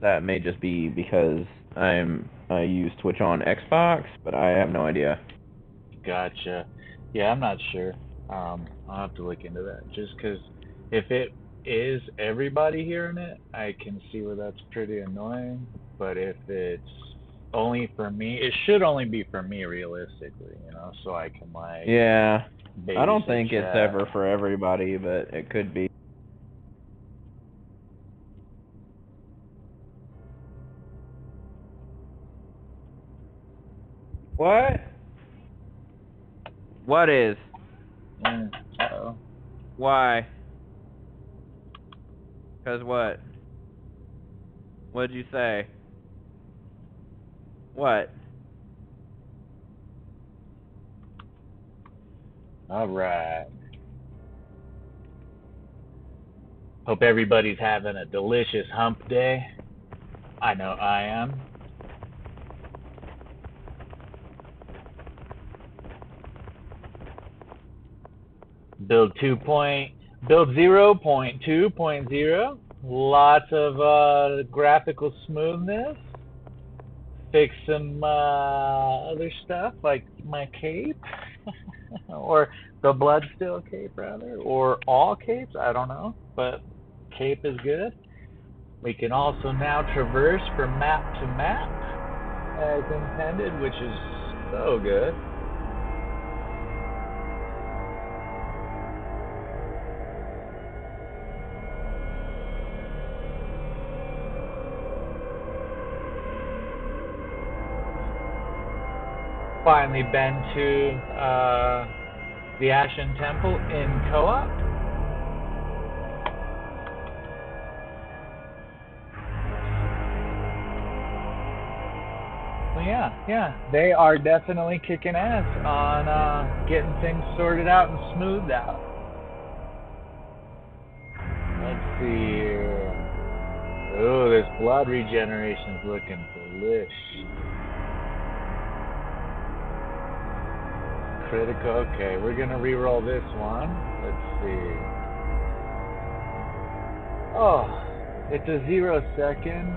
That may just be because I use Twitch on Xbox, but I have no idea. Gotcha. Yeah, I'm not sure. I'll have to look into that. Just because if it is everybody hearing it, I can see where that's pretty annoying. But if it's only for me, it should only be for me realistically, so I can like Yeah, I don't babysit think it's chat. ever for everybody, but it could be. What? What is? Uh-oh. Why? 'Cause what? What'd you say? What? All right. Hope everybody's having a delicious hump day. I know I am. Build 0.2.0. Lots of graphical smoothness. Fix some other stuff like my cape, or the Bloodstill cape rather, or all capes. I don't know, but cape is good. We can also now traverse from map to map as intended, which is so good. Finally been to the Ashen Temple in co-op. Well, yeah, they are definitely kicking ass on getting things sorted out and smoothed out. Let's see here. Oh, this blood regeneration is looking delish. Critical. Okay, we're gonna re-roll this one. Let's see. Oh, it's a 0 second.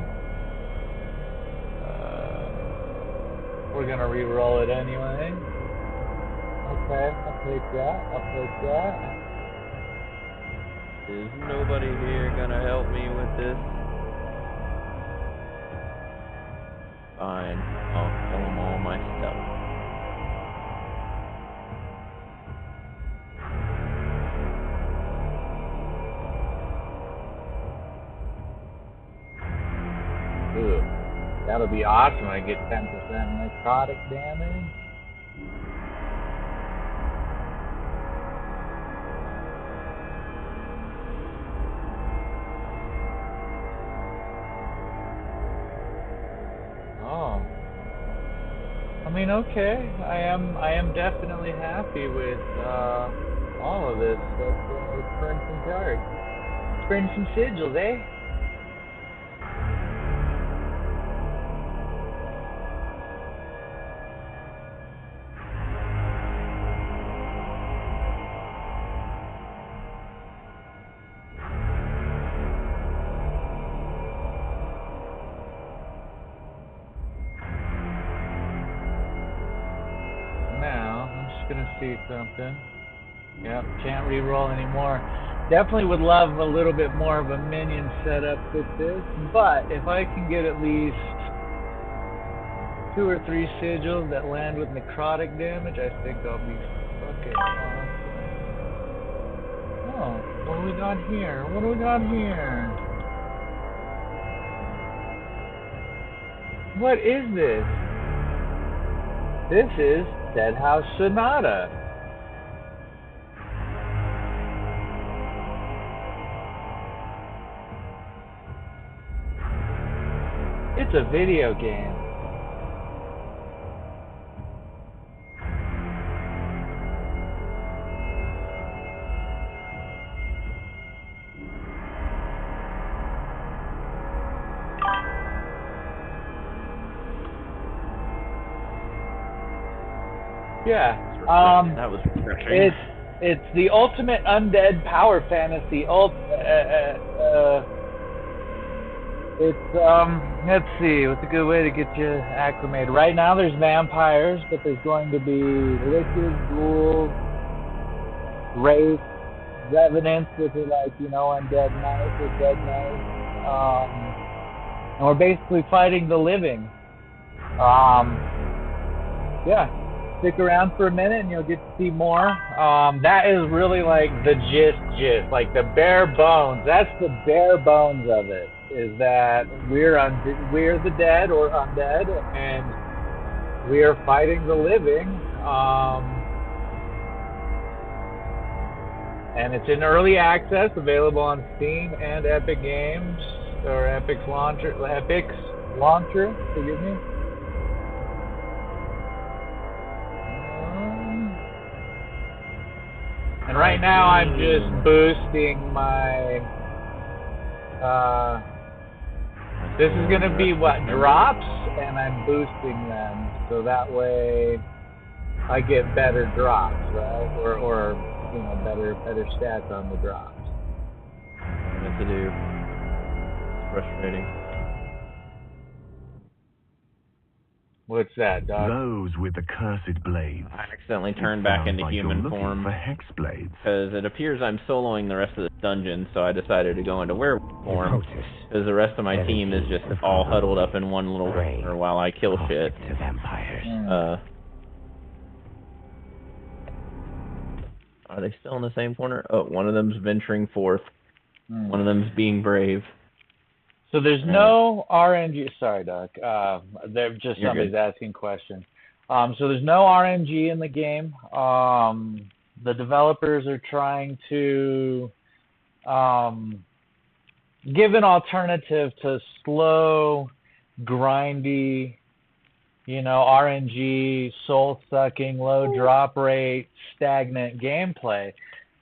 We're gonna re-roll it anyway. Okay, I'll take that. Is nobody here gonna help me with this? Fine, I'll kill them all myself. Ooh, that'll be awesome. I get 10% necrotic damage. Oh, I mean, okay. I am definitely happy with all of this. Let's burn some cards. Let's burn some sigils, eh? Gonna see something. Yep, can't re-roll anymore. Definitely would love a little bit more of a minion setup with this, but if I can get at least 2 or 3 sigils that land with necrotic damage, I think I'll be fucking awesome. Oh, what do we got here? What is this? This is Deadhaus Sonata. It's a video game. Yeah. That was refreshing. It's the ultimate undead power fantasy. It's let's see, what's a good way to get you acclimated? Right now there's vampires, but there's going to be liquids, ghouls, wraiths, revenants, which are like, undead knights or dead knights. And we're basically fighting the living. Yeah. Stick around for a minute and you'll get to see more. That is really like the gist, like the bare bones. That's the bare bones of it, is that we're the dead or undead, and we are fighting the living. And it's in early access, available on Steam and Epic Games, or Epic's launcher, forgive me. And right now I'm just boosting my, this is going to be what, drops, and I'm boosting them, so that way I get better drops, right? Or better stats on the drops. What to do. It's frustrating. What's that, Doc? Those with the cursed blades. I accidentally turned back into human form for hex blades. because it appears I'm soloing the rest of the dungeon, so I decided to go into werewolf form because the rest of my team is just all huddled up in one little corner while I kill shit. To vampires. Are they still in the same corner? Oh, one of them's venturing forth. One of them's being brave. So there's no RNG. Sorry, Doc. Somebody's asking questions. So there's no RNG in the game. The developers are trying to give an alternative to slow, grindy, RNG, soul-sucking, low drop rate, stagnant gameplay.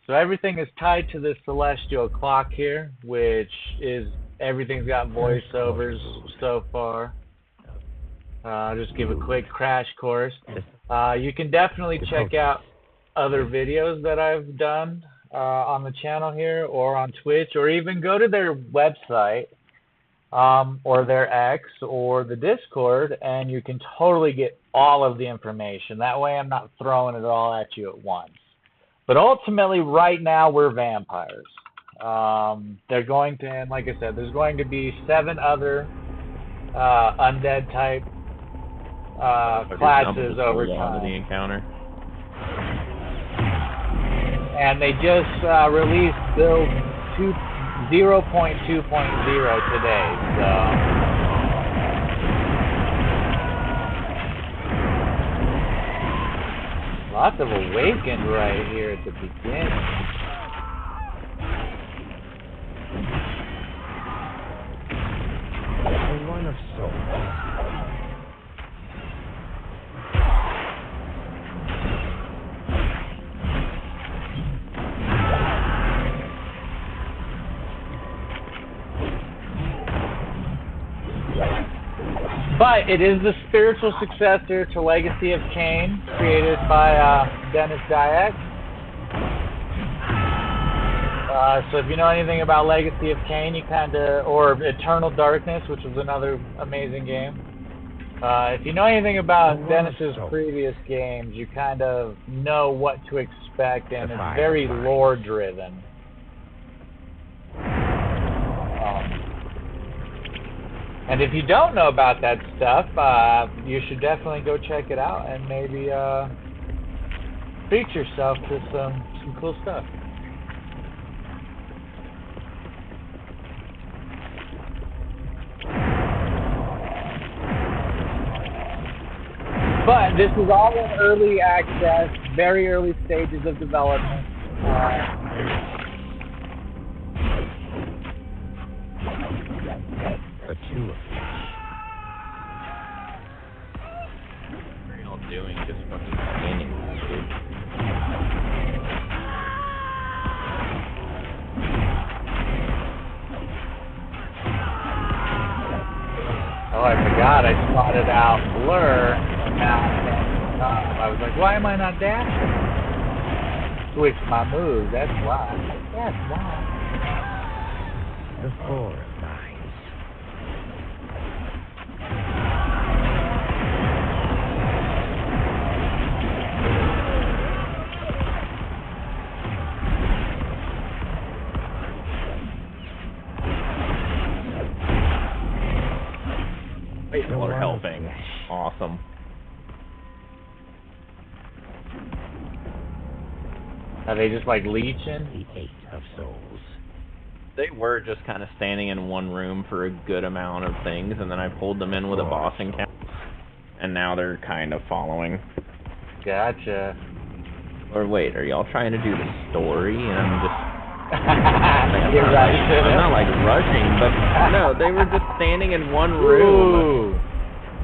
So everything is tied to this celestial clock here, which is everything's got voiceovers so far. I'll just give a quick crash course. You can definitely check out other videos that I've done on the channel here or on Twitch, or even go to their website or their X or the Discord, and you can totally get all of the information. That way I'm not throwing it all at you at once. But ultimately, right now, we're vampires. They're going to, and like I said, there's going to be 7 other undead type classes over time. The encounter. And they just released build 0.2.0 today, so lots of awakened right here at the beginning. A line of soul. But it is the spiritual successor to Legacy of Kain, created by Deadhaus Sonata. So if you know anything about Legacy of Kain, or Eternal Darkness, which was another amazing game. If you know anything about Deadhaus's previous games, you kind of know what to expect, and it's very lore-driven. And if you don't know about that stuff, you should definitely go check it out and maybe treat yourself to some cool stuff. But this is all in early access, very early stages of development. The two of you. What are y'all doing? Just fucking standing there, dude. Oh, I forgot I spotted out Blur, and now I was like, why am I not dashing? Switch my moves, that's why. That's why. The four of mine. jumping. Awesome. Are they just like leeching? The 8 of souls. They were just kind of standing in one room for a good amount of things, and then I pulled them in with a boss encounter, and now they're kind of following. Gotcha. Or wait, are y'all trying to do the story? And I'm just... I'm not like rushing, but no, they were just standing in one room. Ooh.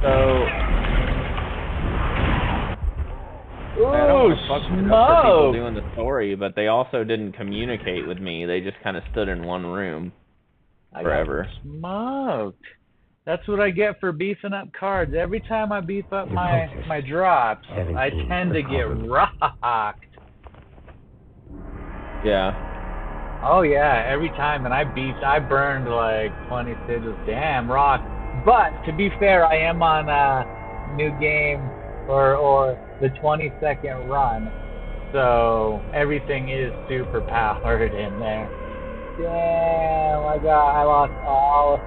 So... Ooh, I don't want to fuck with people smoke! doing the story, but they also didn't communicate with me. They just kind of stood in one room forever. I got smoked. That's what I get for beefing up cards. Every time I beef up my drops, I tend to get rocked. Yeah. Oh yeah, every time, and I burned like 20 sigils. Damn, rock. But to be fair, I am on a new game or the 20-second run, so everything is super powered in there. Damn, I lost all.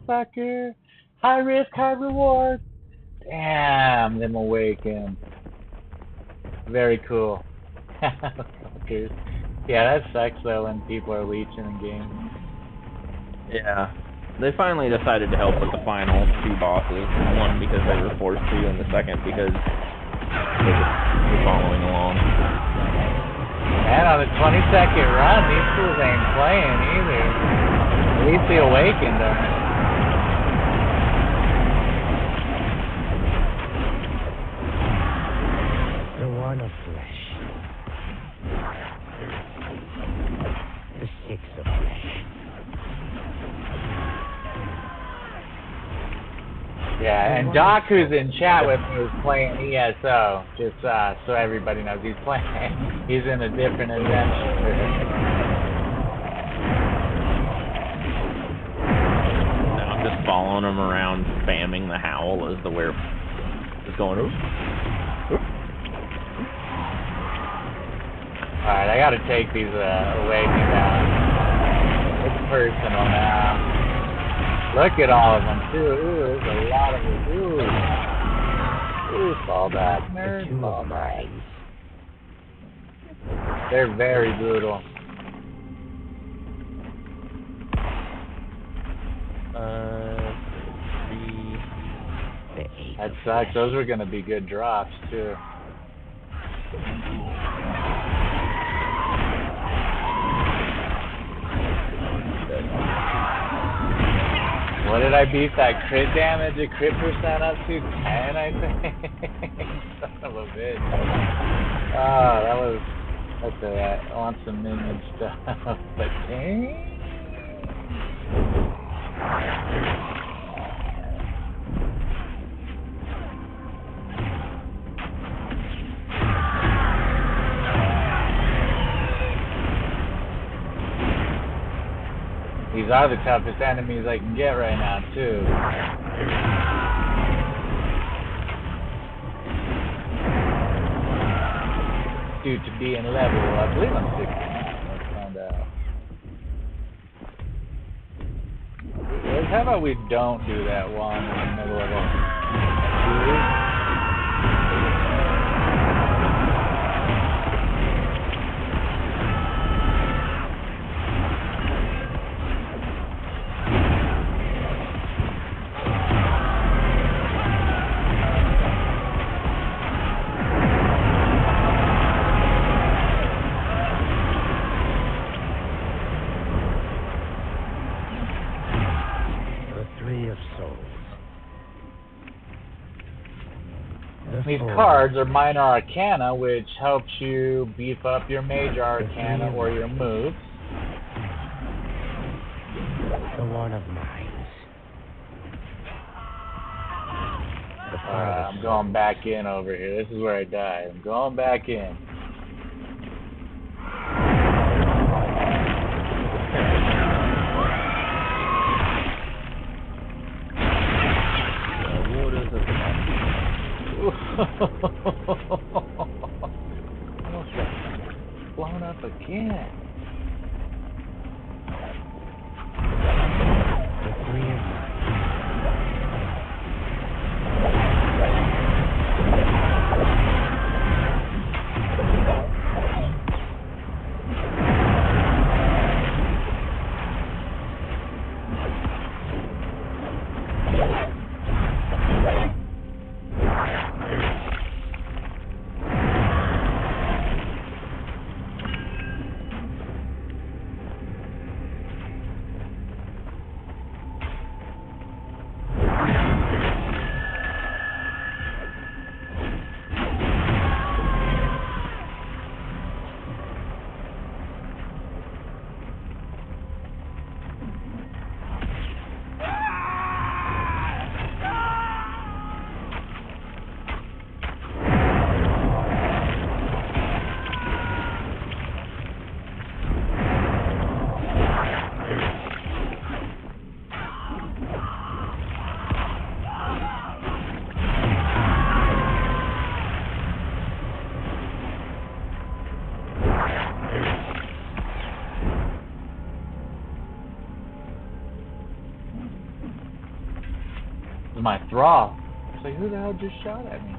Sucker. High risk, high reward. Damn, them awaken. Very cool. Fuckers. Yeah, that sucks though when people are leeching in games. Yeah. They finally decided to help with the final 2 bosses. One because they were forced to, and the second because they were following along. Man, on the 20-second run, these fools ain't playing either. At least they awakened them. The 1 of flesh. The 6 of flesh. Yeah, and Doc, who's in chat with me, is playing ESO. Just so everybody knows, he's playing. He's in a different adventure. I'm just following him around, spamming the howl as the werewolf is going. Oop. Alright, I gotta take these awakening now. It's personal now. Look at all of them, too. Ooh, there's a lot of them. Ooh, fall back, nerd, fall back. They're very brutal. That sucks. Those were gonna be good drops, too. What did I beat that crit damage, the crit percent up to? 10, I think? Son of a bitch. Oh, that's alright. I want some minion stuff. But dang. These are the toughest enemies I can get right now, too. Due to being level, I believe I'm 60 now. Let's find out. How about we don't do that while I'm in the middle of a... These cards are minor arcana, which helps you beef up your major arcana or your moves. The 1 of mines. I'm going back in over here. This is where I died. I'm going back in. Almost got blown up again. The 3 of mines. raw. It's like, who the hell just shot at me?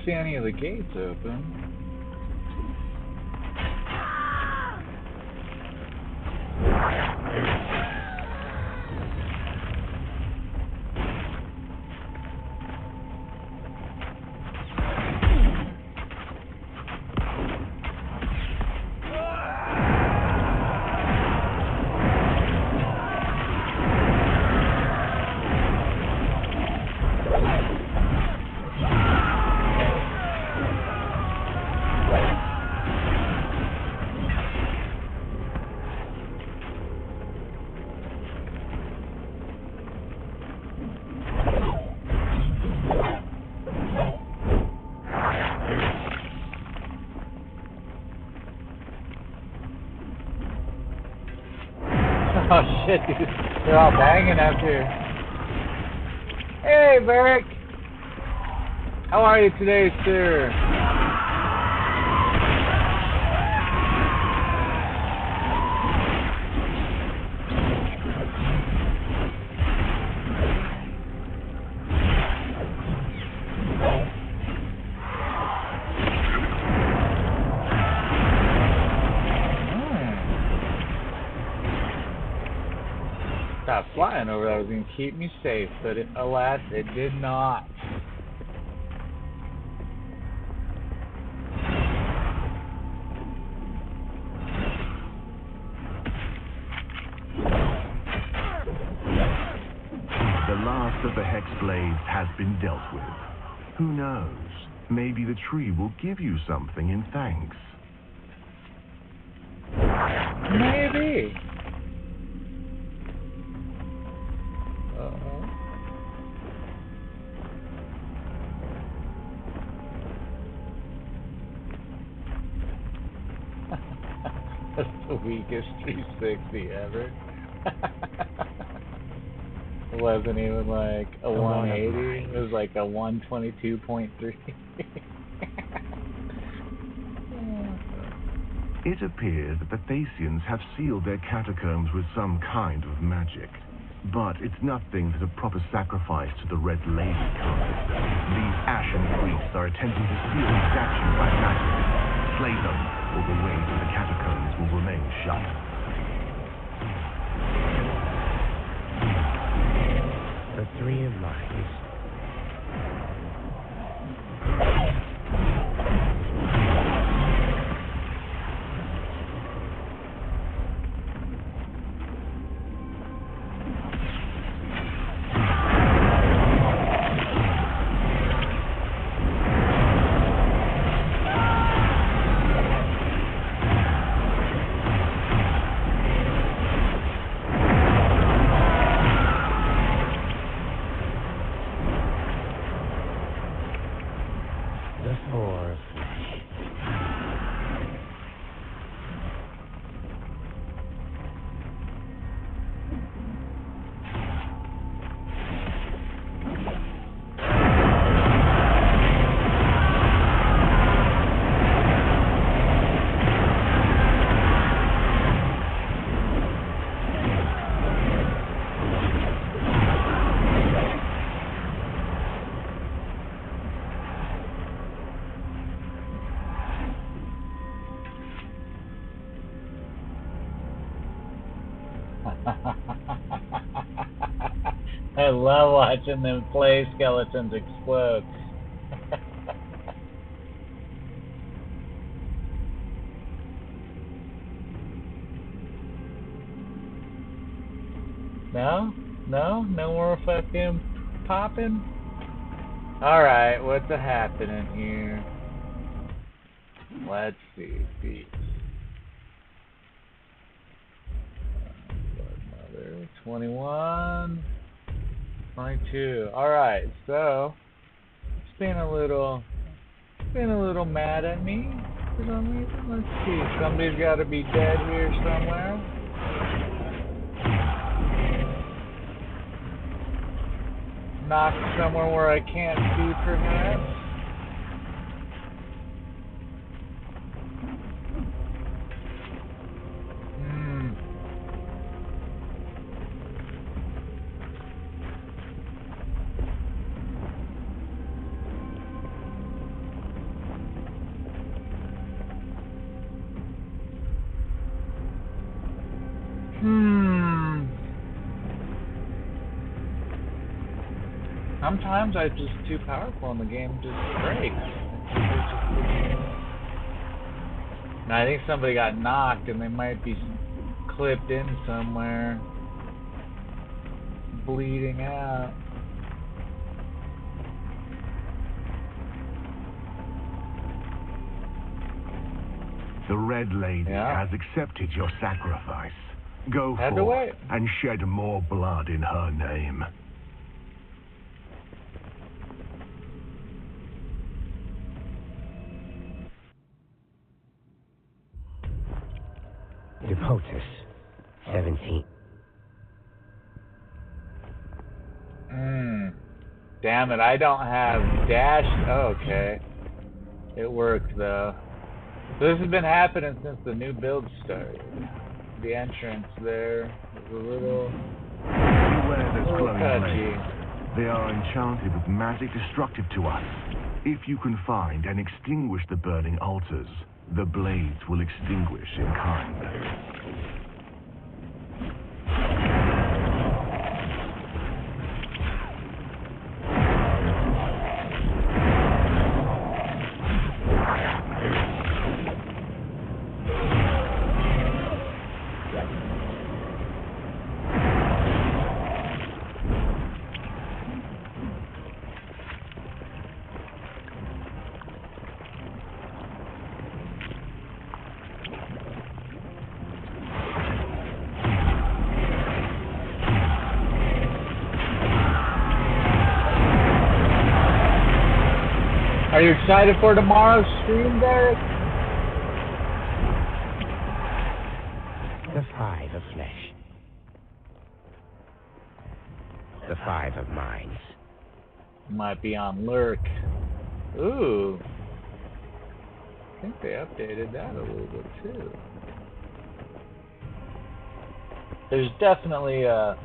See any of the gates open. Oh shit, dude. They're all banging up here. Hey, Barrick! How are you today, sir? Stop flying over that was going to keep me safe, but alas, it did not. The last of the hex blades has been dealt with. Who knows? Maybe the tree will give you something in thanks. Maybe. That's the weakest 360 ever. It wasn't even like a 180, it was like a 122.3. It appears that the Thasians have sealed their catacombs with some kind of magic. But it's nothing that a proper sacrifice to the Red Lady comes. These ashen priests are attempting to seal the statue by magic. Slay them, or the way to the catacombs will remain shut. The Three of Minds. I love watching them play skeletons explode. No more fucking popping. All right, what's happening here? Let's see. 21, 22. All right, so it's being a little mad at me for some reason. Let's see. Somebody's got to be dead here somewhere. Knocked somewhere where I can't see, perhaps. Sometimes I'm just too powerful and the game just breaks. And I think somebody got knocked and they might be clipped in somewhere, bleeding out. The Red Lady has accepted your sacrifice. Go forth and shed more blood in her name. Deadhaus 17. Damn it, I don't have dash. Oh, okay. It worked though. So this has been happening since the new build started. The entrance there is a little touchy. They are enchanted with magic destructive to us. If you can find and extinguish the burning altars, the blades will extinguish in kind. Are you excited for tomorrow's stream, Derek? The 5 of flesh. The 5 of minds. Might be on lurk. Ooh. I think they updated that a little bit too. There's definitely a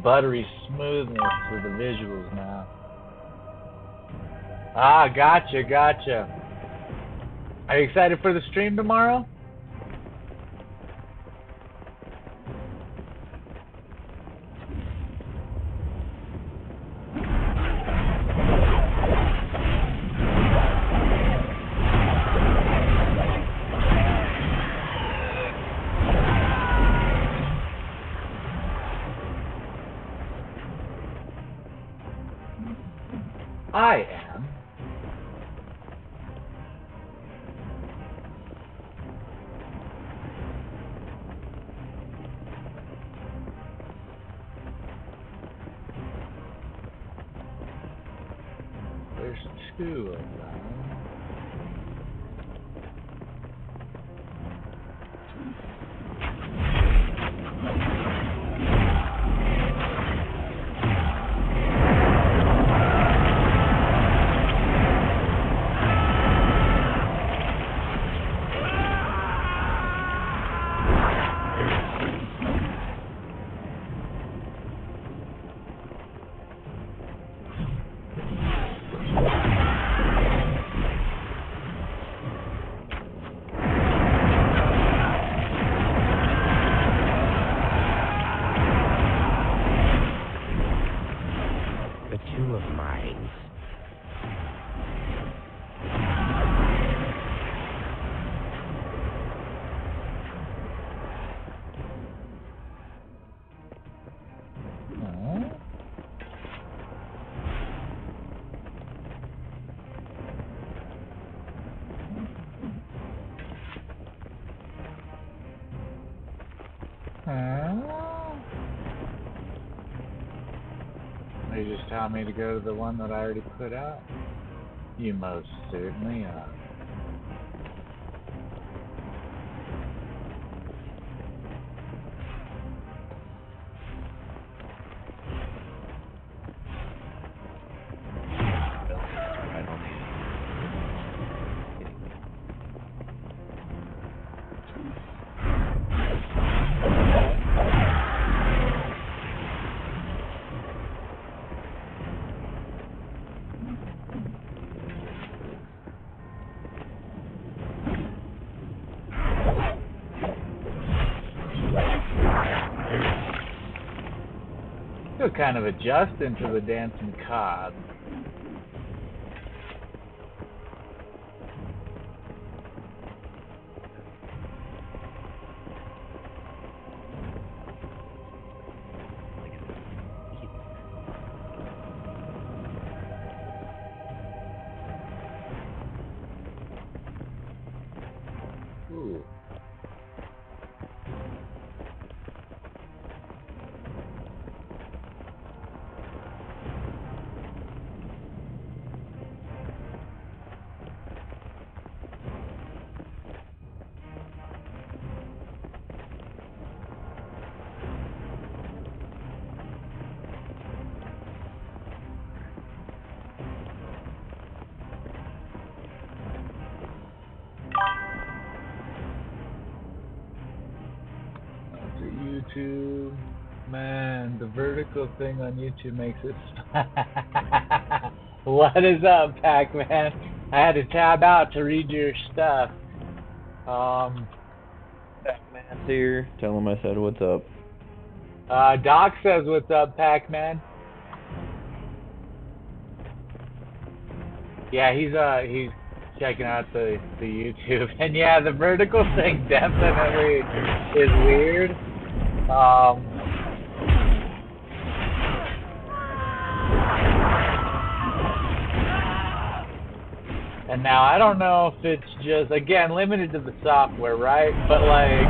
buttery smoothness to the visuals now. Ah, gotcha. Are you excited for the stream tomorrow? I am. There's 2 of them. Are you just telling me to go to the one that I already put out? You most certainly are. Still kind of adjusting to the dancing cod. Ooh. YouTube, man, the vertical thing on YouTube makes it. What is up, Pac-Man? I had to tab out to read your stuff. Pac-Man's here. Tell him I said what's up. Doc says what's up, Pac-Man. Yeah, he's checking out the YouTube, and yeah, the vertical thing definitely is weird. And now I don't know if it's just, again, limited to the software, right? But like,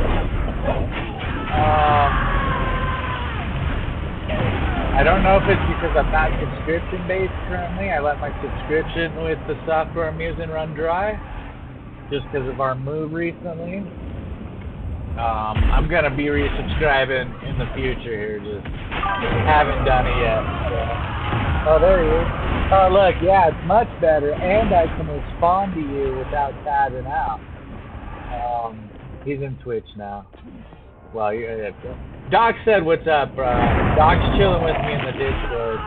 I don't know if it's because I'm not subscription based currently. I let my subscription with the software I'm using run dry just because of our move recently. I'm gonna be resubscribing in the future here, just haven't done it yet. So. Oh, there he is. Oh, look, yeah, it's much better, and I can respond to you without tabbing out. He's in Twitch now. Well, yeah. Doc said, "What's up, bro?" Doc's chilling with me in the Discord.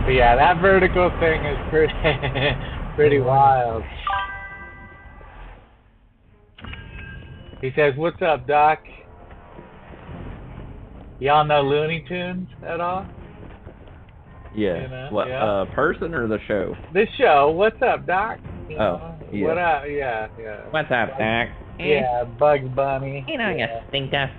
But yeah, that vertical thing is pretty wild. He says, "What's up, Doc? Y'all know Looney Tunes at all?" Yeah. You know? What? Yeah. Person or the show? The show. What's up, Doc? You Oh, know? yeah. What up? Yeah. What's up, Doc? Yeah, Bugs Bunny. You know, you stinker.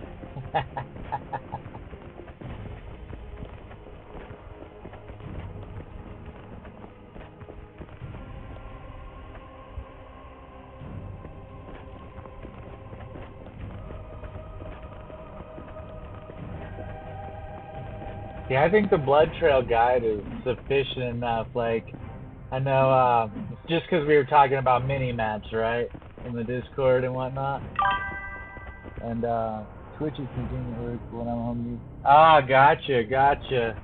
Yeah, I think the Blood Trail guide is sufficient enough. Like, I know, just because we were talking about mini-maps, right? In the Discord and whatnot. And, Twitch is continuing to work when I'm home. Ah, gotcha.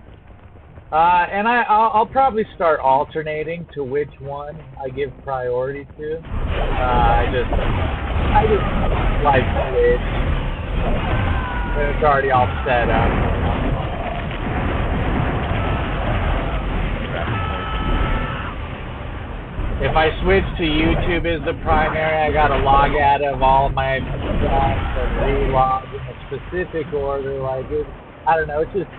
And I'll probably start alternating to which one I give priority to. I just like Twitch. And it's already all set up. If I switch to YouTube as the primary, I gotta log out of all my stuff and relog in a specific order. Like, I don't know, it's just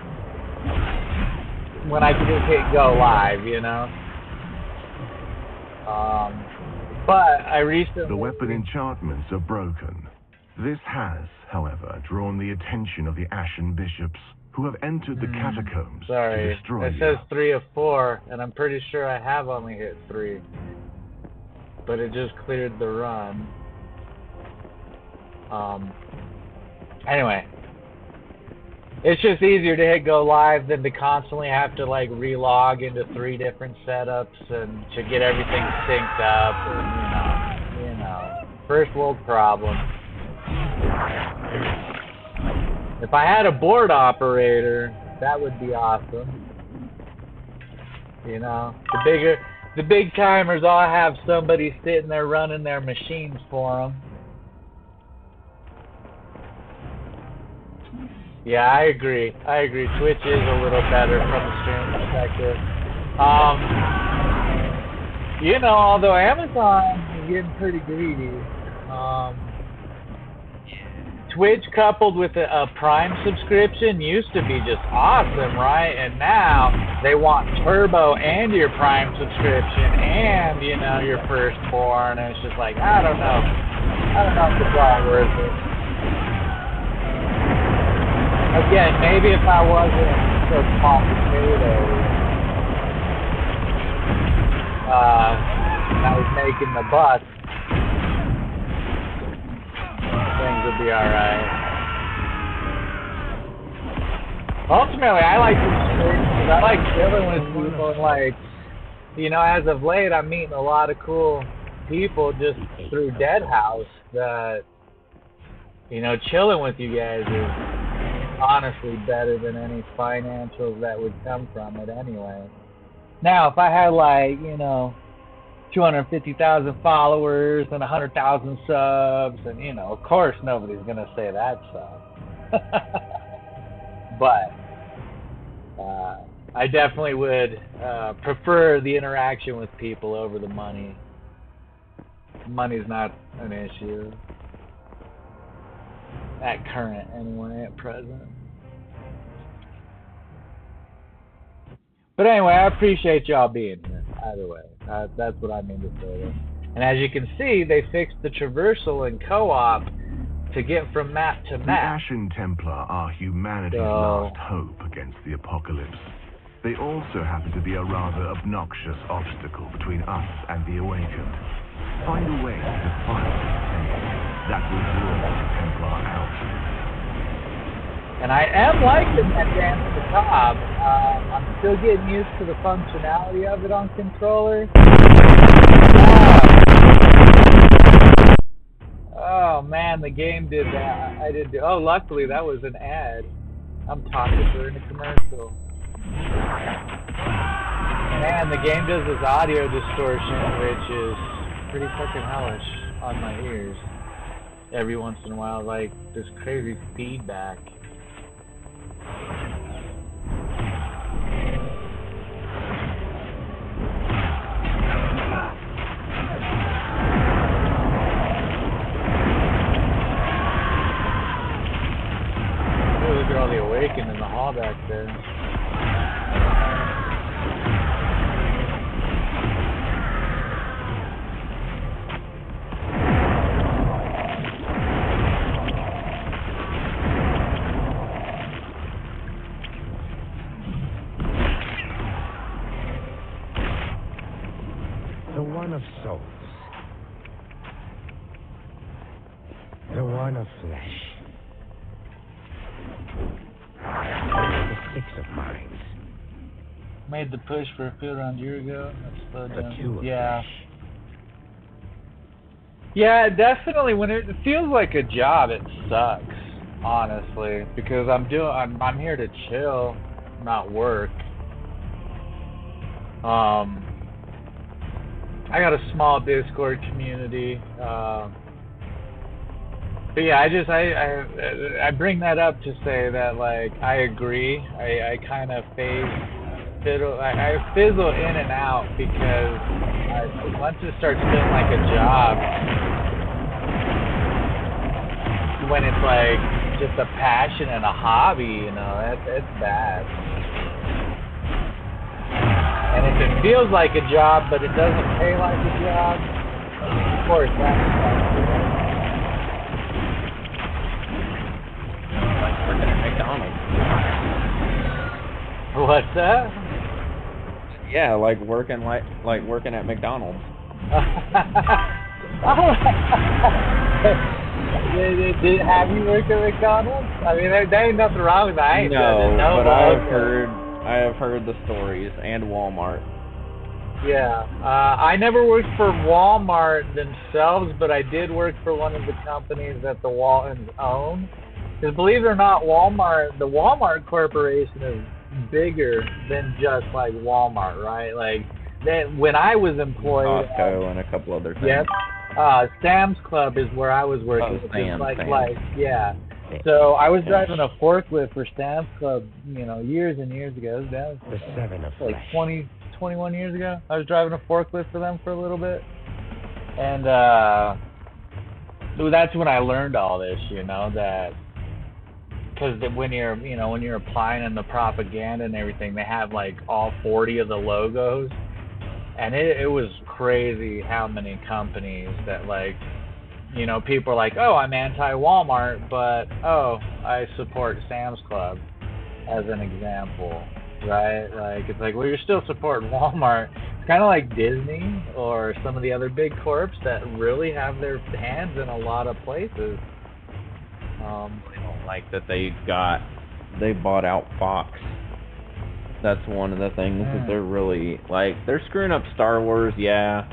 when I can just hit go live, you know? But I recently... The weapon enchantments are broken. This has, however, drawn the attention of the Ashen bishops, who have entered the catacombs to destroy it says 3 of 4, and I'm pretty sure I have only hit 3. But it just cleared the run. Anyway. It's just easier to hit go live than to constantly have to like relog into 3 different setups and to get everything synced up and you know, first world problem. If I had a board operator, that would be awesome. You know, the big timers all have somebody sitting there running their machines for them. Yeah, I agree. Twitch is a little better from a stream perspective. You know, although Amazon is getting pretty greedy, Twitch coupled with a Prime subscription used to be just awesome, right? And now they want Turbo and your Prime subscription and, you know, your firstborn. And it's just like, I don't know if it's all worth it. Again, maybe if I wasn't so complicated, and I was making the bucks, things would be alright. Ultimately, I like to stream because I like chilling with people, and like, you know, as of late, I'm meeting a lot of cool people just through Deadhaus that, you know, chilling with you guys is honestly better than any financials that would come from it anyway. Now, if I had like, you know, 250,000 followers and 100,000 subs, and you know, of course nobody's gonna say that stuff. But I definitely would prefer the interaction with people over the money. Money's not an issue. At current, anyway, at present. But anyway, I appreciate y'all being here, either way. That's what I mean to say. And as you can see, they fixed the traversal and co-op to get from map to map. The Ashen Templar are humanity's last hope against the apocalypse. They also happen to be a rather obnoxious obstacle between us and the Awakened. Find a way to define it. That will draw the Templar out. And I am liking that dance at the top. I'm still getting used to the functionality of it on controller. Oh man, the game did that. I did. Oh, luckily that was an ad. I'm talking during a commercial. Man, the game does this audio distortion, which is pretty fucking hellish on my ears. Every once in a while, like this crazy feedback. Oh, look at all the Awakened in the hall back there. Of souls, the one of flesh, the 6 of minds. Made the push for a field round a year ago. That's the 2 of yeah. flesh. Yeah, definitely. When it feels like a job, it sucks, honestly, because I'm here to chill, not work. I got a small Discord community, but yeah, I bring that up to say that like I agree. I kind of I fizzle in and out because once it starts feeling like a job, when it's like just a passion and a hobby, you know, that's bad. And if it feels like a job, but it doesn't pay like a job, Of course, Like working at McDonald's. What's that? Yeah, like working at McDonald's. Have you worked at McDonald's? I mean, there ain't nothing wrong with that. I ain't done it. No, but I I have heard the stories, and Walmart. Yeah, I never worked for Walmart themselves, but I did work for one of the companies that the Waltons own. Because believe it or not, the Walmart Corporation is bigger than just like Walmart, right? Like when I was employed, Costco and a couple other things. Yep. Sam's Club is where I was working. Sam's. Yeah. So I was driving a forklift for Sam's Club, years and years ago. That was The seven of like flesh. 21 years ago. I was driving a forklift for them for a little bit, and that's when I learned all this. That because when you're applying in the propaganda and everything, they have like all 40 of the logos, and it was crazy how many companies that people are like, oh, I'm anti-Walmart, but I support Sam's Club, as an example. Right? It's like, well, you're still supporting Walmart. It's kind of like Disney or some of the other big corps that really have their hands in a lot of places. I don't like that they bought out Fox. That's one of the things that they're really, they're screwing up Star Wars, yeah.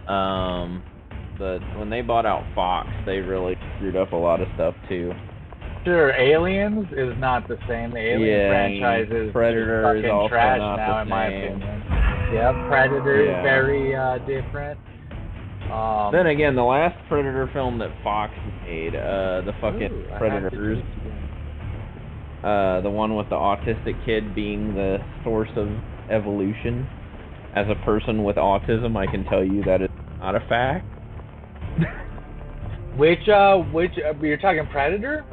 But when they bought out Fox, they really screwed up a lot of stuff, too. Sure, Aliens is not the same. The Alien franchise is Predator is also trash not now, the in my same. opinion. Yeah, Predator is very different. Then again, the last Predator film that Fox made, the fucking Predators, the one with the autistic kid being the source of evolution. As a person with autism, I can tell you that is not a fact. Which you're talking Predator?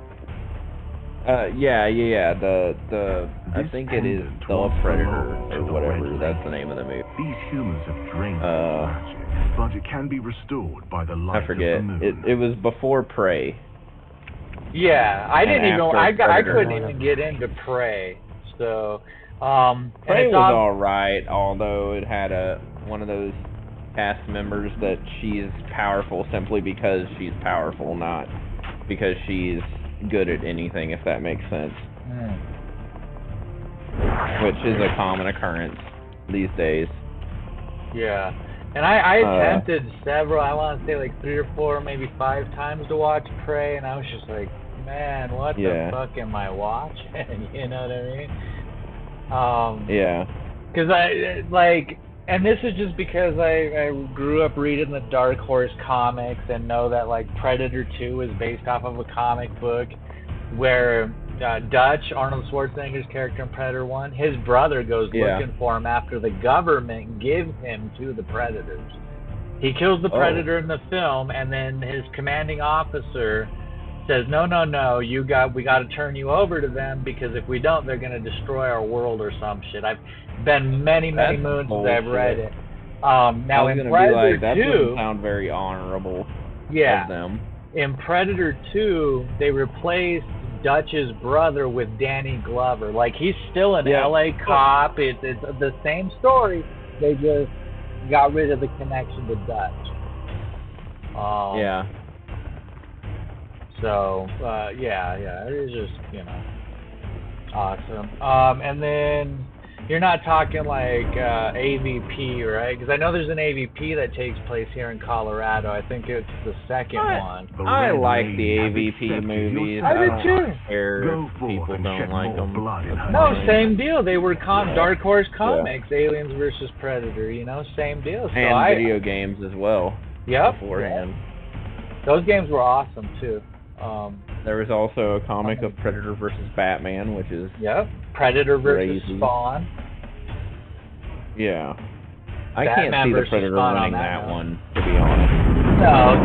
Yeah. The I think it is The Predator or whatever. That's the name of the movie. These humans have drained their magic, but it can be restored by the light I forget. of the moon. It was before Prey. Yeah, I couldn't Predator. even get into Prey. So, Prey was alright, although it had one of those cast members that she's powerful simply because she's powerful, not because she's good at anything, if that makes sense. Which is a common occurrence these days. Yeah. And I attempted several, I want to say like 3 or 4, maybe 5 times to watch Prey, and I was just like, man, what the fuck am I watching? You know what I mean? Yeah. Because and this is just because I grew up reading the Dark Horse comics and know that Predator 2 is based off of a comic book where Dutch, Arnold Schwarzenegger's character in Predator 1, his brother goes looking for him after the government gives him to the Predators. He kills the Predator in the film, and then his commanding officer says, no, we got to turn you over to them, because if we don't, they're going to destroy our world or some shit. I've been many moons since I've read it. Now in Predator 2, that doesn't sound very honorable of them. In Predator 2, they replaced Dutch's brother with Danny Glover. He's still an LA cop. It's the same story. They just got rid of the connection to Dutch. So, it is just, awesome. And then you're not talking AVP, right? Because I know there's an AVP that takes place here in Colorado. I think it's the second one. I like the AVP movies. I did too. If people don't like them. No, same deal. They were Dark Horse comics, Aliens versus Predator, same deal. So and video games as well. Yep. Beforehand. Those games were awesome too. There was also a comic of Predator versus Batman, which is Predator versus crazy. Spawn. Yeah. I can't see the Predator winning that one, to be honest. No,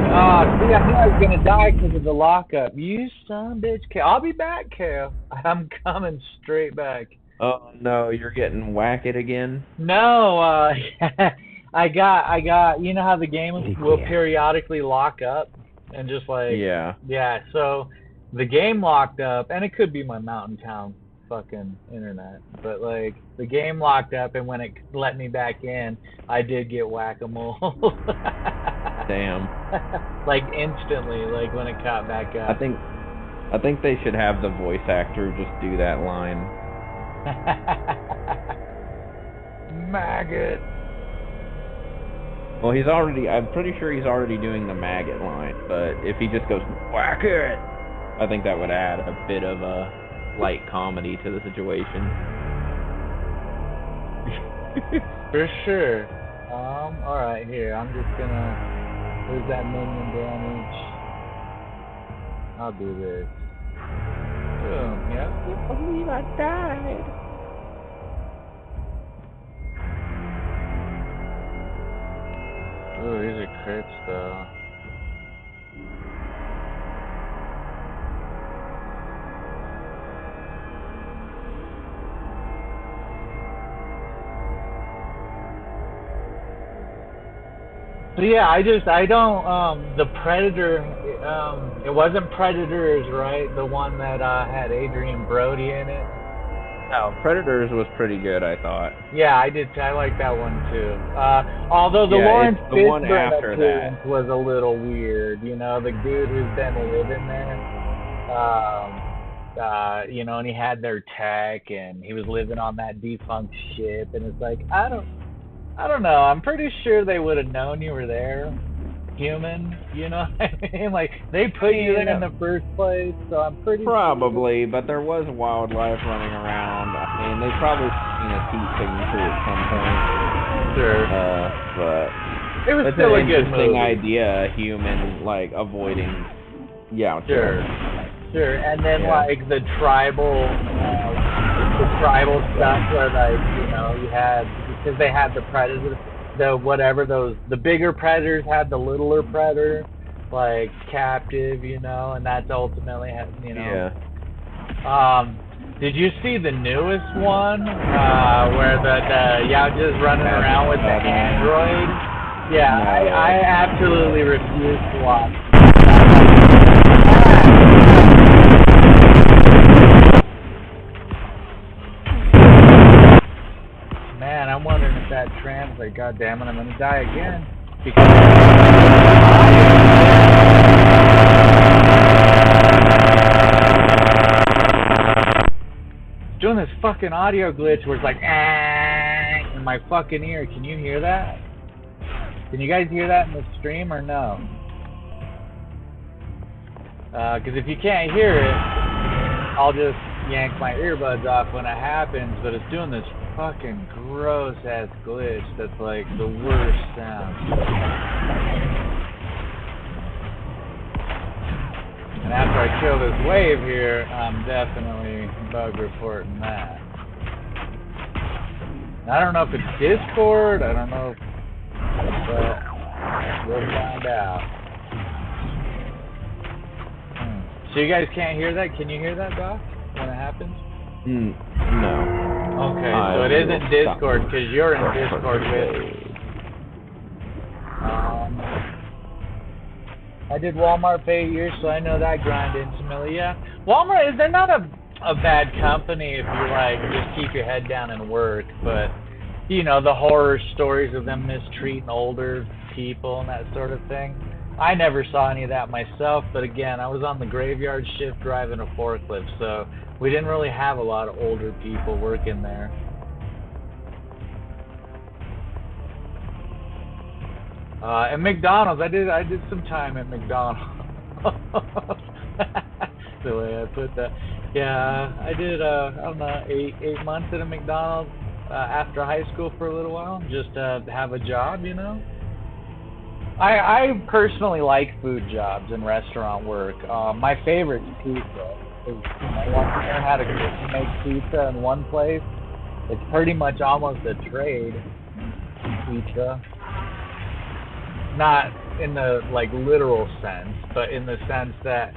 see, I think I was gonna die because of the lockup. You son of a bitch, Cal. I'll be back, Cal. I'm coming straight back. Oh no, you're getting whacked again? No, I got. You know how the game will periodically lock up and just like. Yeah. So the game locked up, and it could be my Mountain Town fucking internet, but like the game locked up, and when it let me back in, I did get whack-a-mole. Damn. Like instantly, like when it caught back up. I think they should have the voice actor just do that line. Maggot. Well, I'm pretty sure he's already doing the maggot line, but if he just goes, whack it, I think that would add a bit of a light comedy to the situation. For sure. Alright, here, I'm just gonna, where's that minion damage? I'll do this. Boom, yep. I can't believe I died. Ooh, these are crits though. So yeah, I don't, the Predator, it wasn't Predators, right? The one that had Adrian Brody in it? No, Predators was pretty good, I thought. Yeah, I like that one too. Although the Lawrence Fishburne appearance was a little weird, you know, the dude who's been living there, you know, and he had their tech, and he was living on that defunct ship, and it's like, I don't know. I'm pretty sure they would have known you were there, human. You know what I mean? Like, they put you there in the first place, so I'm pretty Probably, but there was wildlife running around. I mean, they probably seen a heat signature at some point. Sure. But it was still a good interesting movie. idea, human, like, avoiding... Yeah, Sure. And then, like, the tribal stuff where, like, you know, you had... Because they had the predators, the bigger predators had the littler predator, like, captive, you know, and that's ultimately, you know. Yeah. Did you see the newest one, where the Yaoja's running around with the android? Yeah, no. I absolutely refuse to watch. Man, I'm wondering if that translates. God damn it, I'm gonna die again. It's doing this fucking audio glitch where it's like, in my fucking ear. Can you hear that? Can you guys hear that in the stream or no? Because if you can't hear it, I'll just yank my earbuds off when it happens, but it's doing this fucking gross ass glitch that's like the worst sound. And after I kill this wave here, I'm definitely bug reporting that. I don't know if it's Discord, I don't know, but we'll find out. So you guys can't hear that? Can you hear that, Doc, when it happens? No. Okay, so it isn't Discord, because you're in Discord with me. I did Walmart for 8 years, so I know that grind intimately. Yeah, Walmart, they're not a bad company if you, like, just keep your head down and work, but, you know, the horror stories of them mistreating older people and that sort of thing. I never saw any of that myself, but again, I was on the graveyard shift driving a forklift, so we didn't really have a lot of older people working there. And McDonald's, I did some time at McDonald's. The way I put that. Yeah, I did, I don't know, 8 months at a McDonald's after high school for a little while, just to have a job, you know? I personally like food jobs and restaurant work. My favorite's pizza. Once you learn how to make pizza in one place, it's pretty much almost a trade. Pizza. Not in the, like, literal sense, but in the sense that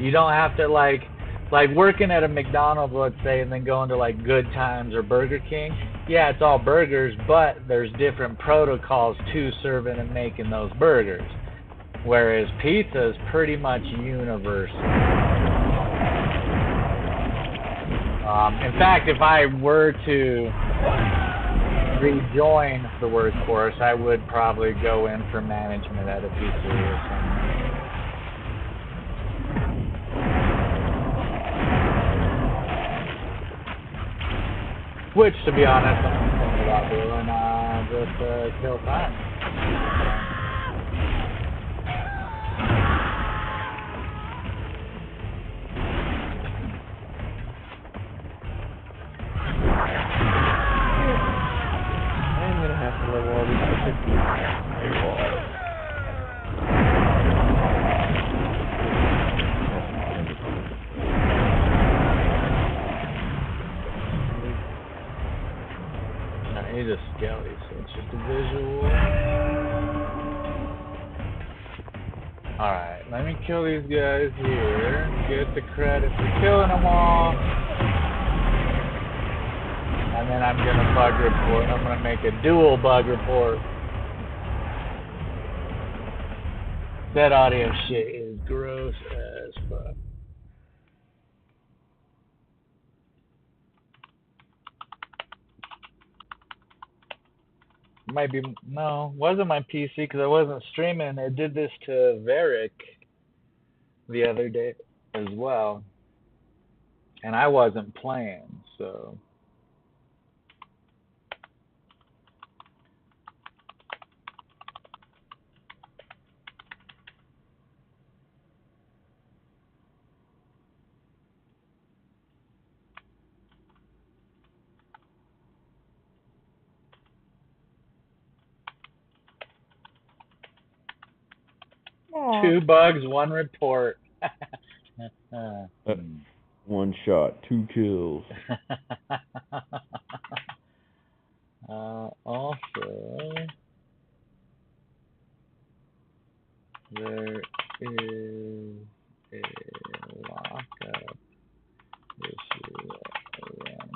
you don't have to, like, Like working at a McDonald's, let's say, and then going to like Good Times or Burger King. Yeah, it's all burgers, but there's different protocols to serving and making those burgers. Whereas pizza is pretty much universal. In fact, if I were to rejoin the workforce, I would probably go in for management at a pizzeria or something. Which, to be honest, I'm thinking about doing just kill time. I'm gonna have to level all these He's a skelly, so it's just a visual. Alright, let me kill these guys here. Get the credit for killing them all. And then I'm gonna bug report. I'm gonna make a dual bug report. That audio shit is gross as fuck. Might be, no, wasn't my PC because I wasn't streaming. I did this to Varric the other day as well, and I wasn't playing, so. Aww. 2 bugs, 1 report. One shot, 2 kills. Also, there is a lockup issue randomly.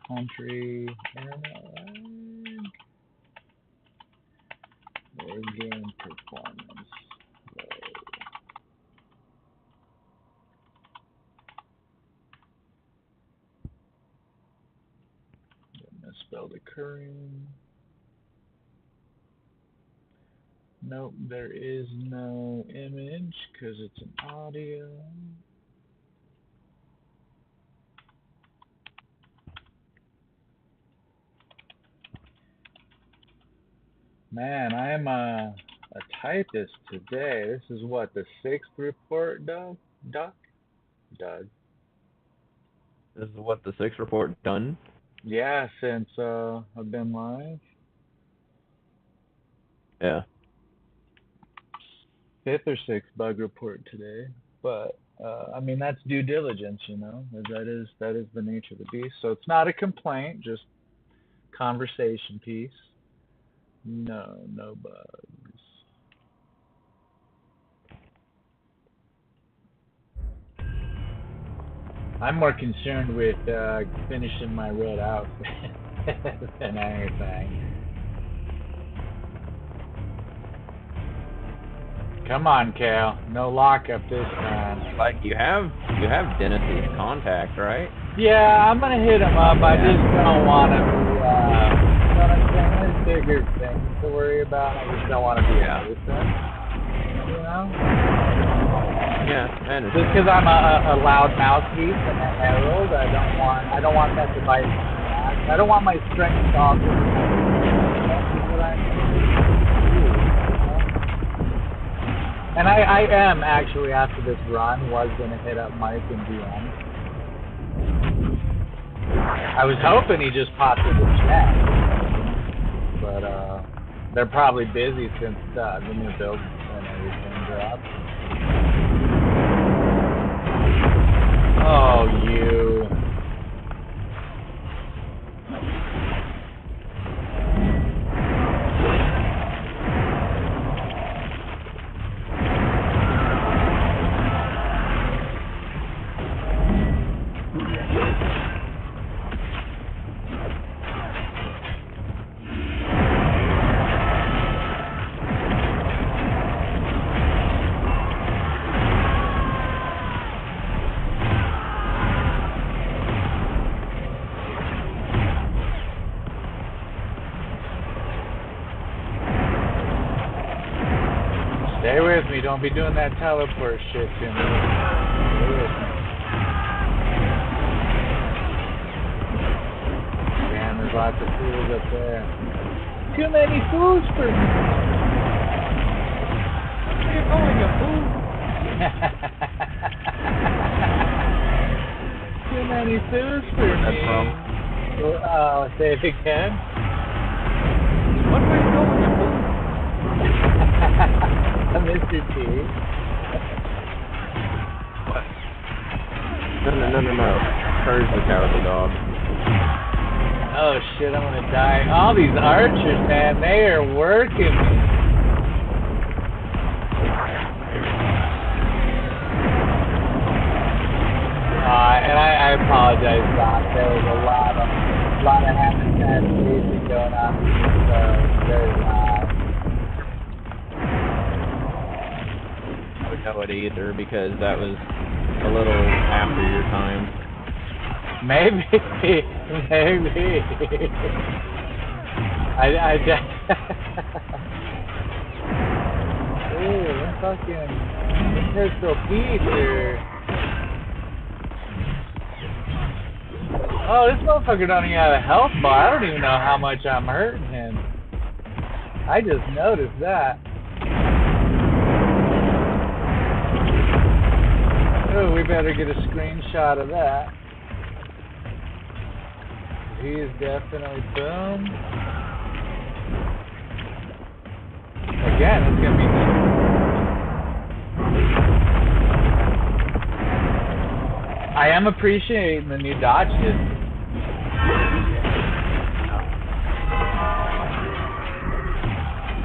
Country internet lag or game performance low. Misspelled occurring. Nope, there is no image because it's an audio. Man, I'm a typist today. This is what, the 6th report, Doug? Doug? This is what, the 6th report done? Yeah, since I've been live. Yeah. 5th or 6th bug report today. But, I mean, that's due diligence, you know. That is the nature of the beast. So it's not a complaint, just conversation piece. No bugs. I'm more concerned with finishing my red outfit than anything. Come on, Kale. No lockup this time. Like you have Dennis's contact, right? Yeah, I'm gonna hit him up. I just don't want to be. You know what I'm saying? There's bigger things to worry about. I just don't want to be a nuisance. You know? Yeah, I understand. Just because I'm a loud mouthpiece and a herald, I don't want that to bite me. I don't want my strength to offer. And I am actually, after this run, was going to hit up Mike and DM. I was hoping he just popped in the chat, but they're probably busy since the new build and everything dropped. Oh, you. Stay with me, don't be doing that teleport shit to me. Stay with me. Damn, there's lots of fools up there. Too many fools for me. Where you going, you fool? Too many fools for me. That's wrong. Say it again. What way you going, you fool? Mr. T. What? No. Hers the cowardly dog. Oh shit, I'm gonna die. All these archers, man, they are working me. And I apologize, Doc. There was a lot of habitat spacing going on. So there's I would know it either because that was a little after your time. maybe. Ooh, I'm fucking Pistol Pete here. Oh, this motherfucker don't even have a health bar. I don't even know how much I'm hurting him. I just noticed that. Oh, we better get a screenshot of that. He is definitely boom. Again, it's gonna be. I am appreciating the new dodge system.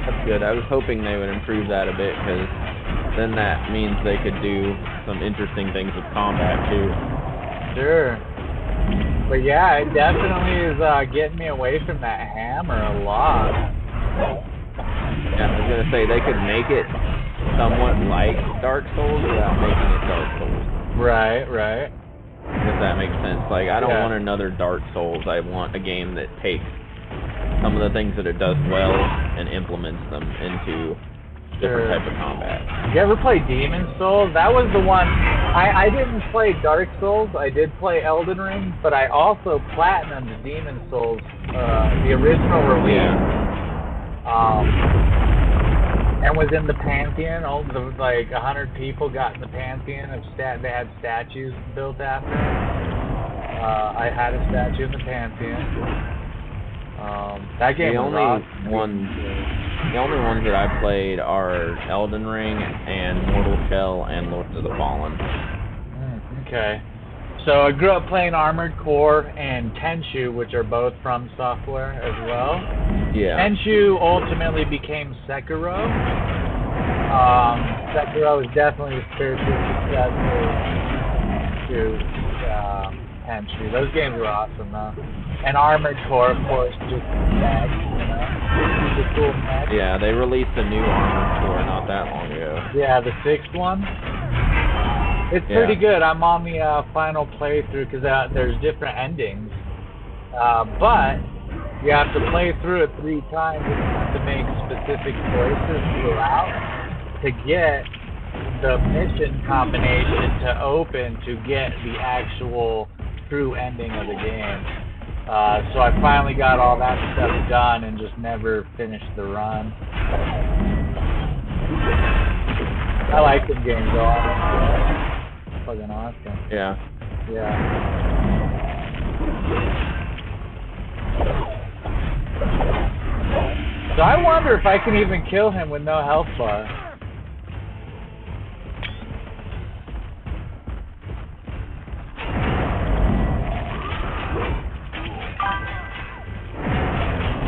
That's good. I was hoping they would improve that a bit because then that means they could do some interesting things with combat too. Sure. But yeah, it definitely is getting me away from that hammer a lot. Yeah, I was gonna say they could make it somewhat like Dark Souls without making it Dark Souls. Right. If that makes sense. Like, I don't want another Dark Souls. I want a game that takes some of the things that it does well and implements them into different type of combat. You ever play Demon Souls? That was the one. I didn't play Dark Souls. I did play Elden Ring, but I also platinumed Demon Souls, the original release. Yeah. And was in the Pantheon. All the 100 people got in the Pantheon of they had statues built after it. I had a statue in the Pantheon. That game was awesome. The only ones that I played are Elden Ring and Mortal Shell and Lords of the Fallen. Okay. So I grew up playing Armored Core and Tenchu, which are both From Software as well. Yeah. Tenchu ultimately became Sekiro. Sekiro is definitely a spiritual successor to Tenchu. Those games were awesome, though. And Armored Core, of course, just mech, the cool mech. Yeah, they released a new Armored Core not that long ago. Yeah, the 6th one. It's pretty good. I'm on the final playthrough because there's different endings. But you have to play through it 3 times and you have to make specific choices throughout to get the mission combination to open to get the actual true ending of the game. So I finally got all that stuff done and just never finished the run. I like them games though. Fucking awesome. Yeah. Yeah. So I wonder if I can even kill him with no health bar.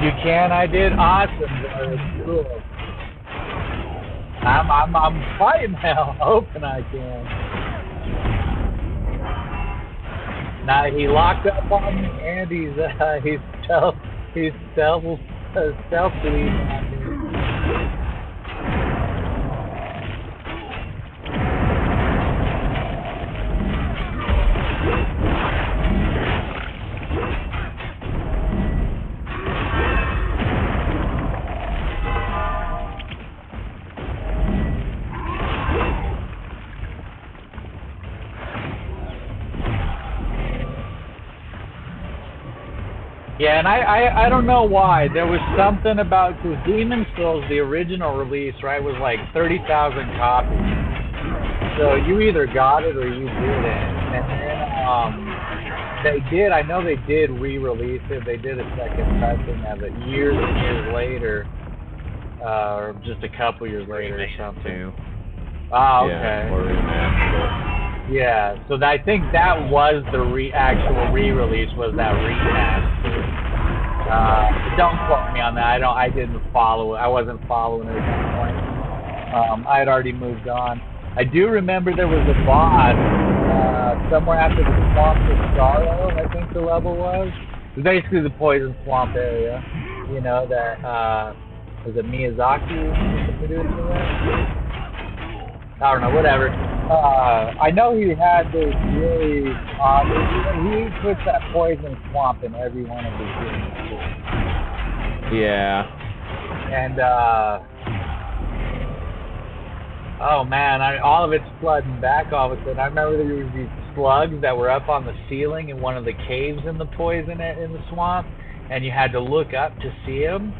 You can? I did? Awesome. That's cool. I'm fighting hell, hoping I can. Now he locked up on me, and he's stealthily on me. Yeah, and I don't know why. There was something about, because Demon Souls, the original release, right, was like 30,000 copies. So you either got it or you didn't. And then I know they did re-release it. They did a second pressing of it years and years later, or just a couple years later or something. Oh, okay. Yeah, so I think that was the actual re-release, was that remaster. Don't quote me on that. I didn't follow it. I wasn't following it at that point. I had already moved on. I do remember there was a boss somewhere after the Swamp of Sorrow, I think the level was. It was basically the Poison Swamp area. You know, that, was it Miyazaki the producer there? I don't know, whatever. I know he had this really he puts that poison swamp in every one of his games. Yeah. And oh man, all of it's flooding back all of a sudden. I remember there was these slugs that were up on the ceiling in one of the caves in the poison in the swamp, and you had to look up to see them.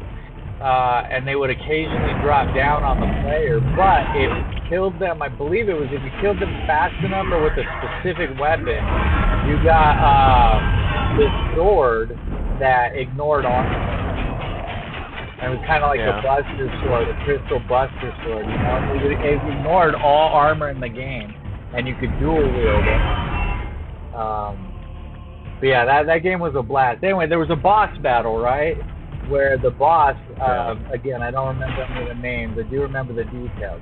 And they would occasionally drop down on the player, but if you killed them, I believe it was if you killed them fast enough or with a specific weapon, you got this sword that ignored armor. And it was kind of like a Buster Sword, a Crystal Buster Sword, you know? It ignored all armor in the game, and you could dual wield it. But yeah, that game was a blast. Anyway, there was a boss battle, right? Where the boss, again, I don't remember any of the names, I do remember the details.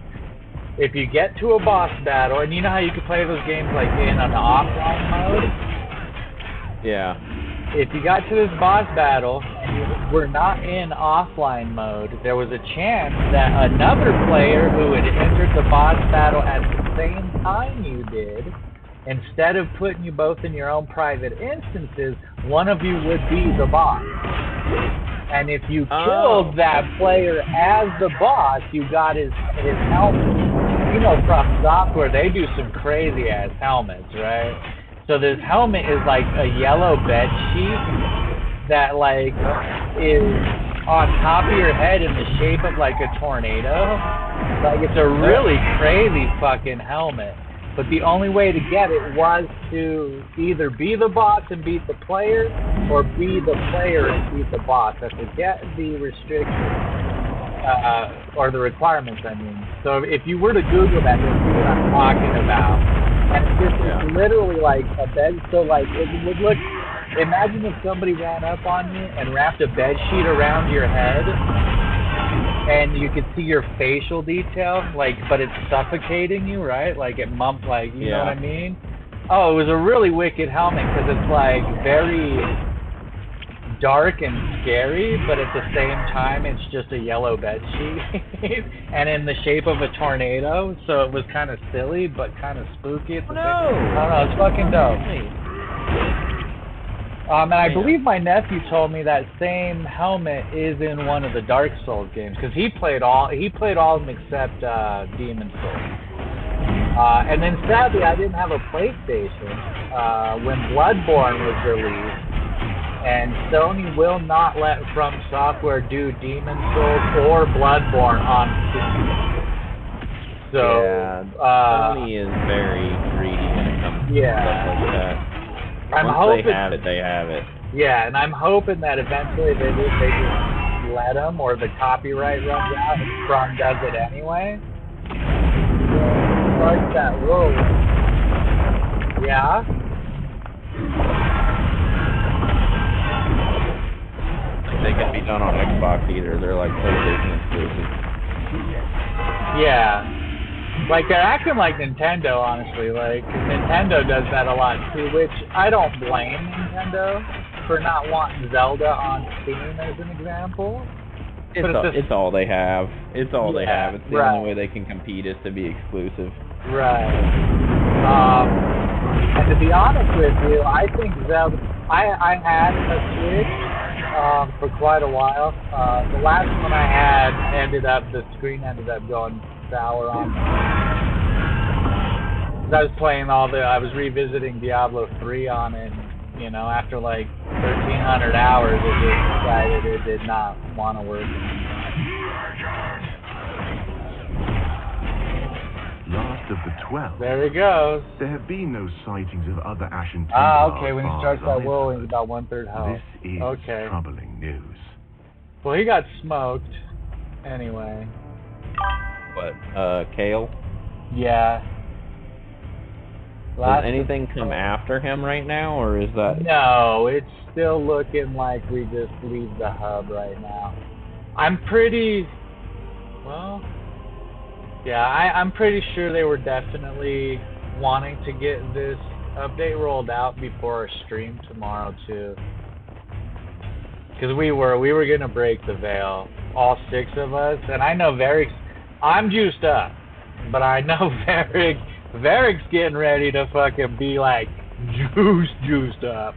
If you get to a boss battle, and you know how you can play those games like in an offline mode? Yeah. If you got to this boss battle, and you were not in offline mode, there was a chance that another player who had entered the boss battle at the same time you did, instead of putting you both in your own private instances, one of you would be the boss. And if you killed that player as the boss, you got his helmet. You know, From Software, they do some crazy ass helmets, right? So this helmet is like a yellow bed sheet that like is on top of your head in the shape of like a tornado. Like it's a really crazy fucking helmet. But the only way to get it was to either be the boss and beat the player, or be the player and beat the boss. I forget the restrictions, or the requirements, I mean. So if you were to Google that, you'll see what I'm talking about. And this is literally like a bed, so like, it would look, imagine if somebody ran up on you and wrapped a bed sheet around your head, and you could see your facial detail, like, but it's suffocating you, right? Like it you know what I mean? Oh, it was a really wicked helmet because it's like very dark and scary, but at the same time, it's just a yellow bed sheet and in the shape of a tornado. So it was kind of silly, but kind of spooky. I don't know. It's fucking dope. And I believe my nephew told me that same helmet is in one of the Dark Souls games, because he played all of them except Demon Souls. And then sadly, I didn't have a PlayStation when Bloodborne was released, and Sony will not let From Software do Demon Souls or Bloodborne on Steam. So Sony is very greedy when it comes Yeah. stuff like that. I'm Once hoping, they have it, they have it. Yeah, and I'm hoping that eventually they just let them, or the copyright runs out and Scrum does it anyway. So, like that. Whoa. Yeah. They can be done on Xbox either. They're like PlayStation exclusive. Yeah. Like, they're acting like Nintendo, honestly. Like, Nintendo does that a lot, too, which I don't blame Nintendo for not wanting Zelda on Steam, as an example. It's all they have. It's all they have. It's the right. only way they can compete is to be exclusive. Right. And to be honest with you, I think Zelda... I had a Switch for quite a while. The last one I had the screen ended up going sour on me. I was playing I was revisiting Diablo 3 on it, and, you know, after like 1,300 hours, it just decided it did not want to work. Last of the 12. There he goes. There have been no sightings of other Ashen Templar. Ah, okay, when he starts that roll, he's about 1/3 health. This is troubling news. Well, he got smoked. Anyway. What, Kale? Yeah. Does anything come after him right now, or is that... No, it's still looking like we just leave the hub right now. I'm pretty... Well... Yeah, I'm pretty sure they were definitely wanting to get this update rolled out before our stream tomorrow, too. Because we were going to break the veil, all 6 of us. And I know I'm juiced up, but I know Varric's getting ready to fucking be like juiced up.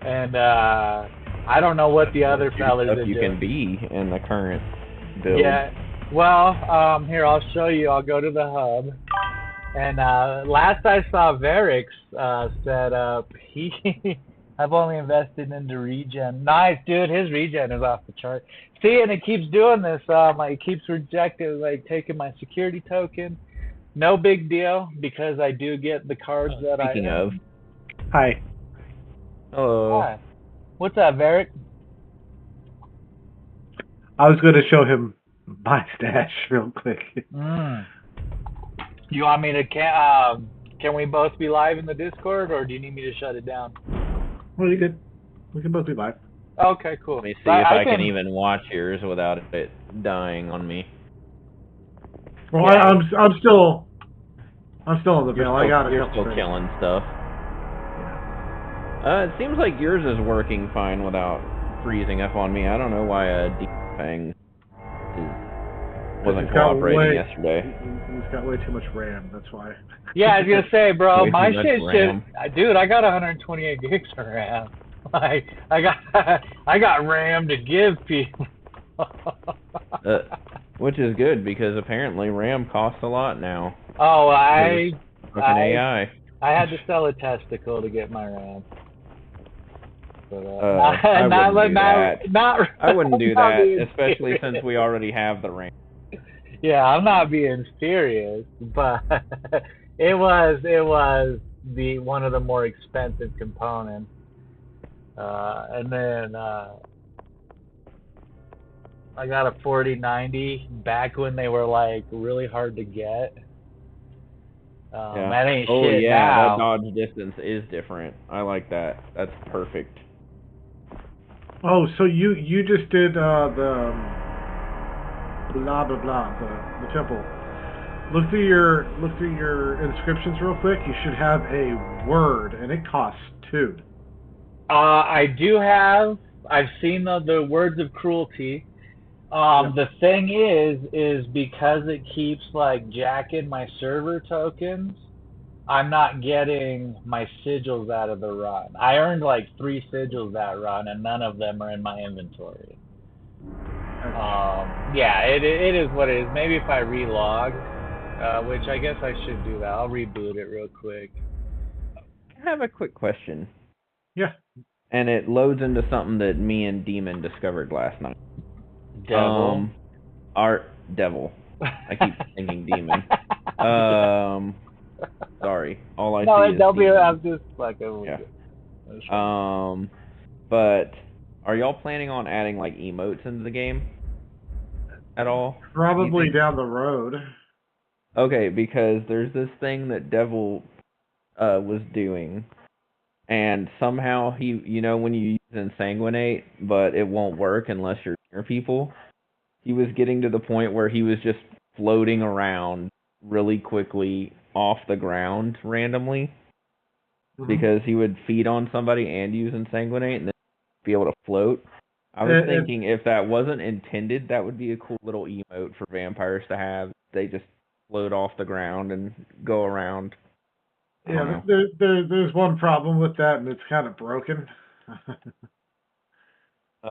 And I don't know what the other fellas are doing. You can be in the current build. Yeah. Well, here, I'll show you. I'll go to the hub. And last I saw Varrix said I've only invested into regen. Nice, dude. His regen is off the chart. See, and it keeps doing this. Like, it keeps rejecting, like, taking my security token. No big deal, because I do get the cards that Speaking of. Hi. Hello. Hi. What's up, Varric? I was going to show him my stash real quick. You want me to can we both be live in the Discord, or do you need me to shut it down? Well, you good. We can both be live. Okay, cool. Let me see if I can even watch yours without it dying on me. Well, yeah. I'm still in the veil. I got it. You're still killing stuff. Yeah. It seems like yours is working fine without freezing up on me. I don't know why a D-Fang wasn't cooperating yesterday. He's got way too much RAM, that's why. Yeah, I was gonna say, bro, my shit's just, dude, I got 128 gigs of RAM. Like, I got RAM to give people. Which is good, because apparently RAM costs a lot now. Oh, I AI. I had to sell a testicle to get my RAM. But, I wouldn't do that, especially since we already have the RAM. Yeah, I'm not being serious, but it was one of the more expensive components. And then I got a 4090 back when they were like really hard to get. That ain't shit now. That dodge distance is different. I like that. That's perfect. Oh, so you just did the blah blah blah, the temple. Look through your inscriptions real quick. You should have a word, and it costs 2. I do have. I've seen the words of cruelty. The thing is because it keeps like jacking my server tokens, I'm not getting my sigils out of the run. I earned like 3 sigils that run, and none of them are in my inventory. Yeah, it is what it is. Maybe if I relog, which I guess I should do that. I'll reboot it real quick. I have a quick question. Yeah. And it loads into something that me and Demon discovered last night. Devil? Devil. I keep thinking Demon. Sorry. All I No, see is they'll be. demons. I'm just fucking with Yeah. you. But are y'all planning on adding like emotes into the game at all? Probably down the road. Okay, because there's this thing that Devil was doing, and somehow he, you know, when you use Insanguinate, but it won't work unless you're near people. He was getting to the point where he was just floating around really quickly off the ground randomly, because he would feed on somebody and use Insanguinate and then be able to float. I was thinking if that wasn't intended, that would be a cool little emote for vampires to have. They just float off the ground and go around. Yeah, there's one problem with that, and it's kind of broken.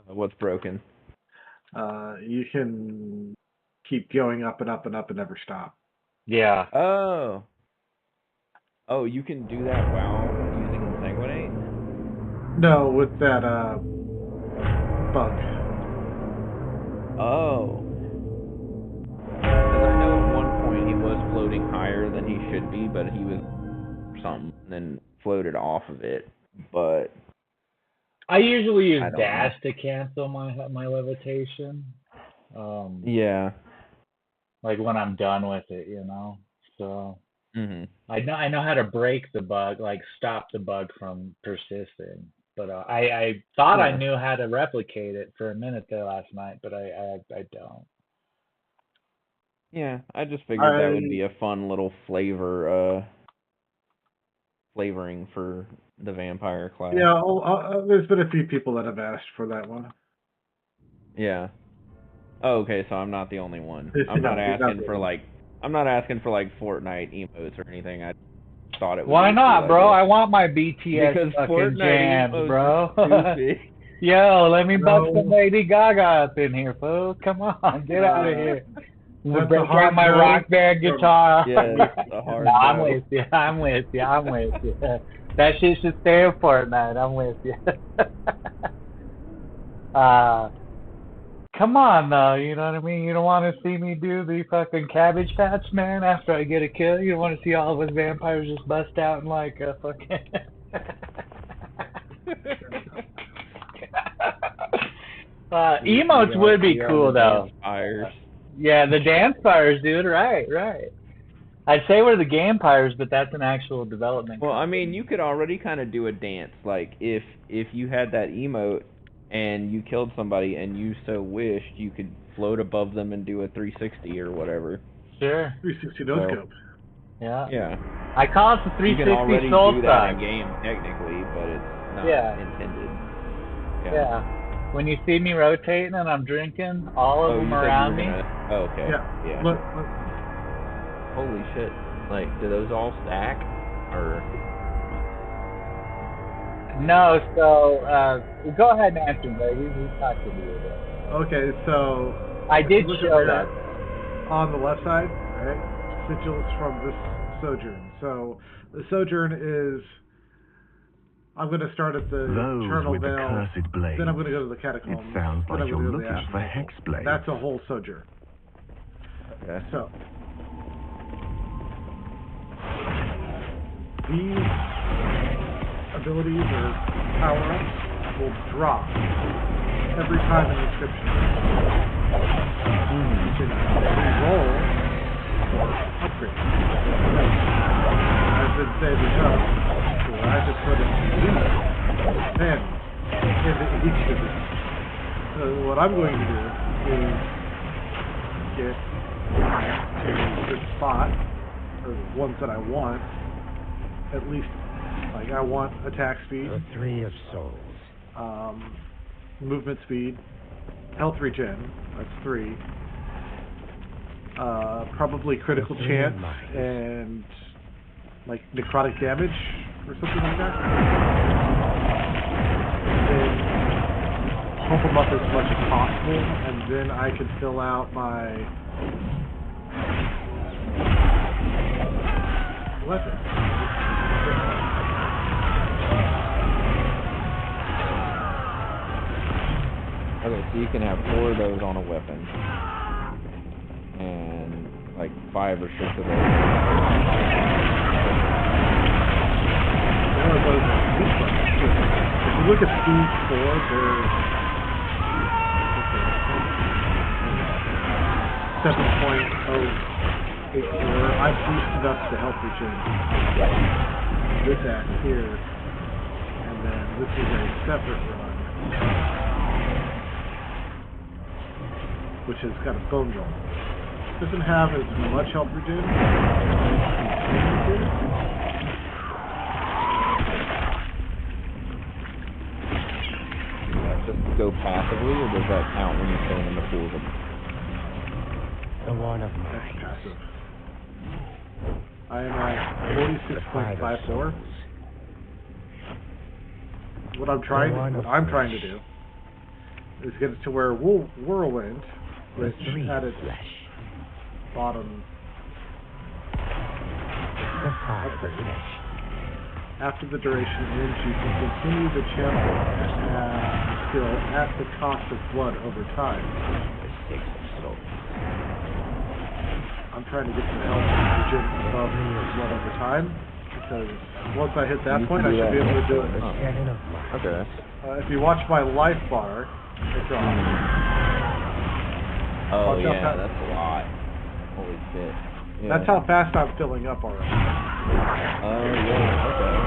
What's broken? You can keep going up and up and up and never stop. Yeah. Oh, you can do that while using Insanguinate? No, with that bug. Oh. Because I know at one point he was floating higher than he should be, but he was something and then floated off of it. But I usually use dash to cancel my levitation. Yeah. Like when I'm done with it, you know. So Mm-hmm. I know how to break the bug, like stop the bug from persisting. But I thought I knew how to replicate it for a minute there last night, but I don't. Yeah, I just figured that would be a fun little flavoring for the vampire class. Yeah, there's been a few people that have asked for that one. Yeah. Oh, okay, so I'm not the only one. I'm not asking for like Fortnite emotes or anything. I thought it would. Why not, bro? I want my BTS because fucking Fortnite jams, bro. Stupid. Yo, let me bust some Lady Gaga up in here, fool. Come on, get out of here. We'll break out my rock band guitar. Yeah, a hard no, I'm with you. That shit should stay in Fortnite. I'm with you. Come on, though. You know what I mean? You don't want to see me do the fucking Cabbage Patch, man, after I get a kill? You don't want to see all of us vampires just bust out and like a fucking... emotes would be cool, though. Yeah, the dance fires, dude. Right. I'd say we're the Gampires, but that's an actual development. Well, I mean, you could already kind of do a dance. Like, if you had that emote and you killed somebody and you so wished, you could float above them and do a 360 or whatever. Sure. 360 no-scope. Yeah. I call it the 360 You can already soul do that in game, technically, but it's not intended. Yeah. When you see me rotating and I'm drinking, all of them around me. Oh, okay. Yeah. Look. Holy shit. Like, do those all stack? Or... No, so, go ahead and answer, baby. He's talking to you about that. Okay, so... I did show that. On the left side, right? Sigils from this Sojourn. So, the Sojourn is... I'm going to start at the Eternal with Veil, the cursed blade. then I'm going to go to the Catacombs. It sounds like you're looking for Hexblade. That's a whole Sojourn. Okay. So, these abilities or power-ups will drop every time an inscription. You can re-roll upgrade. I've been saving up, so I just put in 10 into each of them. So what I'm going to do is get to this spot, or the ones that I want, at least, like I want attack speed, The Three of Souls, movement speed, health regen, that's 3, probably critical chance, and like necrotic damage, or something like that. And then pump them up as much as possible, and then I can fill out my weapon. Okay, so you can have 4 of those on a weapon. And like 5 or 6 of those. look at these four, they're 7.084. I've boosted up the health regen. This axe here, and then this is a separate run, which has got a bone roll. Doesn't have as much health regen. Does that just go passively, or does that count when you're filling in the pools? The one of That's mine. passive. I am at 46.54. What I'm trying to do is get it to where Whirlwind, which at its bottom, The fire of flesh. after the duration ends, you can continue the channel skill at the cost of blood over time. The six of souls. I'm trying to get the health regen above blood over time, because once I hit that point, I should be able to do it. The seven of mine. Okay. If you watch my life bar, it's on. Oh Watch out, yeah, Pat. that's a lot. Holy shit. Yeah. That's how fast I'm filling up already. Oh yeah. Okay.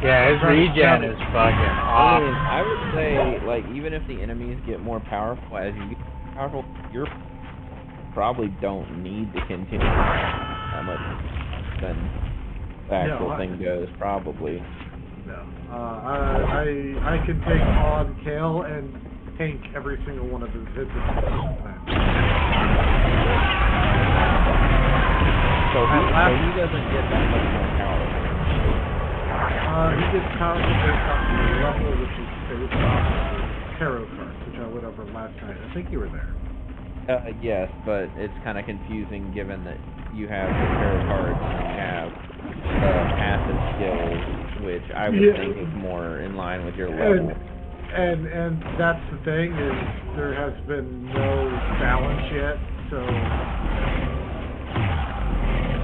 Yeah, his regen is fucking I awesome. mean, I would say, like, even if the enemies get more powerful as you get powerful, you probably don't need to continue that much than the actual thing goes, probably. No. I can take on Kale and tank every single one of his hits at the same time. So he doesn't get that much more powerful. He gets powerful based off the level, which is based off the tarot cards, which I went over last night. I think you were there. Yes, but it's kind of confusing given that you have the tarot cards and you have the passive skills, which I would think is more in line with your level. And that's the thing, is there has been no balance yet, so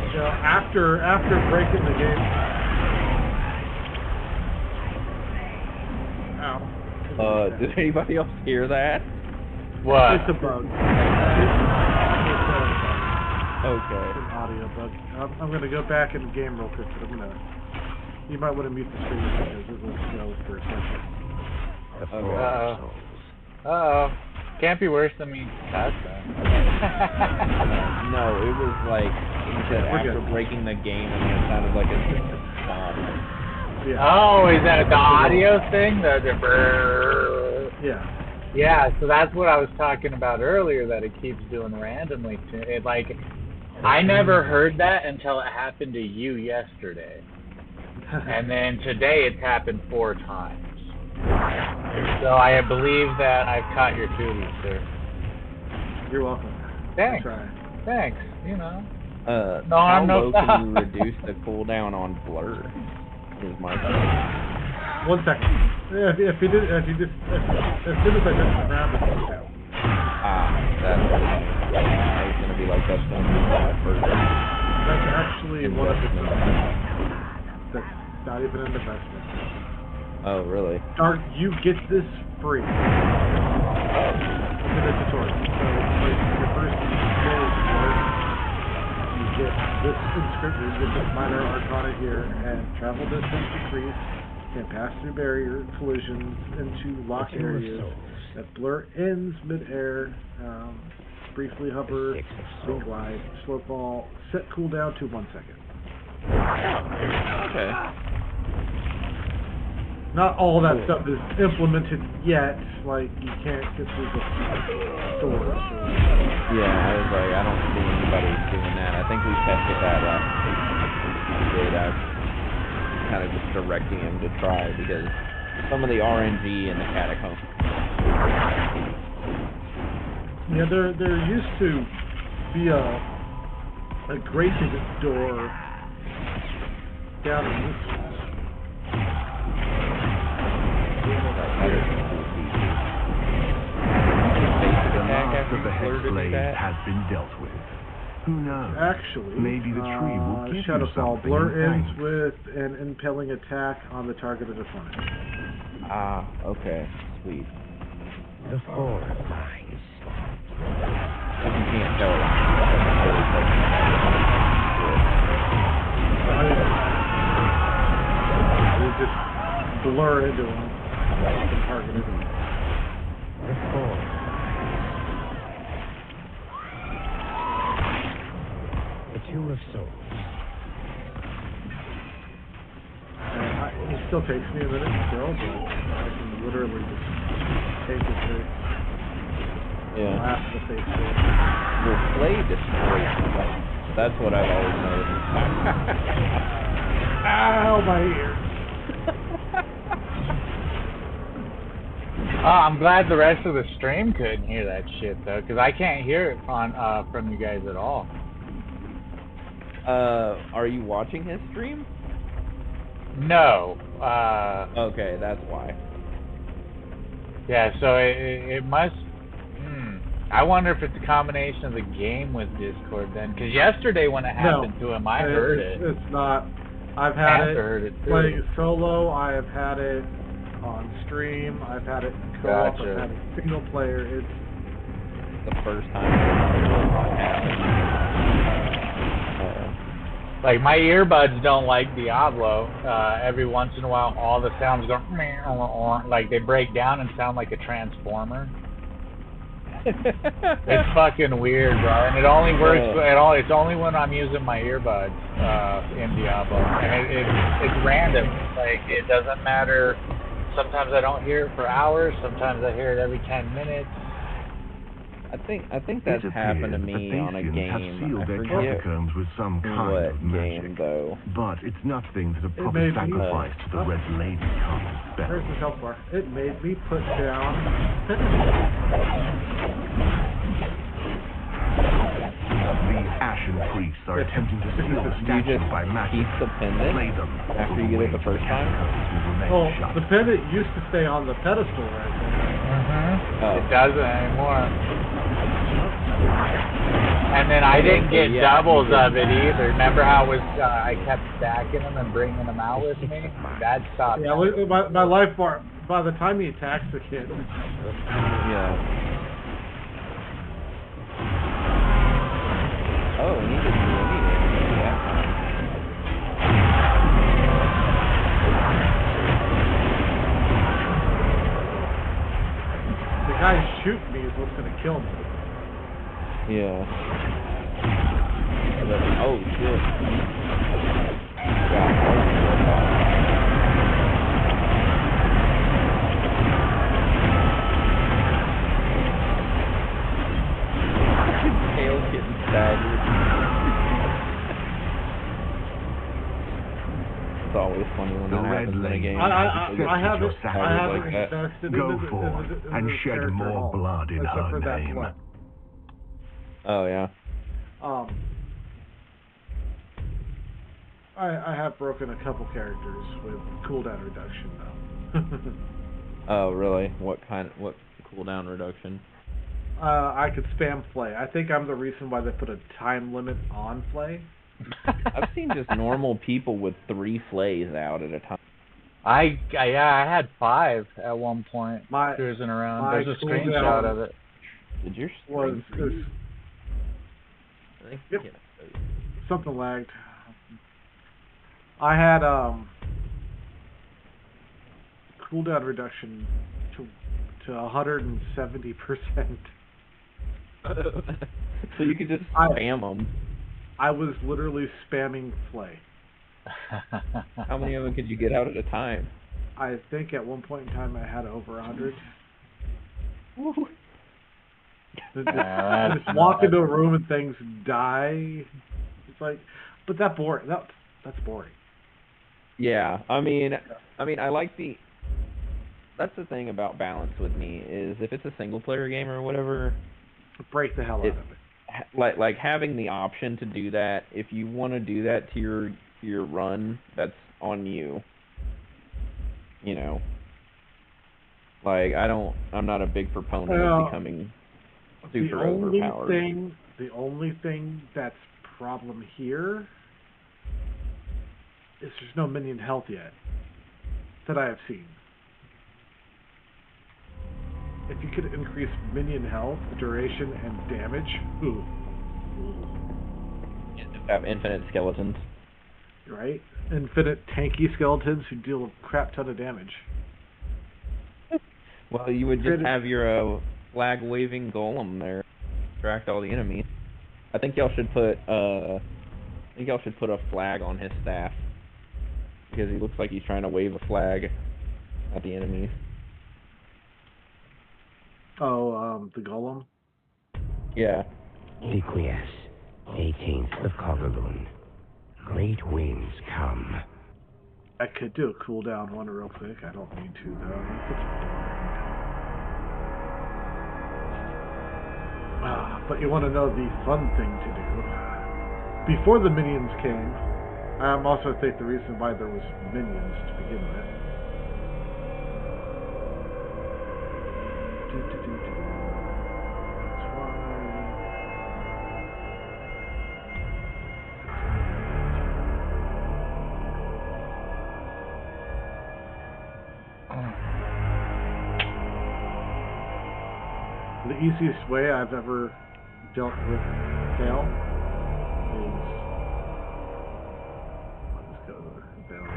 you know, after breaking the game. Ow. Did anybody else hear that? What? It's a bug. It's Okay. an audio bug. I'm gonna go back in the game real quick, but you might want to mute the screen because it will go for a second. Uh-oh. Can't be worse than me past that. No, it was like he said after breaking the game, and it sounded like a stop. Yeah. Oh, is that the audio thing? The Yeah. Yeah, so that's what I was talking about earlier, that it keeps doing randomly. I never heard that until it happened to you yesterday. And then today it's happened 4 times. So I believe that I've caught your cooties, sir. You're welcome. Thanks. That's right. Thanks, you know. How low can you reduce the cooldown on blur? Is my question. 1 second. Yeah, if you just, as soon as I touch the ground, it goes down. That's. I was gonna be like, that's going to be bad first. That's actually one of the. That's not even an investment. Oh, really? Dark, you get this free. Look at the tutorial. So, like, your first day you get this inscription, you get this minor arcana here, and travel distance decrease, can pass through barrier collisions into locked areas. That blur ends mid-air, briefly hover, swing glide, slow fall, set cooldown to 1 second. Okay. Not all that stuff is implemented yet, like you can't get through the stores. Yeah, I was like, I don't see anybody doing that. I think we tested that last week. We did. I was kind of just directing him to try because some of the RNG in the catacombs. Yeah, there used to be a grated door down in this. The last of the Hexblade has been dealt with. Who knows? Actually, maybe the tree will give you Shadowfall something. blur ends with an impaling attack on the targeted opponent. Ah, okay, sweet. The forest lies. If you can't tell. You just blur into them and target it. The forest lies. The two of souls. It still takes me a minute to kill, but I can literally just take it to laugh in the face to it. Well, Flay destroys stuff. That's what I've always noticed. Ow, my ear. I'm glad the rest of the stream couldn't hear that shit though, because I can't hear it from you guys at all. Are you watching his stream? No. Okay, that's why. Yeah, so it must. I wonder if it's a combination of the game with Discord then, because yesterday when it happened to him, I heard it. It's not. I've had heard it too. playing solo. I have had it on stream. I've had it co-op. Gotcha. I've had it single player. It's The first time it happened. Like my earbuds don't like Diablo. Every once in a while, all the sounds go like they break down and sound like a transformer. It's fucking weird, bro. And it only works it's only when I'm using my earbuds in Diablo, and it's random. Like it doesn't matter. Sometimes I don't hear it for hours. Sometimes I hear it every 10 minutes. I think that's happened to me on a game. I forget with some kind what of magic. game though. But it's nothing that a proper sacrifice to the Red Lady can't spell. Where's the health bar? It made me put down. The Ashen Priests are attempting to steal the You statue just by magic. keep the pendant Slay them after you get it the first time? Well, the pendant used to stay on the pedestal right there. It doesn't anymore. And then I didn't get doubles of it either. Remember how it was, I kept stacking them and bringing them out with me? That stopped. Yeah, my life bar, by the time he attacks the kid. Yeah. Oh, we need to do that. The guy shooting me is what's going to kill me. Yeah. Oh, shit. Yeah. Tail's getting staggered. It's always funny when that happens in a game. I haven't invested Go forth and shed more blood in her name. Oh yeah. I have broken a couple characters with cooldown reduction though. Oh really? What cooldown reduction? I could spam Flay. I think I'm the reason why they put a time limit on Flay. I've seen just normal people with 3 Flays out at a time. I had 5 at one point cruising around. There's a screenshot of it. Did your was I think yep. Something lagged. I had cooldown reduction to 170%. So you could just spam them. I was literally spamming Flay. How many of them could you get out at a time? I think at one point in time I had over 100. Just walk into a room and things die. It's like, but that's boring. That's boring. Yeah, I mean, I like that's the thing about balance with me is if it's a single player game or whatever, break the hell out of it. Like having the option to do that. If you want to do that to your run, that's on you. You know, like I'm not a big proponent of becoming super overpowered. The only thing that's problem here is there's no minion health yet that I have seen. if you could increase minion health, duration, and damage, ooh. Have infinite skeletons. Right? Infinite tanky skeletons who deal a crap ton of damage. Well, you would just have your flag-waving golem there, distract all the enemies. I think y'all should put a flag on his staff because he looks like he's trying to wave a flag at the enemies. Oh, the golem. Yeah. Liquies, 18th of Cogaloon. Great winds come. I could do a cooldown one real quick. I don't need to though. It's boring. But you want to know the fun thing to do. Before the minions came, I also think the reason why there was minions to begin with. That's why. The easiest way I've ever dealt with Kale is let's go down.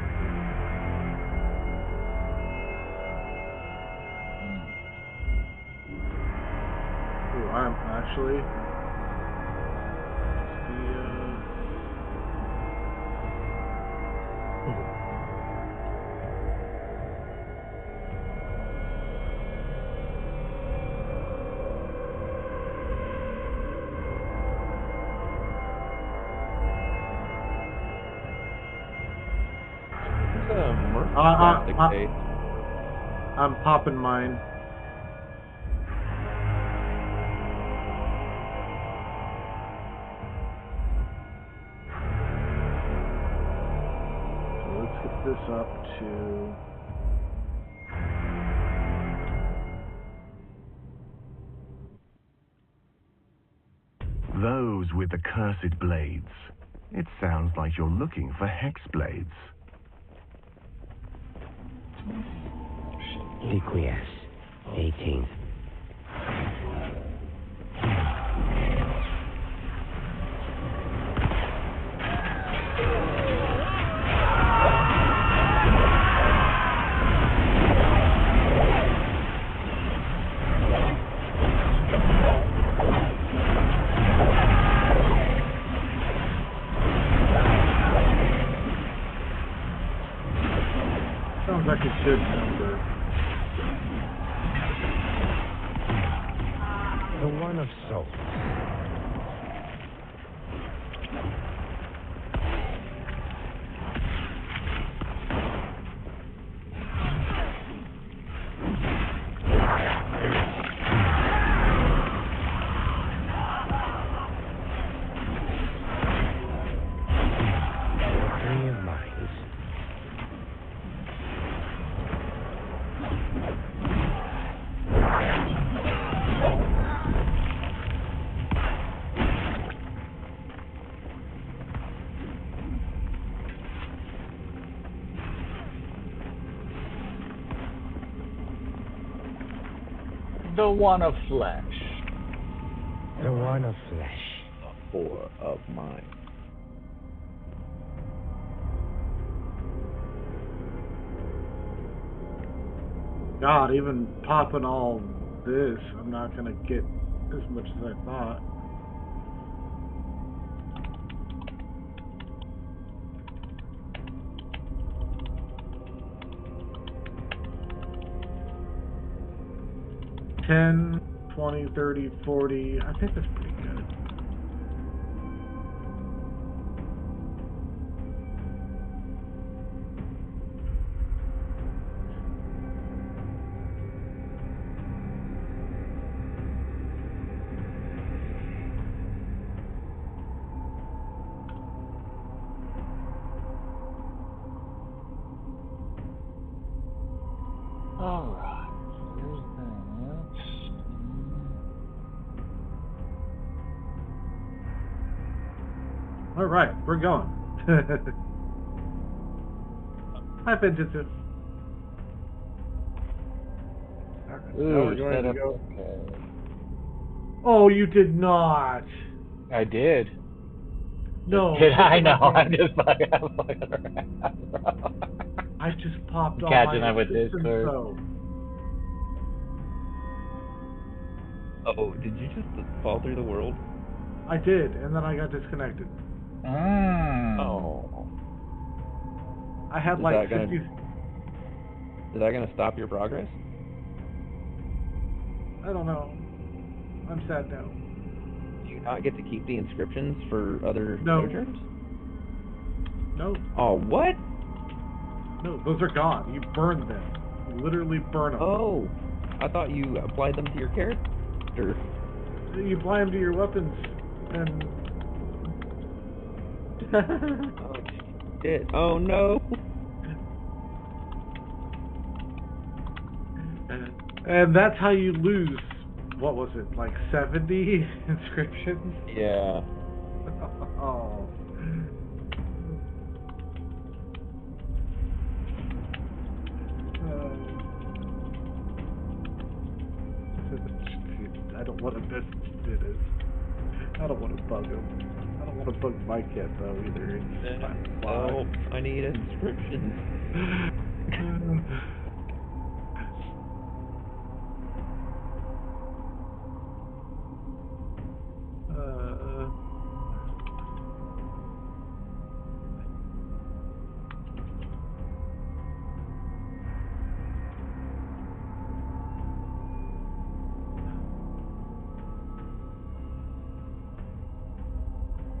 Ooh, I'm actually I'm popping mine. So let's get this up to those with the cursed blades. It sounds like you're looking for hex blades. Liquies, 18th. sounds like a good number. The one of souls. Three of minds. The one of flesh. The one of flesh. Four of mine. God, even popping all this, I'm not gonna get as much as I thought. $10, $20, $30, $40. I think that's pretty good. All right. Here's that. All right, we're going. Hi, Fidgetsu. All right. Now we're Ooh, going set to up. go. Okay. Oh, you did not. I did. No. Did I? look at know? my I'm game. just fucking around, bro. I just popped I'm all catching my up with inscriptions, Discord. though. Oh, did you just fall through the world? I did, and then I got disconnected. Oh. I had Is like that 50. Is that gonna stop your progress? I don't know. I'm sad now. Do you not get to keep the inscriptions for other No. sojourns? No. Oh, what? No, those are gone. You burned them. You literally burn them. Oh, I thought you applied them to your character. You apply them to your weapons, and... Oh, shit. Oh, no. And that's how you lose, what was it, like 70 inscriptions? Yeah. Oh. I don't want to miss it. I don't want to bug him. I don't want to bug my cat though either. Oh, I need inscriptions.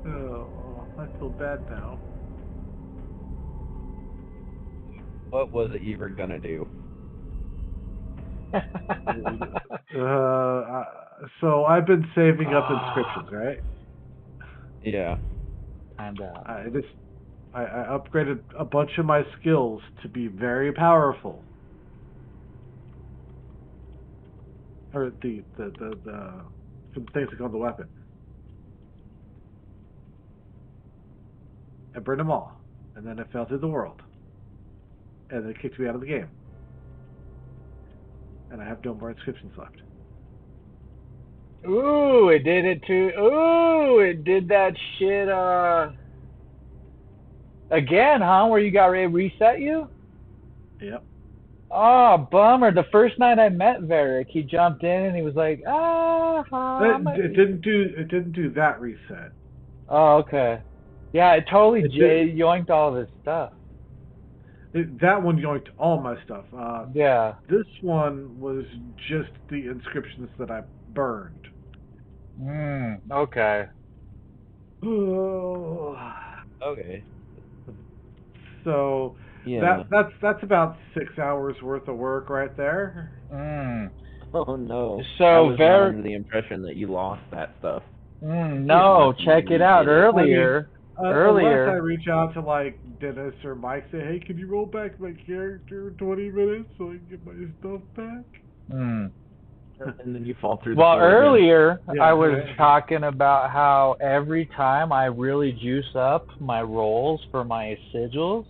Oh, I feel bad now. What was it you were gonna do? So I've been saving up inscriptions, right? Yeah. And I upgraded a bunch of my skills to be very powerful. Or the for the things that go on the weapon. I burned them all, and then I fell through the world, and they kicked me out of the game, and I have no more inscriptions left. Ooh, it did it too. Ooh, it did that shit again, huh? Where you got ready to reset you? Yep. Oh, bummer. The first night I met Varric, he jumped in and he was like, It didn't do that reset. Oh, okay. Yeah, it totally It yoinked all of his stuff. That one yoinked all my stuff. Yeah. This one was just the inscriptions that I burned. Okay. Okay. So Yeah. that's about 6 hours worth of work right there. Oh no. So I was not under the impression that you lost that stuff. No, check it out. Earlier. Unless I reach out to like Dennis or Mike, say, hey, can you roll back my character in 20 minutes so I can get my stuff back? And then you fall through the Well, floor earlier again. I was talking about how every time I really juice up my rolls for my sigils,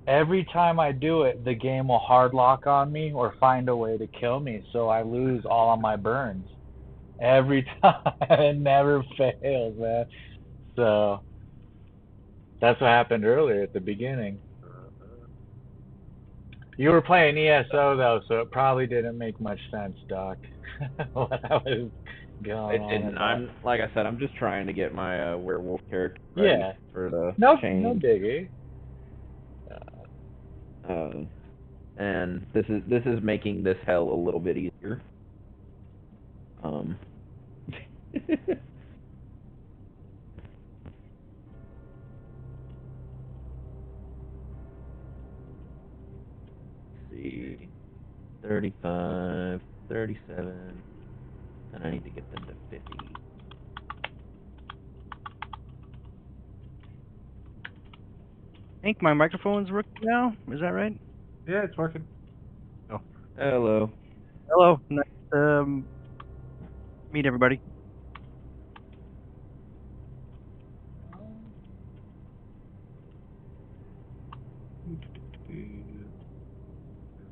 every time I do it, the game will hard lock on me or find a way to kill me, so I lose all of my burns. Every time. It never fails, man. So that's what happened earlier at the beginning. You were playing ESO though, so it probably didn't make much sense, Doc. What I was going on. It didn't. About. I'm like I said, I'm just trying to get my werewolf character ready for the change. No biggie. And this is making this hell a little bit easier. See, 35, 37, and I need to get them to 50. I think my microphone's working now. Is that right? Yeah, it's working. Oh. Hello. Hello. Nice to meet everybody.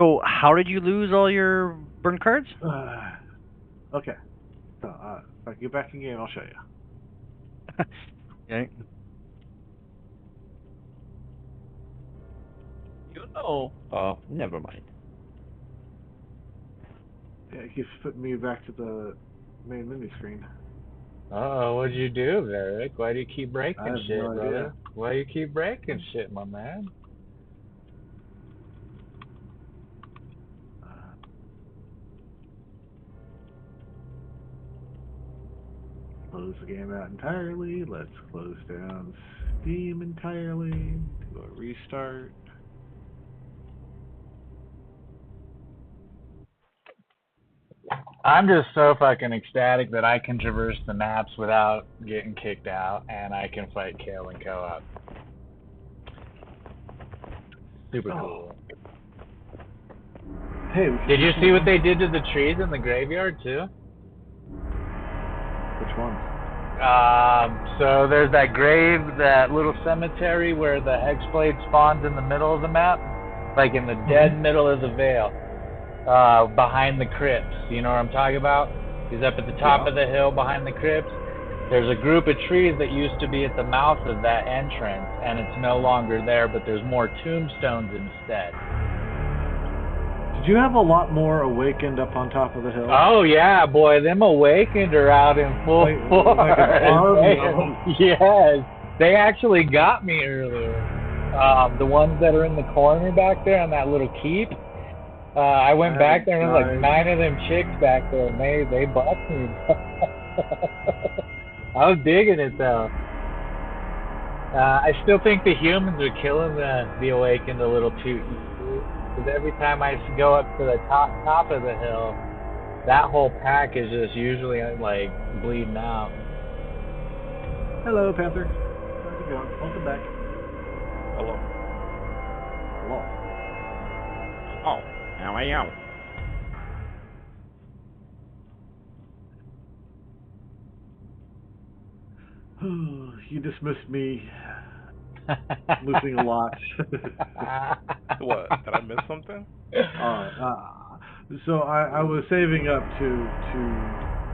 So how did you lose all your burn cards? Okay. So, if I get back in game, I'll show you. Okay. You know. Oh, never mind. Yeah, it keeps putting me back to the main menu screen. Oh, what'd you do, Eric? Why do you keep I breaking have shit, no idea. brother? Why do you keep breaking shit, my man? Close the game out entirely. Let's close down Steam entirely. Do a restart. I'm just so fucking ecstatic that I can traverse the maps without getting kicked out, and I can fight Kale and co-op. Super cool. Hey, Did you see what they did to the trees in the graveyard too? Which one? So there's that grave, that little cemetery where the hexblade spawns in the middle of the map, like in the dead middle of the Vale, behind the crypts. You know what I'm talking about? He's up at the top of the hill behind the crypts. There's a group of trees that used to be at the mouth of that entrance, and it's no longer there, but there's more tombstones instead. Did you have a lot more Awakened up on top of the hill? Oh yeah, boy, them Awakened are out in full force. Like an army of them. Yes, they actually got me earlier. The ones that are in the corner back there on that little keep. I went back there and there was like 9 of them chicks back there, and they bucked me. I was digging it though. I still think the humans are killing the Awakened a little too. Because every time I go up to the top of the hill, that whole pack is just usually like bleeding out. Hello, Panther. How's it going? Welcome back. Hello. Hello. Oh, how are you? You dismissed me. Losing a lot. What? Did I miss something? So I was saving up to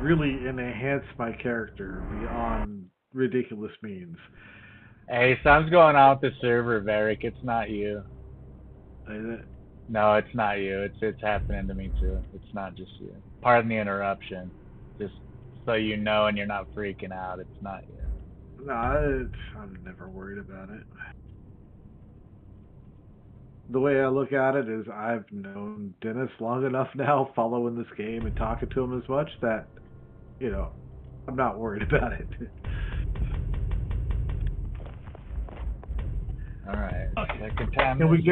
really enhance my character beyond ridiculous means. Hey, something's going on with the server, Varric. It's not you. No, it's not you. It's happening to me too. It's not just you. Pardon the interruption. Just so you know and you're not freaking out, it's not you. No, I'm never worried about it. The way I look at it is I've known Dennis long enough now, following this game and talking to him as much that, you know, I'm not worried about it. Alright. Okay. Can we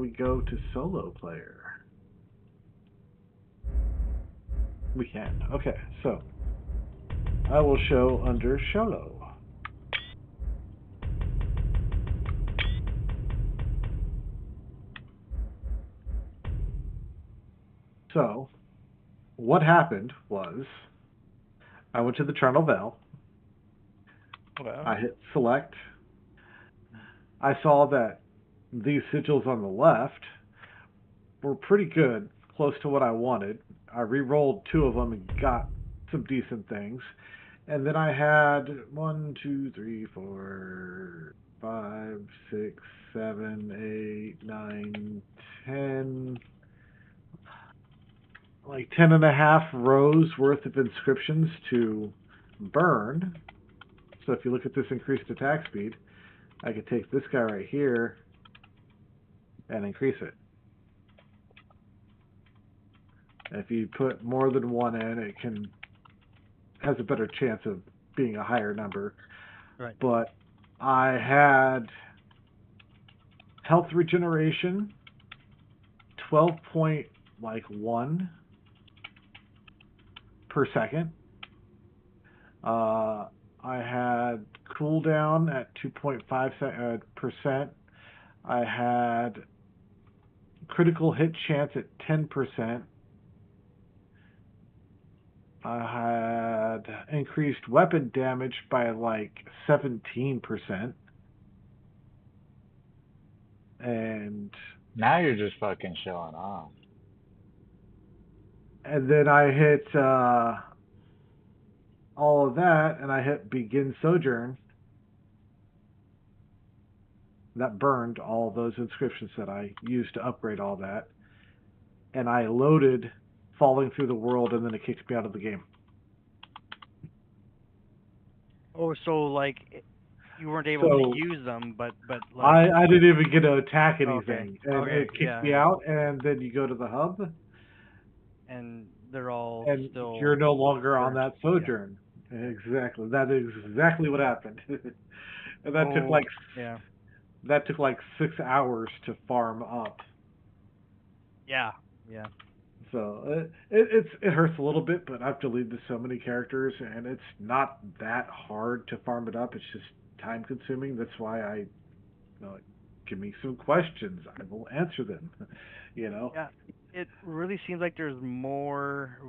go to solo player? We can. Okay, so I will show under solo. So, what happened was, I went to the Eternal Veil. Okay. I hit select. I saw that these sigils on the left were pretty good, close to what I wanted. I re-rolled 2 of them and got some decent things. And then I had 1, 2, 3, 4, 5, 6, 7, 8, 9, 10... like 10 and a half rows worth of inscriptions to burn. So if you look at this increased attack speed, I could take this guy right here and increase it. If you put more than 1 in, it has a better chance of being a higher number. Right. But I had health regeneration 12.1 per second. I had cooldown at 2.5%. I had critical hit chance at 10%. I had increased weapon damage by like 17%. And now you're just fucking showing off. And then I hit all of that, and I hit begin sojourn. That burned all those inscriptions that I used to upgrade all that. And I loaded Falling Through the World, and then it kicked me out of the game. Oh, so like you weren't able to use them, but like I didn't even get to attack anything, okay. and it kicked me out. And then you go to the hub, and they're all and still. You're no longer burnt. on that sojourn. Yeah. Exactly. That is exactly what happened. And that took like 6 hours to farm up. Yeah. So it hurts a little bit, but I've deleted so many characters, and it's not that hard to farm it up. It's just time consuming. That's why give me some questions. I will answer them. Yeah, it really seems like there's more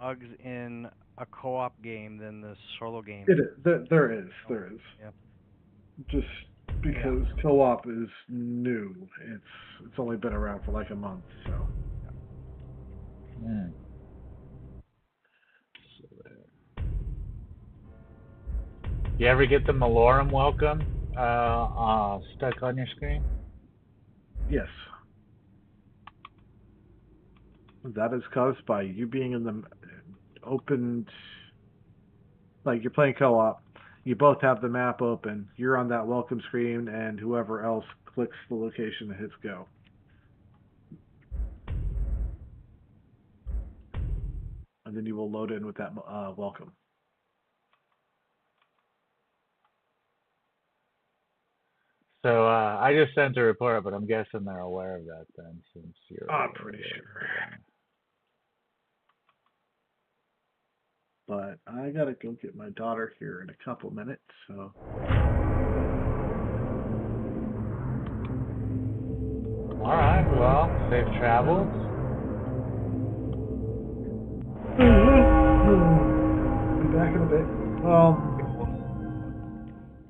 bugs in a co-op game than the solo game. There is. Yeah. Just because co-op is new. It's only been around for like a month, so. Mm. You ever get the Malorum welcome stuck on your screen? Yes. That is caused by you being in the open, like you're playing co-op. You both have the map open. You're on that welcome screen, and whoever else clicks the location and hits go. And then you will load in with that welcome. So I just sent a report, but I'm guessing they're aware of that then, since you're. I'm pretty sure. But I gotta go get my daughter here in a couple minutes, so. All right. Well, safe travels. Be back in a bit.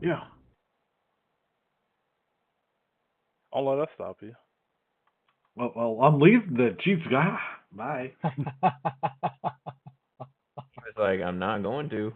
Yeah. I'll let us stop you. Well, I'm leaving the Jeeps guy. Bye. It's like, I'm not going to.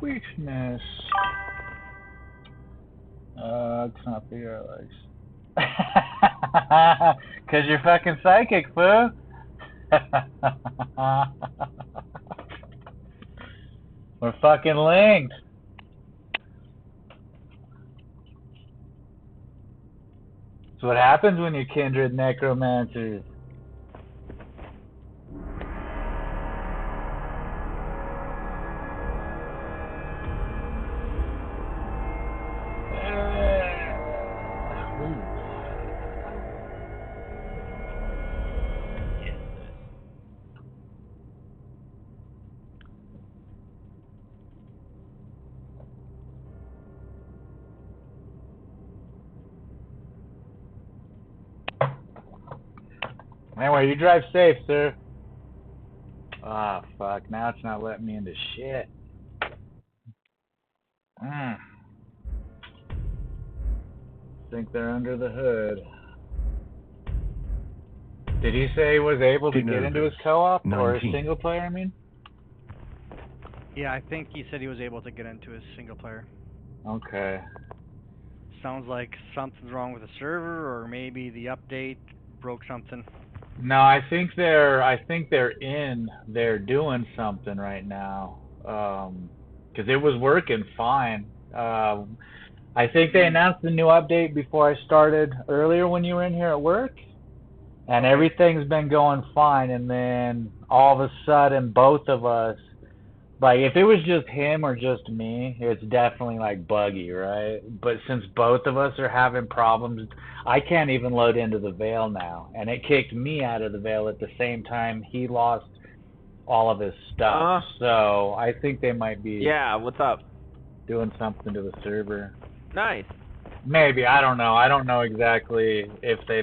Weakness. Copy your legs. Cause you're fucking psychic, fool. We're fucking linked. That's what happens when you're kindred necromancers. Anyway, you drive safe, sir. Ah, fuck. Now it's not letting me into shit. Think they're under the hood. Did he say he was able to get into his co-op or his single player, I mean? Yeah, I think he said he was able to get into his single player. Okay. Sounds like something's wrong with the server, or maybe the update broke something. No, I think they're in. They're doing something right now. because it was working fine. I think they announced the new update before I started earlier when you were in here at work, and everything's been going fine. And then all of a sudden, both of us, like if it was just him or just me, it's definitely like buggy, right? But since both of us are having problems, I can't even load into the Veil now, and it kicked me out of the Veil at the same time he lost all of his stuff. So I think they might be what's up? doing something to the server. Nice. Maybe, I don't know. I don't know exactly if they.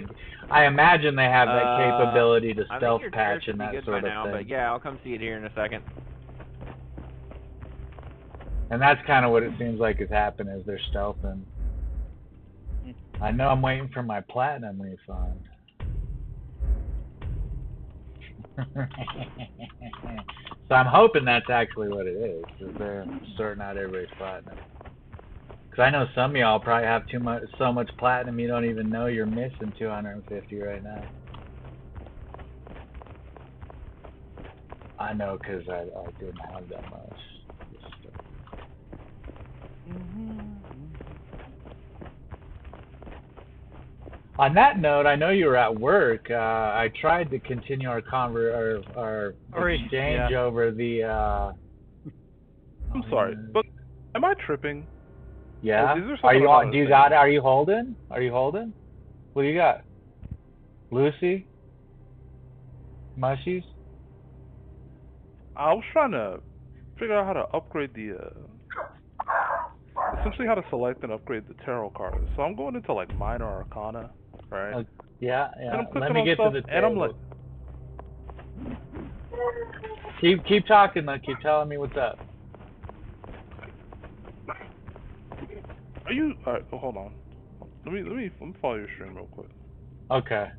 I imagine they have that capability to stealth patch and that sort of thing. But yeah, I'll come see it here in a second. And that's kind of what it seems like is happening, is they're stealthing. I know I'm waiting for my platinum refund. So I'm hoping that's actually what it is, that they're sorting out everybody's platinum. Because I know some of y'all probably have so much platinum you don't even know you're missing 250 right now. I know, because I didn't have that much. On that note, I know you were at work. I tried to continue our exchange over the. I'm sorry, but am I tripping? Yeah. Is there Are you? something Do you got? Are you holding? Are you holding? What do you got? Lucy? Mushies? I was trying to figure out how to upgrade the. Essentially, how to select and upgrade the tarot cards. So I'm going into like minor arcana, right? Yeah. And I'm clicking Let me on get stuff, to the and I'm like, keep talking though. Keep telling me what's up. are you? Alright, so hold on. Let me follow your stream real quick. Okay.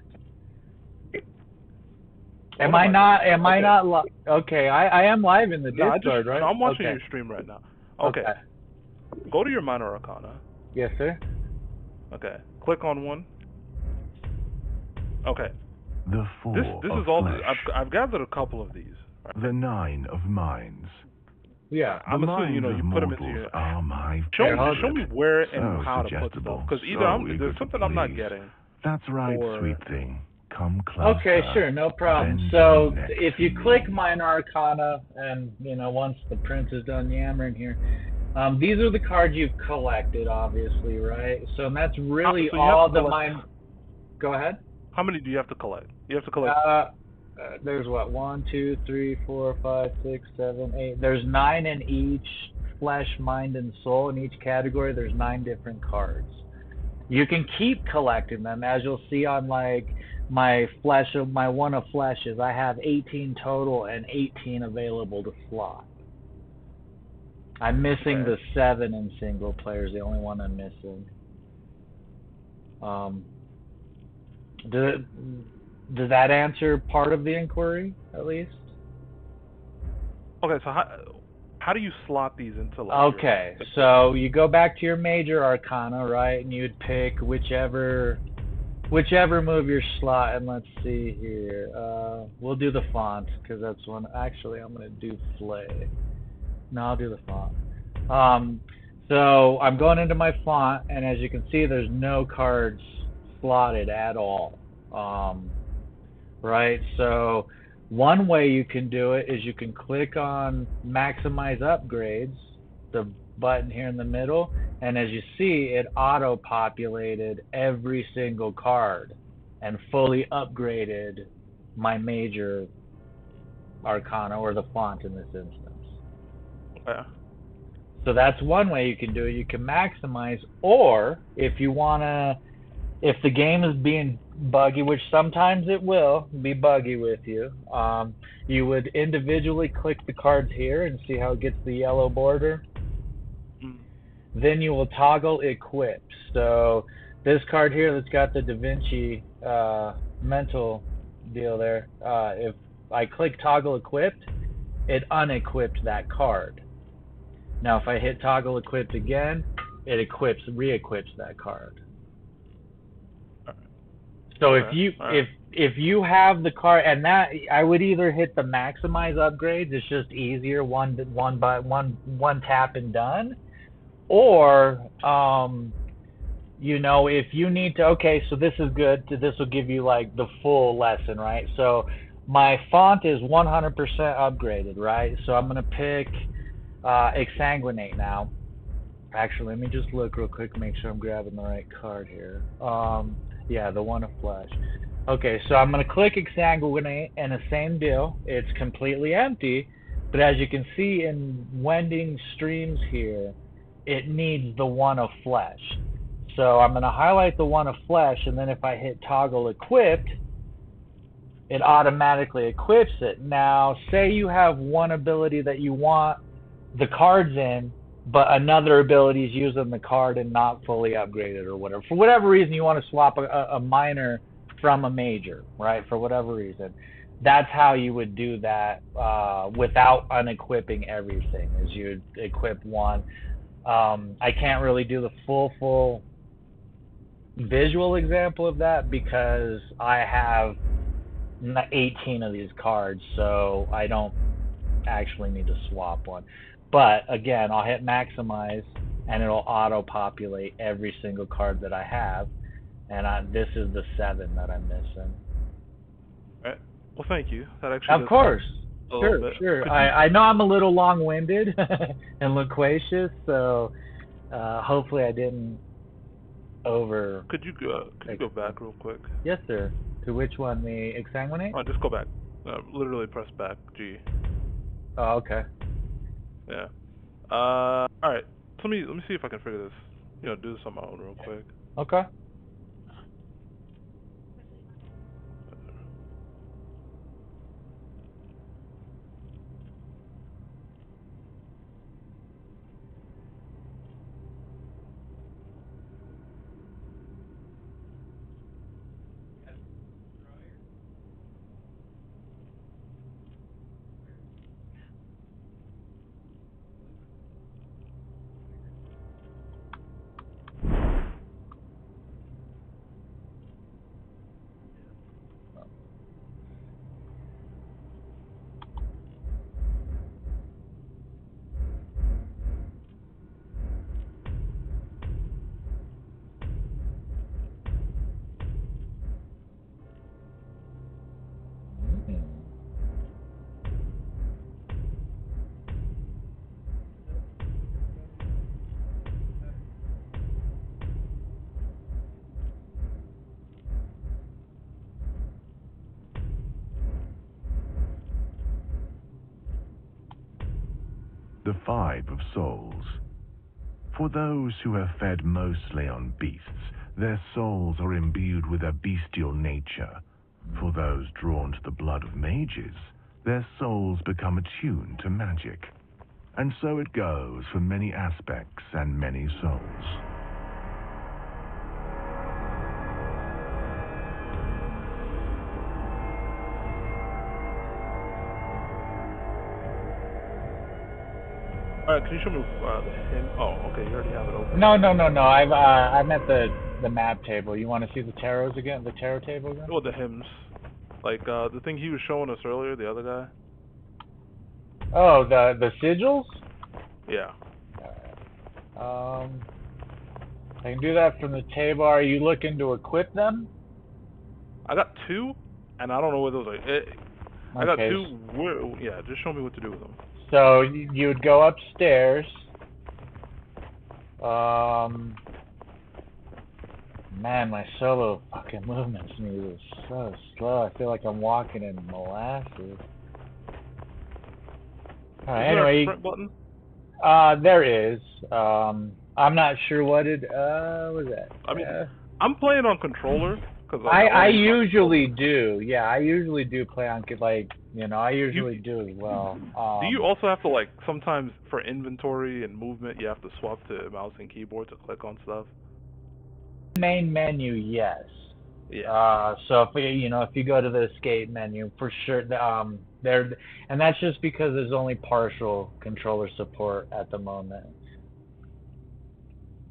Am I not? Okay, I am live in the Discord, right? No, I'm watching your stream right now. Okay. Go to your minor arcana. Yes, sir. Okay. Click on one. Okay. The Four This of is all. Flesh. I've gathered a couple of these. Right? The Nine of Minds. Yeah. I'm assuming you put them into your. Are my show me where and how to put suggestible, stuff, because either there's something I'm not getting. That's right, sweet thing. Come closer. Okay, sure, no problem. So if you click Minor Arcana, and once the prince is done yammering here, these are the cards you've collected, obviously, right? So that's really all the mine. Go ahead. How many do you have to collect? You have to collect. There's what? 1, 2, 3, 4, 5, 6, 7, 8. There's 9 in each flesh, mind, and soul. In each category, there's 9 different cards. You can keep collecting them, as you'll see on like my one of fleshes. I have 18 total and 18 available to slot. I'm missing the 7 in single players, the only one I'm missing. Does that answer part of the inquiry, at least? Okay, so how do you slot these into like? Okay, so you go back to your major arcana, right, and you'd pick whichever move your slot, and let's see here. We'll do the font, because that's one. Actually, I'm going to do flay. No, I'll do the font. So I'm going into my font, and as you can see, there's no cards slotted at all. Right, so one way you can do it is you can click on maximize upgrades, the button here in the middle, and as you see, it auto-populated every single card and fully upgraded my major arcana, or the font in this instance. Yeah. So that's one way you can do it. You can maximize, or if you want to, if the game is being buggy, which sometimes it will be buggy with you, you would individually click the cards here and see how it gets the yellow border. Then you will toggle equip. So this card here that's got the Da Vinci mental deal there, if I click toggle equipped, it unequipped that card. Now if I hit toggle equipped again, it re-equips that card. So Okay, if you have the card, and that I would either hit the maximize upgrades, it's just easier, one tap and done, or you know, if you need to, okay, so this is good. This will give you like the full lesson, right? So my font is 100% upgraded, right? So I'm gonna pick Exsanguinate now. Actually, let me just look real quick, make sure I'm grabbing the right card here. Yeah, the one of flesh. Okay, so I'm gonna click Exsanguinate, and the same deal. It's completely empty, but as you can see in Wending's streams here, it needs the one of flesh. So I'm going to highlight the one of flesh, and then if I hit toggle equipped, it automatically equips it. Now, say you have one ability that you want the cards in, but another ability is using the card and not fully upgraded or whatever. For whatever reason, you want to swap a minor from a major, right? For whatever reason. That's how you would do that without unequipping everything, is you'd equip one. I can't really do the full visual example of that because I have 18 of these cards, so I don't actually need to swap one. But again, I'll hit maximize and it'll auto populate every single card that I have, and this is the 7 that I'm missing. Alright. Well, thank you. That actually Of course. Sure. Sure. I know I'm a little long-winded and loquacious, so hopefully I didn't Could you go back real quick? Yes, sir. To which one? The Exsanguinate? Oh, just go back. Literally press back G. Oh, okay. Yeah. All right. Let me see if I can figure this. Do this on my own real quick. Okay. The 5 of souls. For those who have fed mostly on beasts, their souls are imbued with a bestial nature. For those drawn to the blood of mages, their souls become attuned to magic. And so it goes for many aspects and many souls. Alright, can you show me the hint? Oh, okay, you already have it open. No. I'm at the map table. You want to see the tarots again? The tarot table again? Well, the hymns. Like, the thing he was showing us earlier, the other guy. Oh, the sigils? Yeah. I can do that from the table. Are you looking to equip them? I got 2, and I don't know where those are. I got 2. Yeah, just show me what to do with them. So you would go upstairs. Man, my solo fucking movement speed is so slow. I feel like I'm walking in molasses. Alright, anyway. Is there a sprint button? There is. I'm not sure what it was that. I mean, I'm playing on controller. I usually do. Yeah, I usually do play on, like, I usually do as well. Do you also have to, like, sometimes for inventory and movement, you have to swap to mouse and keyboard to click on stuff? Main menu, yes. Yeah. So if you go to the escape menu, for sure, there, and that's just because there's only partial controller support at the moment.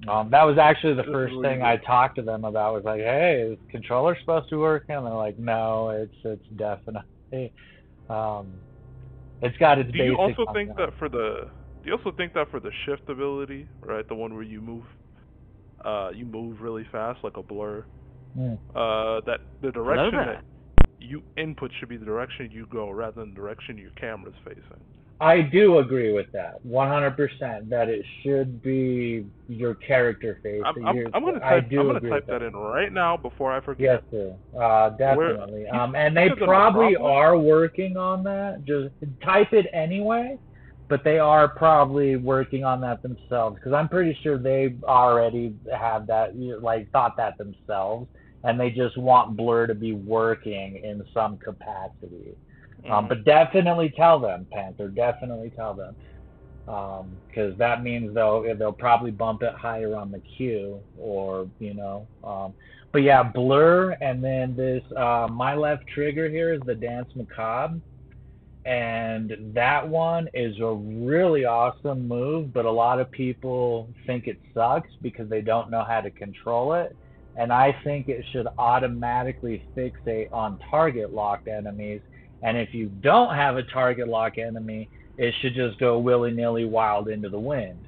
That was actually the first thing I talked to them about. Was like, hey, is the controller supposed to be working? And they're like, no, it's definitely. It's got its Do you basic also think that functionality. for the Do you also think that for the shift ability, right, the one where you move really fast like a blur, that the direction that you input should be the direction you go rather than the direction your camera's facing? I do agree with that, 100%. That it should be your character face. I'm gonna I type do I'm gonna agree type with that in right now before I Yes, forget. sir. Where Definitely. he's, And he they said that no probably problem. are working on that. Just type it anyway, but they are probably working on that themselves because I'm pretty sure they already have that, like, thought that themselves, and they just want Blur to be working in some capacity. But definitely tell them, Panther. Definitely tell them, because that means they'll probably bump it higher on the queue, or But yeah, Blur, and then this my left trigger here is the Dance Macabre, and that one is a really awesome move, but a lot of people think it sucks because they don't know how to control it. And I think it should automatically fixate on target locked enemies. And if you don't have a target lock enemy, it should just go willy nilly wild into the wind.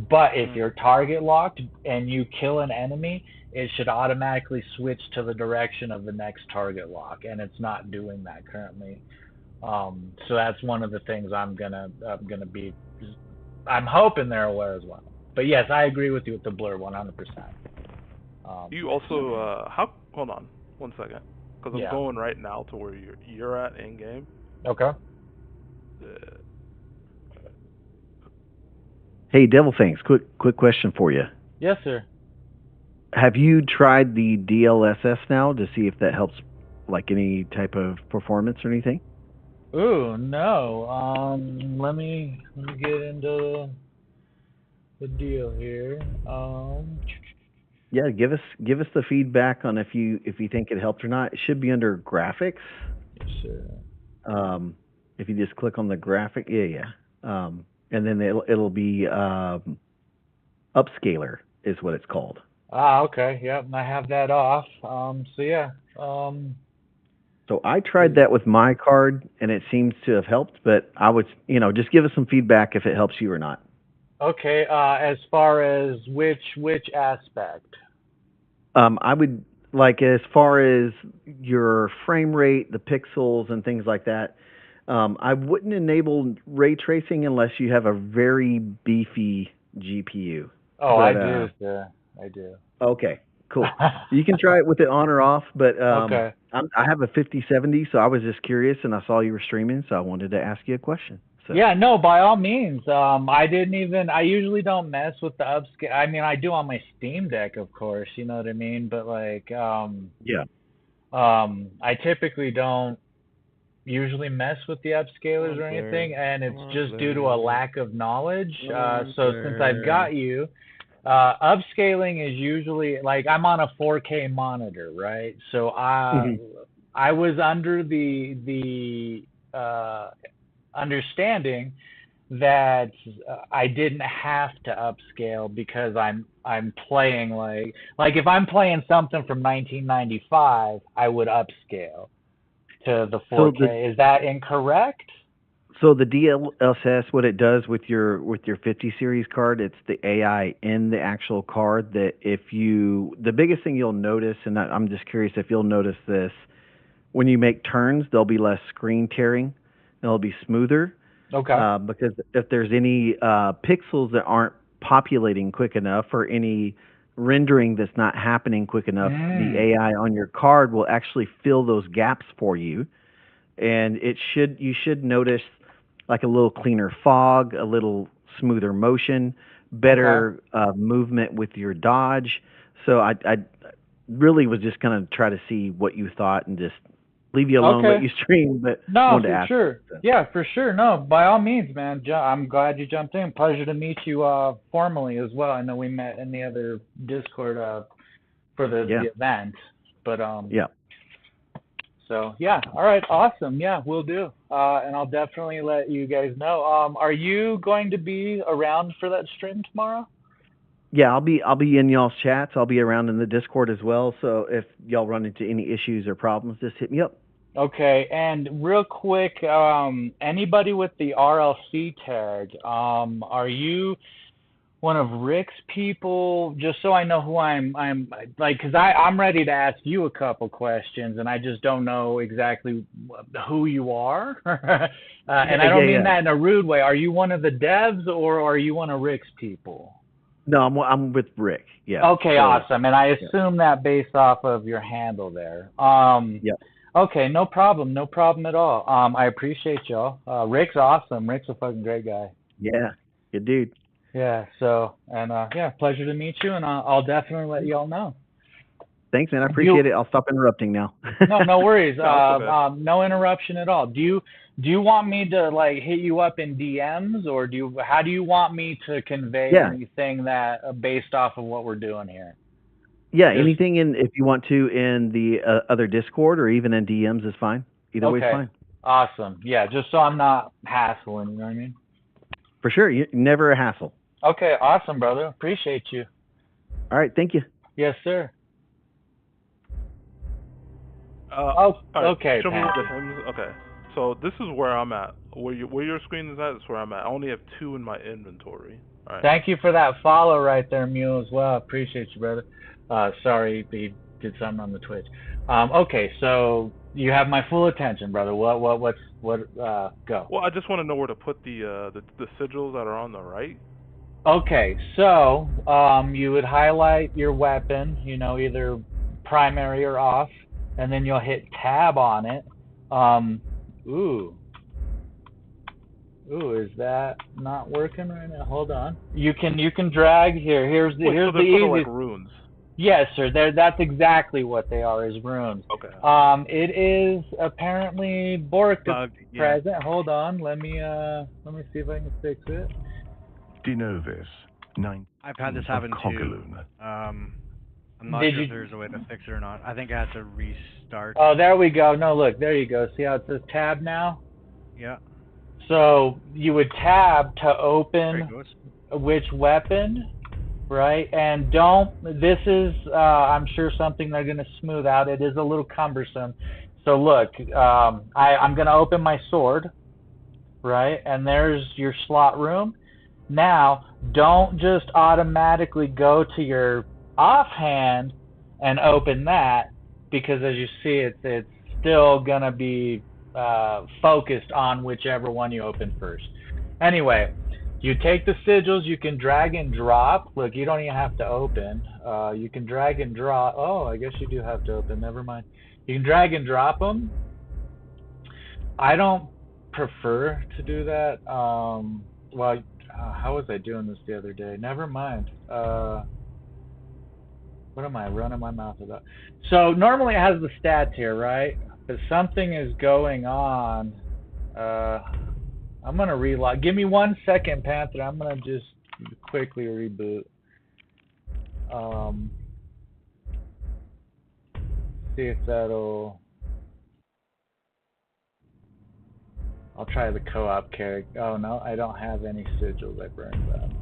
But if you're target locked and you kill an enemy, it should automatically switch to the direction of the next target lock, and it's not doing that currently. So that's one of the things I'm gonna be. I'm hoping they're aware as well. But yes, I agree with you with the blur 100%. You also hold on 1 second, because I'm going right now to where you're at in game. Okay. Hey, Devil Fangs, quick question for you. Yes, sir. Have you tried the DLSS now to see if that helps, like, any type of performance or anything? Ooh, no. Let me get into the deal here. Yeah, give us the feedback on if you think it helped or not. It should be under graphics. Yes, sir. If you just click on the graphic, and then it'll be upscaler is what it's called. Okay. Yep, I have that off. So yeah. So I tried that with my card, and it seems to have helped. But I would, just give us some feedback if it helps you or not. Okay. As far as which aspect? I would, like, as far as your frame rate, the pixels, and things like that. I wouldn't enable ray tracing unless you have a very beefy GPU. Oh, I do, sir. I do. Okay, cool. You can try it with it on or off, but okay. I have a 5070, so I was just curious, and I saw you were streaming, so I wanted to ask you a question. So. Yeah, no, by all means. I usually don't mess with the upscale. I mean, I do on my Steam Deck, of course, you know what I mean? But like, I typically don't usually mess with the upscalers or anything, and it's just due to a lack of knowledge. So since I've got you, upscaling is usually, like, I'm on a 4K monitor, right? So I was under the understanding that I didn't have to upscale because I'm playing like if I'm playing something from 1995, I would upscale to the 4K. Is that incorrect? So the DLSS, what it does with your 50 series card, it's the AI in the actual card that the biggest thing you'll notice, and I'm just curious if you'll notice this, when you make turns, there'll be less screen tearing. It'll be smoother. Okay. Because if there's any pixels that aren't populating quick enough or any rendering that's not happening quick enough, the AI on your card will actually fill those gaps for you. And you should notice like a little cleaner fog, a little smoother motion, better movement with your dodge. So I really was just going to try to see what you thought and just leave you alone, let you stream. But no, for sure. Yeah, for sure. No, by all means, man. I'm glad you jumped in. Pleasure to meet you formally as well. I know we met in the other Discord for the event, but yeah. So yeah, all right, awesome. Yeah, we'll do, and I'll definitely let you guys know. Are you going to be around for that stream tomorrow? Yeah, I'll be in y'all's chats. I'll be around in the Discord as well. So if y'all run into any issues or problems, just hit me up. Okay, and real quick, anybody with the RLC tag, are you one of Rick's people? Just so I know who I'm like, because I'm ready to ask you a couple questions, and I just don't know exactly who you are. And I don't mean that in a rude way. Are you one of the devs, or are you one of Rick's people? No, I'm with Rick. Yeah. Okay, so, awesome. And I assume that based off of your handle there. Yeah. Okay, no problem at all. I appreciate y'all. Rick's awesome. Rick's a fucking great guy. Yeah, good dude. Yeah. So, and yeah, pleasure to meet you, and I'll definitely let y'all know. Thanks, man. I appreciate it. I'll stop interrupting now. No worries. No interruption at all. Do you want me to like hit you up in DMs, or how do you want me to convey anything that based off of what we're doing here? Yeah, anything if you want to in the other Discord or even in DMs is fine. Either way is fine. Awesome. Yeah, just so I'm not hassling, you know what I mean? For sure. You're never a hassle. Okay, awesome, brother. Appreciate you. All right, thank you. Yes, sir. Okay. Show me the hymns. Okay, so this is where I'm at. Where your screen is at is where I'm at. I only have 2 in my inventory. All right. Thank you for that follow right there, Mule, as well. Appreciate you, brother. Sorry, he did something on the Twitch. Okay, so you have my full attention, brother. What? Go. Well, I just want to know where to put the sigils that are on the right. Okay, so you would highlight your weapon, either primary or off, and then you'll hit tab on it. Ooh, is that not working right now? Hold on. You can drag here. Here's the easy. Like runes. Yes, sir. That's exactly what they are, is runes. Okay. It is apparently Bork present. Hold on. Let me see if I can fix it. Denovis, 9. I've had this happen too. I'm not sure if there's a way to fix it or not. I think I have to restart. Oh, there we go. No, look, there you go. See how it says tab now? Yeah. So you would tab to open which weapon, right? And this is, I'm sure, something they're going to smooth out. It is a little cumbersome. So look, I'm going to open my sword, right? And there's your slot room. Now, don't just automatically go to your offhand and open that, because as you see, it's still going to be focused on whichever one you open first. Anyway, you take the sigils, you can drag and drop. Look, you don't even have to open. You can drag and drop. Oh, I guess you do have to open. Never mind. You can drag and drop them. I don't prefer to do that. Well, how was I doing this the other day? Never mind. What am I running my mouth about? So normally it has the stats here, right? But something is going on. I'm going to relog. Give me 1 second, Panther. I'm going to just quickly reboot. See if that'll... I'll try the co-op character. Oh, no, I don't have any sigils. I burned them.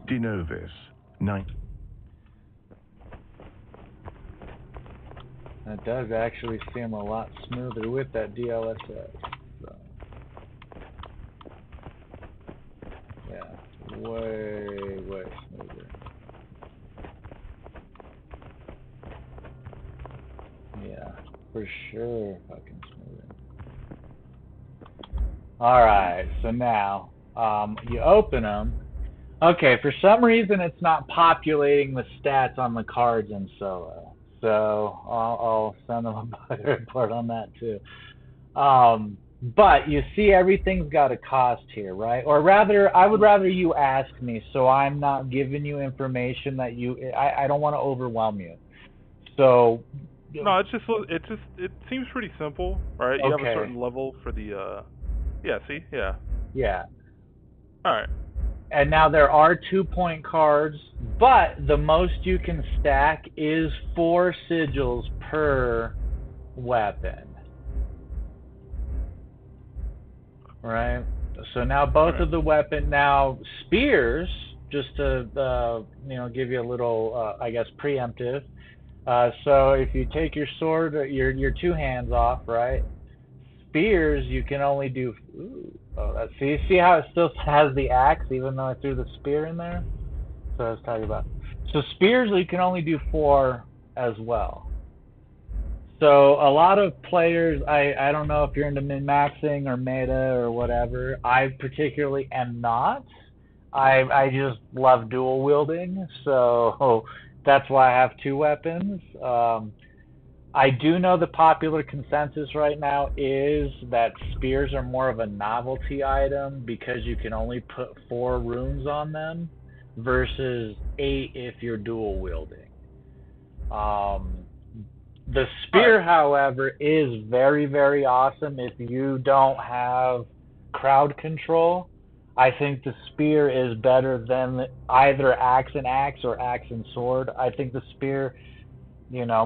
Denovis, 9. That does actually seem a lot smoother with that DLSS. So. Yeah, way smoother. Yeah, for sure fucking smoother. Alright, so now, you open them. Okay, for some reason it's not populating the stats on the cards in solo. So I'll send them a report on that too. But you see, everything's got a cost here, right? Or rather, I would rather you ask me, so I'm not giving you information that I don't want to overwhelm you. So. No, it seems pretty simple, right? You have a certain level for the. Yeah. See. Yeah. Yeah. All right. And now there are 2-point cards, but the most you can stack is 4 sigils per weapon. Right? So now both of the weapon, now spears just to give you a little, I guess, preemptive. So if you take your sword, your two hands off, right? Spears, you can only do. Ooh, oh, that's see how it still has the axe, even though I threw the spear in there. So I was talking about. So spears, you can only do 4 as well. So a lot of players, I don't know if you're into min-maxing or meta or whatever. I particularly am not. I just love dual wielding, so that's why I have 2 weapons. I do know the popular consensus right now is that spears are more of a novelty item because you can only put 4 runes on them versus 8 if you're dual wielding. The spear, however, is very, very awesome if you don't have crowd control. I think the spear is better than either axe and axe or axe and sword. I think the spear,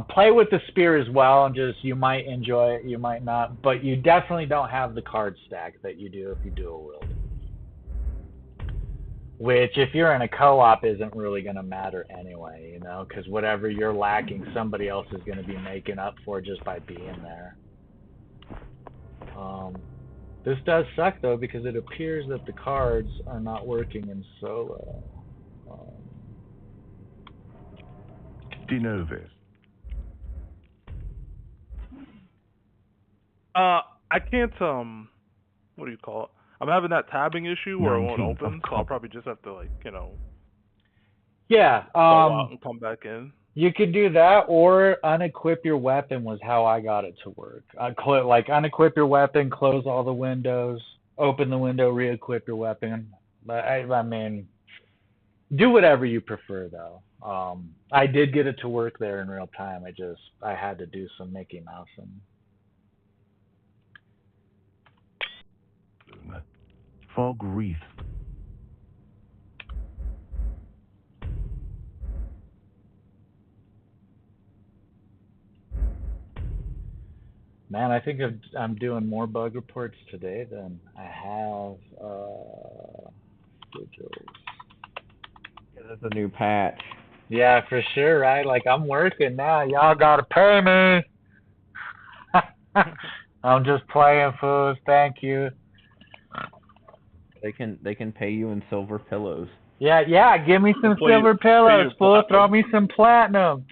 play with the spear as well, and just you might enjoy it, you might not, but you definitely don't have the card stack that you do if you dual wield. Which, if you're in a co-op, isn't really going to matter anyway, because whatever you're lacking, somebody else is going to be making up for just by being there. This does suck, though, because it appears that the cards are not working in solo. Denovis. I can't, what do you call it? I'm having that tabbing issue where it won't open, so I'll probably just have to, Yeah. go out and come back in. You could do that, or unequip your weapon was how I got it to work. Unequip your weapon, close all the windows, open the window, re-equip your weapon. But I mean, do whatever you prefer, though. I did get it to work there in real time. I had to do some Mickey Mousing. Fog wreath. Man, I think I'm doing more bug reports today than I have schedules. Yeah, that's a new patch. Yeah, for sure, right? Like, I'm working now. Y'all gotta pay me. I'm just playing, fools. Thank you. They can pay you in silver pillows. Yeah. Give me some silver pillows, fool. Throw me some platinum.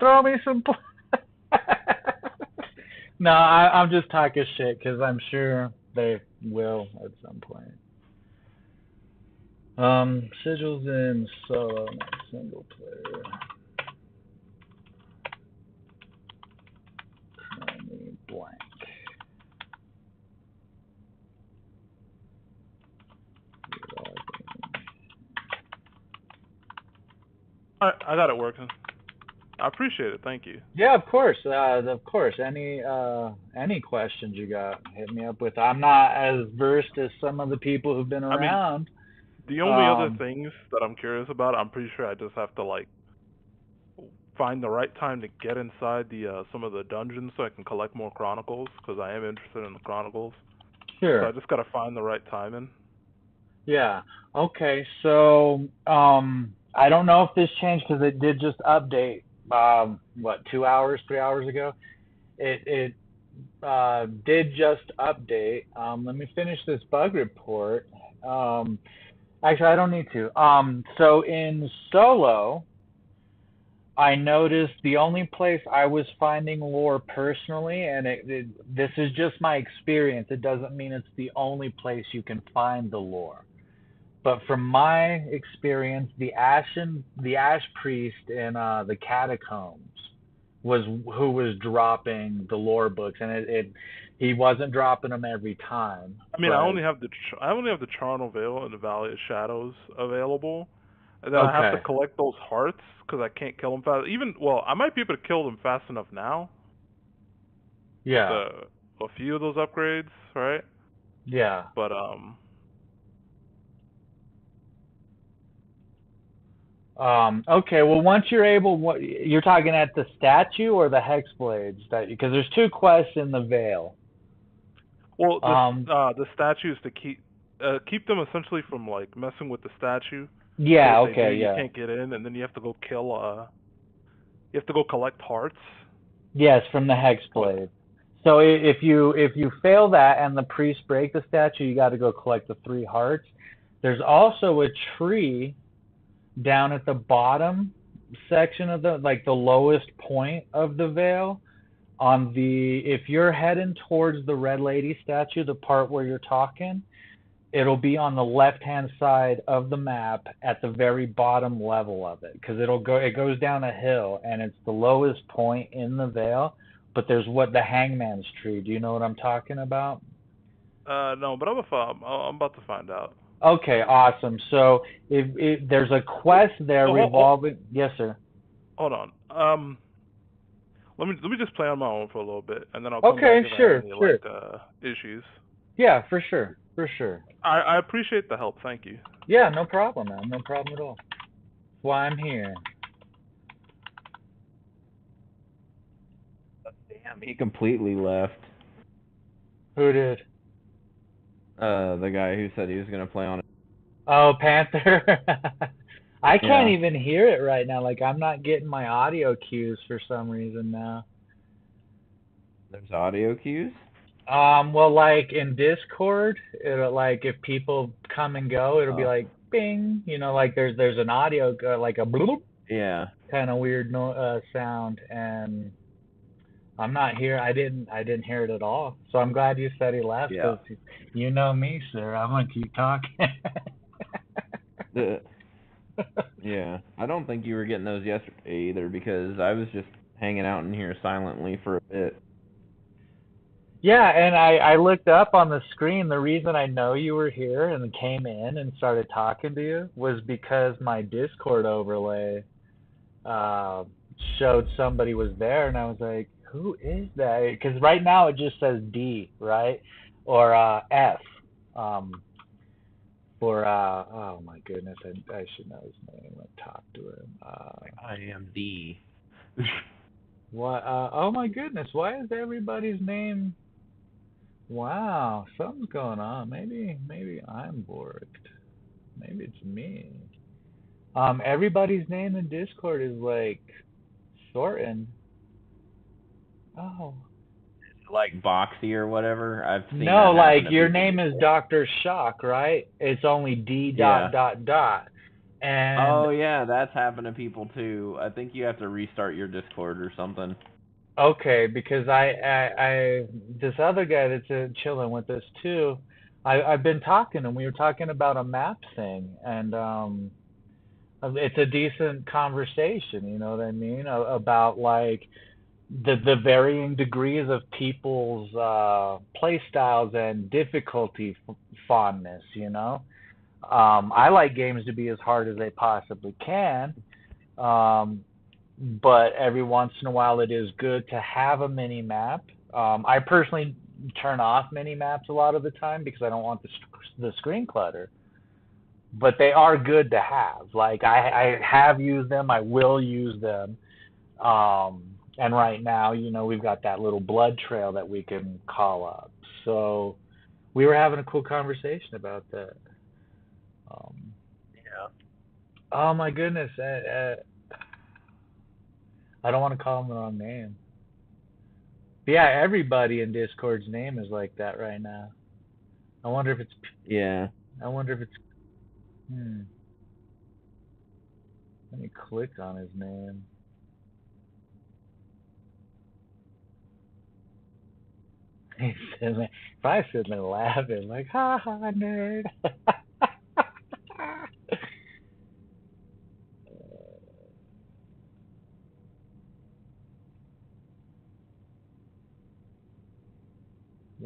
No, I'm just talking shit because I'm sure they will at some point. Sigils in solo, not single player. Currently blank. I got it working. I appreciate it. Thank you. Yeah, of course. Any questions you got, hit me up with. I'm not as versed as some of the people who've been around. The only other things that I'm curious about, I'm pretty sure I just have to find the right time to get inside the some of the dungeons so I can collect more chronicles, because I am interested in the chronicles. Sure. So I just gotta find the right timing. Yeah. Okay. So I don't know if this changed because it did just update. 2 hours, 3 hours ago? It did just update. Let me finish this bug report. Actually, I don't need to. So in solo, I noticed the only place I was finding lore personally, and this is just my experience. It doesn't mean it's the only place you can find the lore. But from my experience, the Ash Priest in the catacombs was who was dropping the lore books, and he wasn't dropping them every time. I mean, I only have the Charnel Vale and the Valley of Shadows available, and then I have to collect those hearts because I can't kill them fast. I might be able to kill them fast enough now. Yeah. A few of those upgrades, right? Yeah. But Okay, well, once you're able, you're talking at the statue or the Hexblades? Because there's 2 quests in the Vale. Well, the statues to keep them essentially from messing with the statue, Yeah. What did they Okay. do? You Yeah. can't get in, and then you have to go kill. You have to go collect hearts. Yes, from the Hexblade. So if you fail that and the priests break the statue, you got to go collect the 3 hearts. There's also a tree down at the bottom section of the lowest point of the Vale. If you're heading towards the Red Lady statue, the part where you're talking, it'll be on the left-hand side of the map at the very bottom level of it, because it goes down a hill and it's the lowest point in the Vale. But there's the Hangman's Tree. Do you know what I'm talking about? No, but I'm about to find out. Okay, awesome. So if there's a quest there revolving. Yes, sir. Hold on. Let me just play on my own for a little bit, and then I'll come back if I have any issues. Yeah, for sure. I appreciate the help. Thank you. Yeah, no problem, man. No problem at all. That's why I'm here. Damn, he completely left. Who did? The guy who said he was gonna play on it. Oh, Panther. I can't even hear it right now. Like, I'm not getting my audio cues for some reason now. There's audio cues? Well, like in Discord, it'll, like, if people come and go, it'll be like bing, like there's an audio like a bloop, kind of weird sound, and I'm not here. I didn't hear it at all. So I'm glad you said he left. Yeah. You know me, sir. I'm gonna keep talking. Yeah, I don't think you were getting those yesterday either, because I was just hanging out in here silently for a bit. Yeah, and I looked up on the screen. The reason I know you were here and came in and started talking to you was because my Discord overlay showed somebody was there, and I was like, who is that? Because right now it just says D, right? Or F. Oh my goodness, I should know his name. Let's talk to him. I am D. What? Oh my goodness, why is everybody's name? Wow, something's going on. Maybe I'm borked. Maybe it's me. Everybody's name in Discord is like shortened. Oh. Like Boxy or whatever. I've seen No, that like your people name is Dr. Shock, right? It's only D dot. And oh yeah, that's happened to people too. I think you have to restart your Discord or something. Okay, because I this other guy that's chilling with us too, I've been talking, and we were talking about a map thing, and it's a decent conversation, you know what I mean, about like the varying degrees of people's play styles and difficulty fondness, I like games to be as hard as they possibly can. But every once in a while it is good to have a mini map. I personally turn off mini maps a lot of the time because I don't want the screen clutter. But they are good to have. Like I have used them, I will use them. And right now, we've got that little blood trail that we can call up. So we were having a cool conversation about that. Oh my goodness. I don't want to call him the wrong name. But yeah, everybody in Discord's name is like that right now. I wonder if it's... Yeah. I wonder if it's... Let me click on his name. He's sitting there, probably sitting there laughing, like, ha ha, nerd.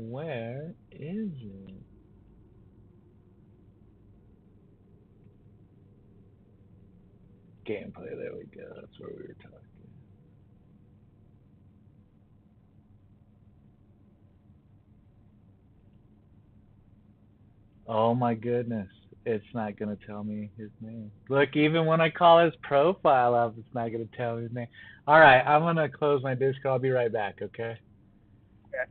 Where is it? Gameplay, there we go. That's where we were talking. Oh my goodness. It's not going to tell me his name. Look, even when I call his profile up, it's not going to tell me his name. All right, I'm going to close my Discord. I'll be right back, okay? Okay.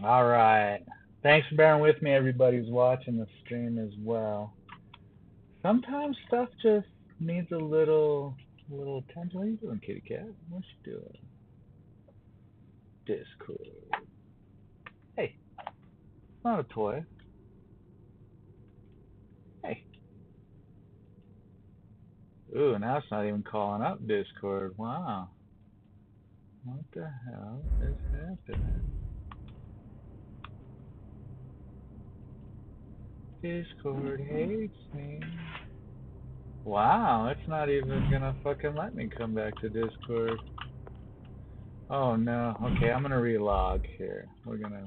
All right. Thanks for bearing with me, everybody who's watching the stream as well. Sometimes stuff just needs a little attention. What are you doing, kitty cat? What you doing? Discord. Hey, it's not a toy. Hey. Ooh, now it's not even calling up Discord. Wow. What the hell is happening? Discord hates me. Wow, it's not even gonna fucking let me come back to Discord. Oh no. Okay, I'm gonna relog here. We're gonna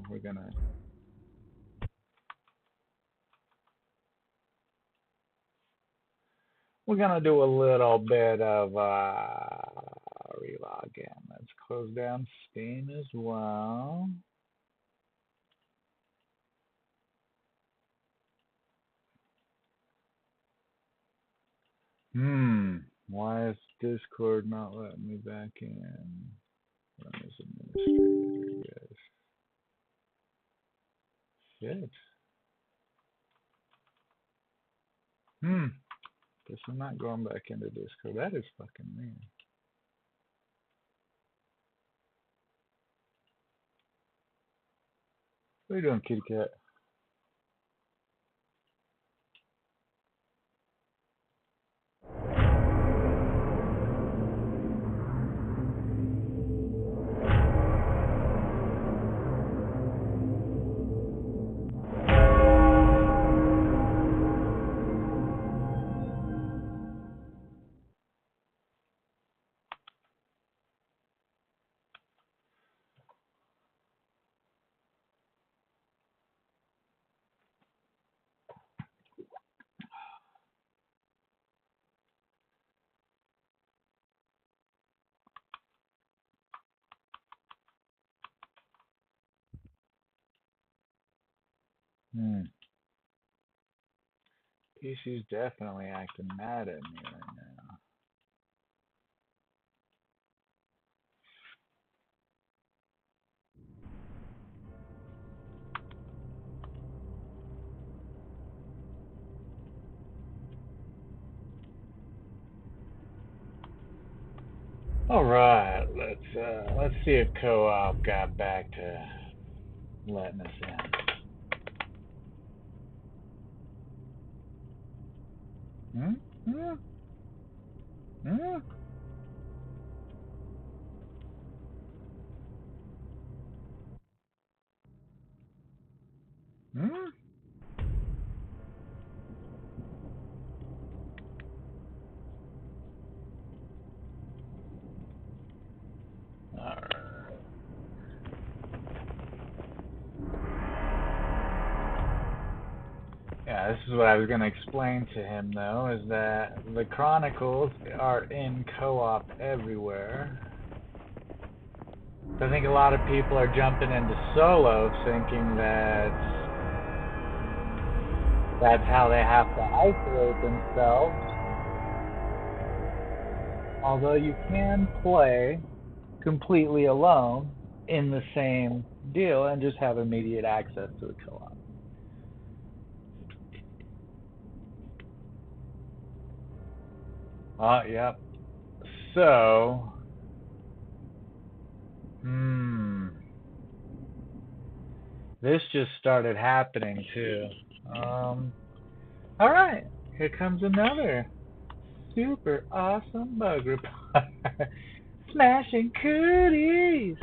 do a little bit of relog in. Let's close down Steam as well. Why is Discord not letting me back in? Run as administrator, yes. Shit. Guess I'm not going back into Discord. That is fucking weird. What are you doing, kitty cat? PC's definitely acting mad at me right now. All right, let's see if co-op got back to letting us in. All right. Yeah, this is what I was going to explain to him, though, is that the Chronicles are in co-op everywhere. I think a lot of people are jumping into solo thinking that that's how they have to isolate themselves. Although you can play completely alone in the same deal and just have immediate access to the co-op. Yep. So, this just started happening too. All right, here comes another super awesome bug report. Smashing cooties.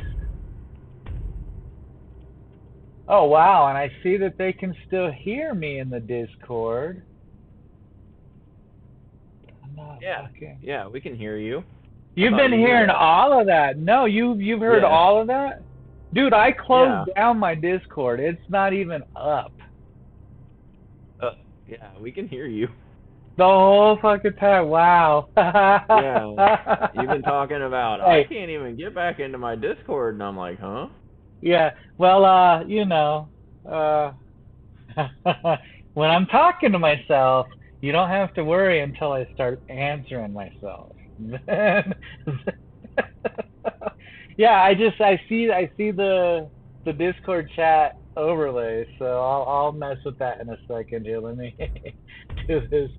Oh wow, and I see that they can still hear me in the Discord. Yeah, we can hear you. You've been hearing all of that. No, you've heard all of that? Dude, I closed down my Discord. It's not even up. Yeah, we can hear you. The whole fucking time. Wow. Yeah. You've been talking about, I can't even get back into my Discord, and I'm like, huh? Yeah. Well, you know, when I'm talking to myself, you don't have to worry until I start answering myself. Yeah, I see the the Discord chat overlay, so I'll mess with that in a second here. Let me do this.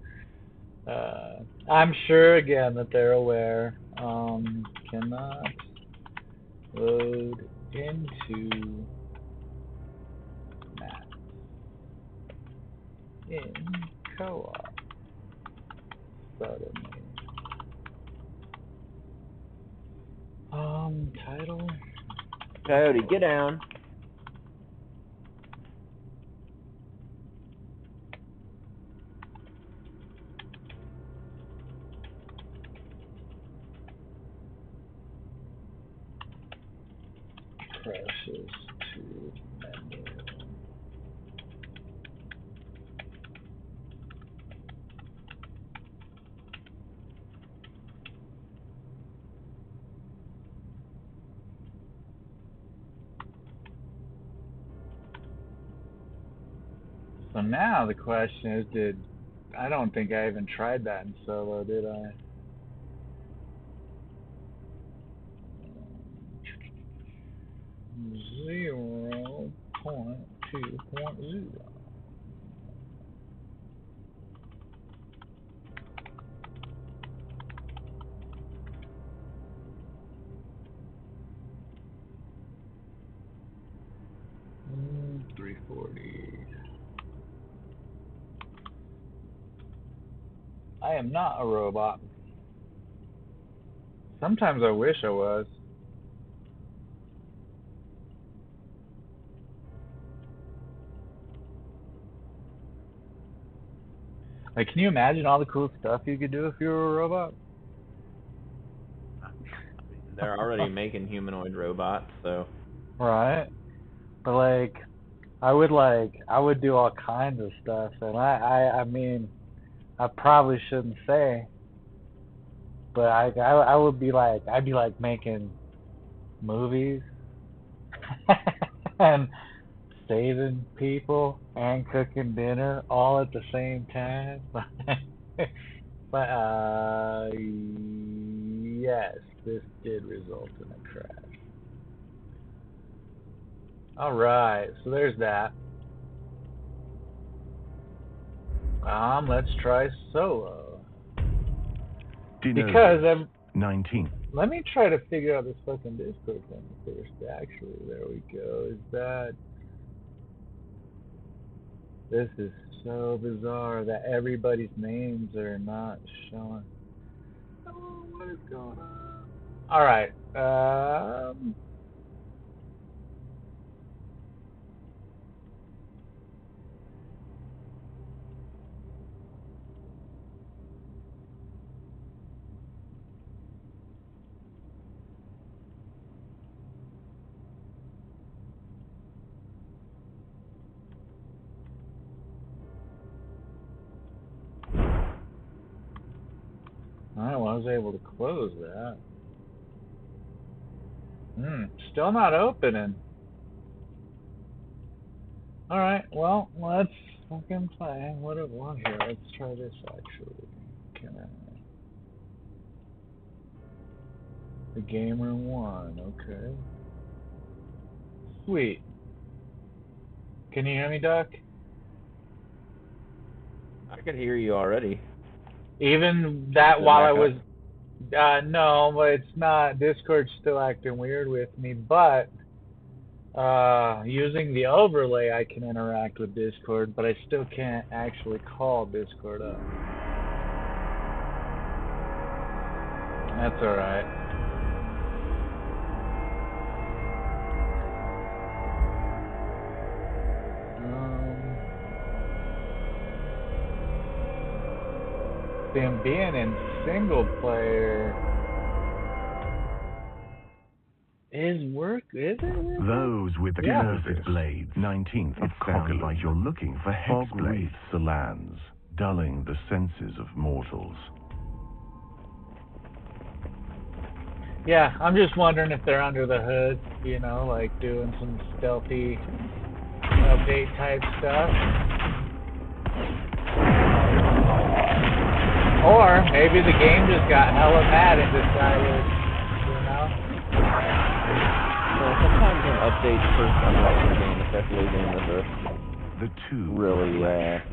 I'm sure again that they're aware. Cannot load into map in co-op suddenly. Title. Coyote, get down. Crashes to menu. So now the question is, I don't think I even tried that in solo, did I? .2.0. 340. I am not a robot. Sometimes I wish I was. Like, can you imagine all the cool stuff you could do if you were a robot? They're already making humanoid robots, so. Right. But like, I would do all kinds of stuff, and I mean, I probably shouldn't say, but I would be like, I'd be like making movies and saving people and cooking dinner all at the same time. But yes, this did result in a crash. All right, so there's that. Let's try solo. Because 19. Let me try to figure out this fucking Discord thing first. Actually, there we go. Is that? This is so bizarre that everybody's names are not showing. Oh, what is going on? All right. Alright, well, I was able to close that. Still not opening. Alright, well, let's fucking play. What do I want here? Let's try this actually. Can I? The gamer one, okay. Sweet. Can you hear me, Doc? I could hear you already. Even that while I was, no, but it's not. Discord's still acting weird with me. But using the overlay, I can interact with Discord, but I still can't actually call Discord up. That's all right. Them being in single player is it? Those with the curved blades. 19th. It sounds like you're looking for hex blades. The lands, dulling the senses of mortals. Yeah, I'm just wondering if they're under the hood, you know, like doing some stealthy update type stuff. Or maybe the game just got hella mad and decided, you know? Well, sometimes updates for some other game, especially a game that's The two really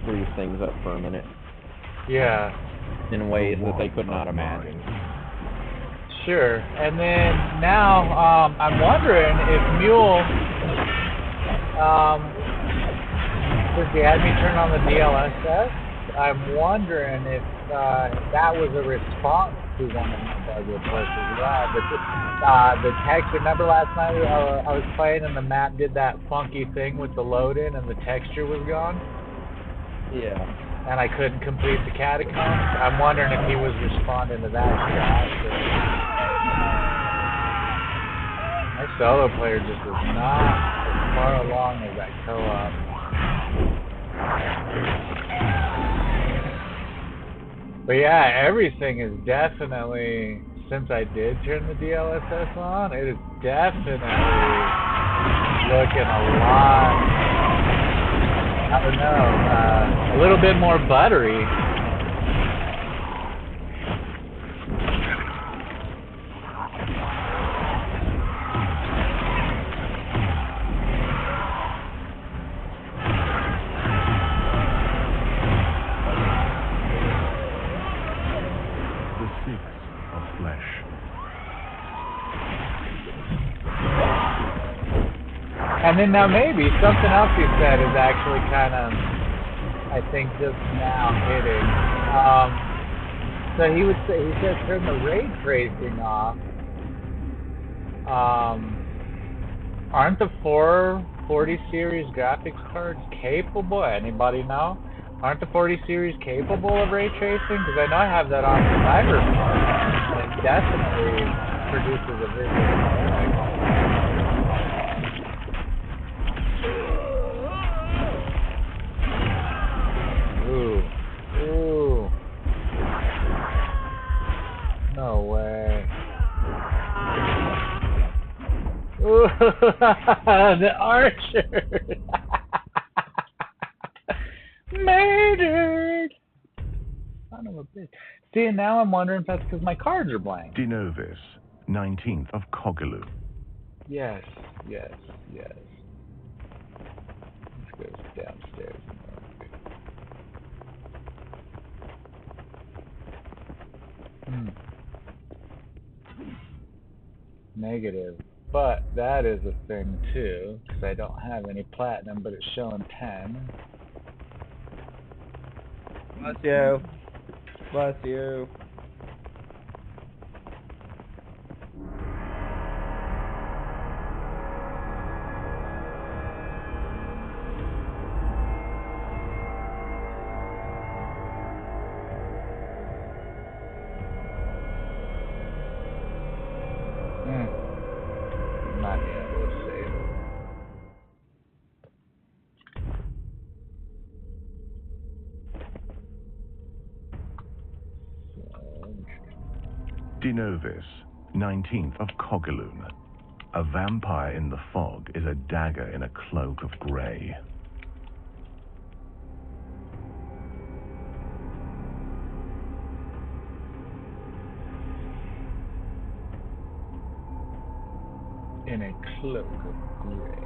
screws things up for a minute. Yeah. In ways that they could not imagine. Sure. And then now, I'm wondering if Mule, since he had me turn on the DLSS, I'm wondering if that was a response to one of my bug reports as well. But the text, remember last night I was playing and the map did that funky thing with the load-in and the texture was gone? Yeah. And I couldn't complete the catacombs. I'm wondering if he was responding to that. My solo player just is not as far along as that co-op. But yeah, everything is definitely, since I did turn the DLSS on, it is definitely looking a lot, I don't know, a little bit more buttery. And then now maybe something else he said is actually kind of, I think, just now hitting. So he said turn the ray tracing off. Aren't the 440 series graphics cards capable? Anybody know? Aren't the 40 series capable of ray tracing? Because I know I have that on the Cyberpunk, and it definitely produces a visual effect. Ooh. No way. Ooh, the archer. Murdered. Son of a bitch. See, and now I'm wondering if that's because my cards are blank. Denovis, 19th of Cogalu. Yes. Let's go downstairs. Negative. But that is a thing too, because I don't have any platinum, but it's showing 10. Bless you. Not yet. We'll save it. Denovis, 19th of Cogaloon. A vampire in the fog is a dagger in a cloak of grey. In a cloak of grey.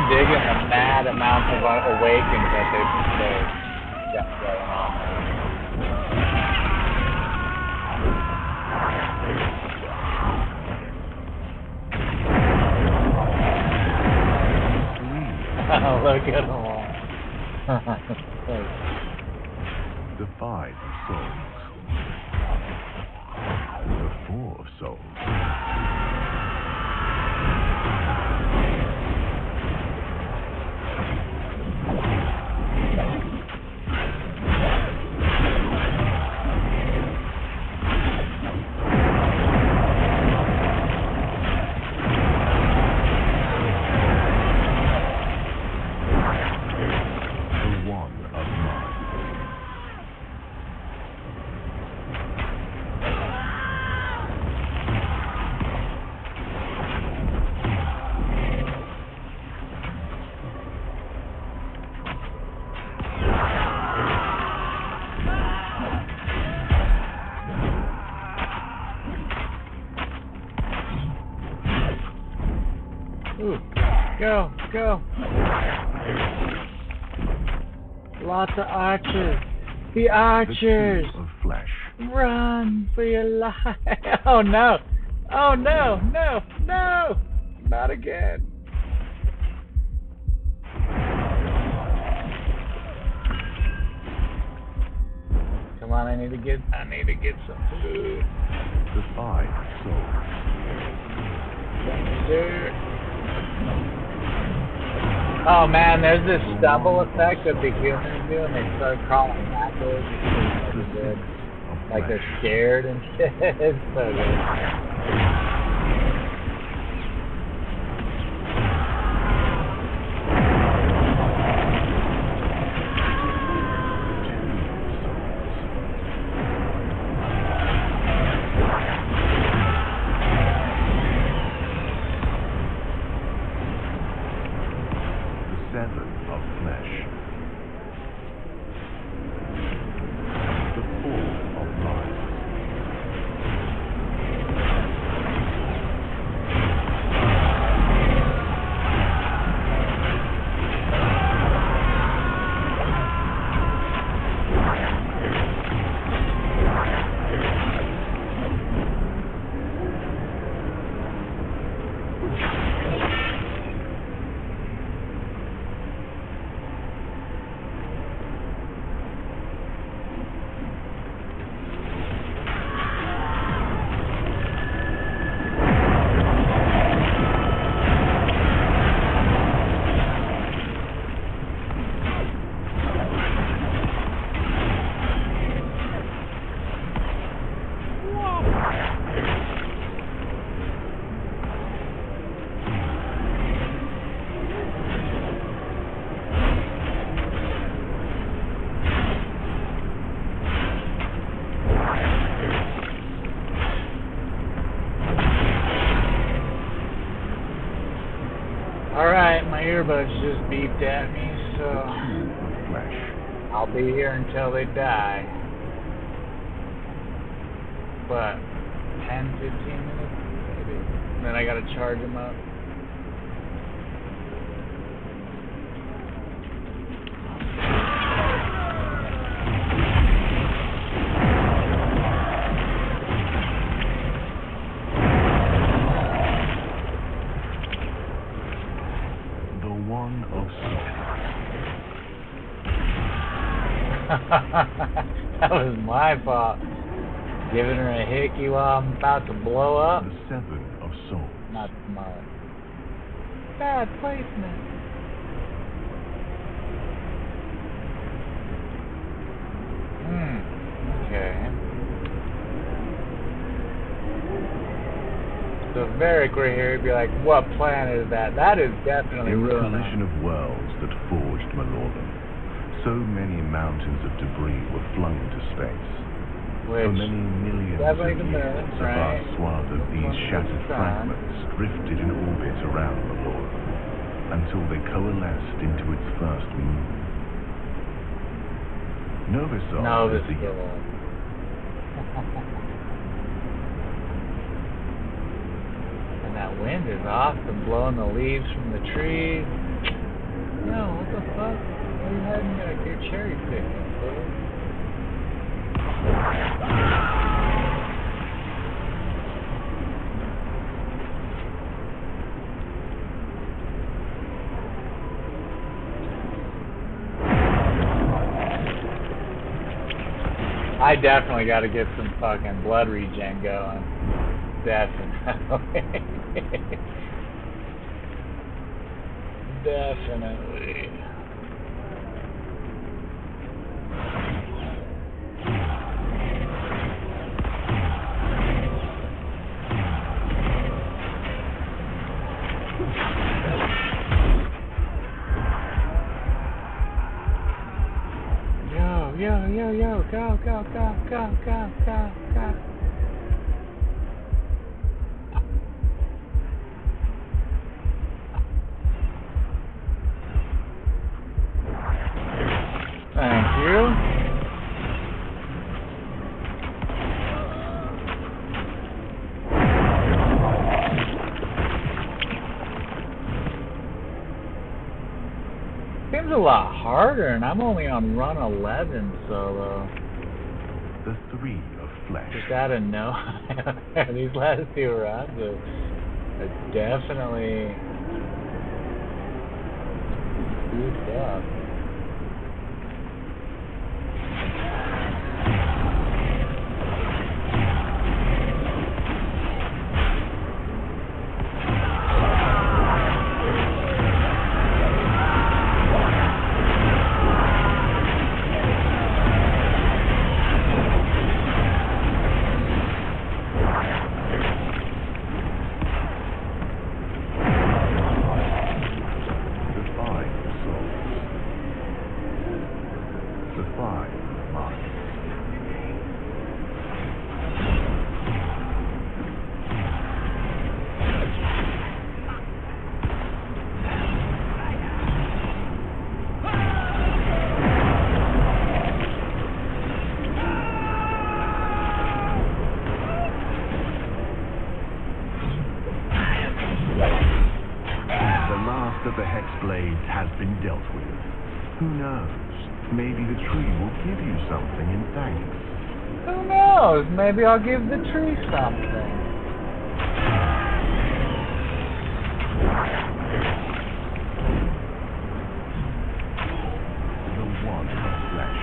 Digging the mad amount of awakens that they've got going on there. Oh, look at them all. The 5 of Souls. The 4 of Souls. Ooh, go, go. Lots of archers. The archers. The 2 of Flesh. Run for your life. Oh no. Oh no, no, no. Not again. Come on, I need to get some food. The 5 of Souls. Oh man, there's this stumble effect that the humans do, and they start crawling backwards. It's so good. Like they're scared and shit. It's so good. Alright, my earbuds just beeped at me, so I'll be here until they die. What, 10, 15 minutes maybe? And then I gotta charge them up. That was my fault. Giving her a hickey while I'm about to blow up. The 7 of Souls. Not smart. Bad placement. Okay. So if Varric were here, he'd be like, what planet is that? That is definitely In the ruined. collision of worlds that forged Malorban, so many mountains of debris were flung into space. For many millions of years, a vast swath of these shattered fragments drifted in orbit around Malorban until they coalesced into its first moon. Novisol is the And that wind is awesome, blowing the leaves from the trees. No, what the fuck? What are you having like your cherry picking, fool? I definitely got to get some fucking blood regen going. Definitely. Definitely. Yo, go. Thank you. Seems a lot harder, and I'm only on run 11 solo. The 3 of flesh. Just out of no. These last 2 rounds are definitely goofed up. The Hexblades has been dealt with. Who knows? Maybe the tree will give you something in thanks. Who knows? Maybe I'll give the tree something. The wont of flesh.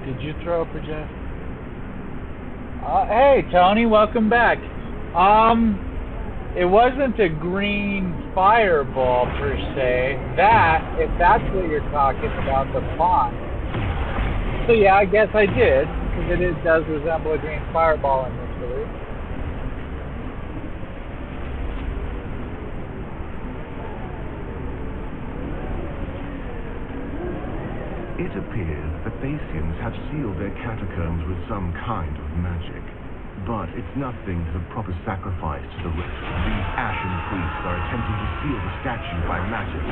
Did you throw for Jeff? Hey, Tony, welcome back. It wasn't a green fireball per se. That, if that's what you're talking about, the font. So yeah, I guess I did, because it does resemble a green fireball initially. It appears the Thasians have sealed their catacombs with some kind of magic. But it's nothing to the proper sacrifice to the rich. These ashen priests are attempting to seal the statue by magic.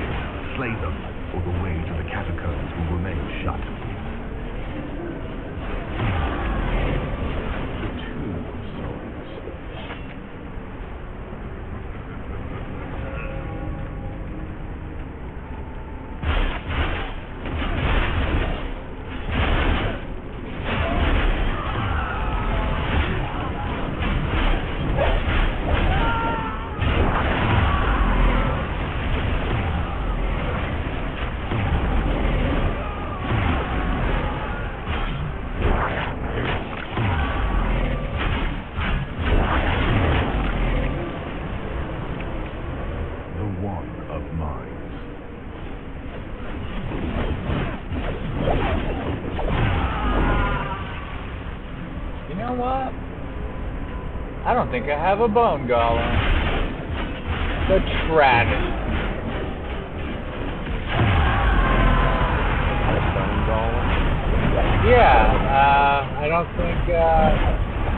Slay them, or the way to the catacombs will remain shut. The Tomb of Souls. I don't think I have a bone golem. The tragedy. Yeah, I don't think,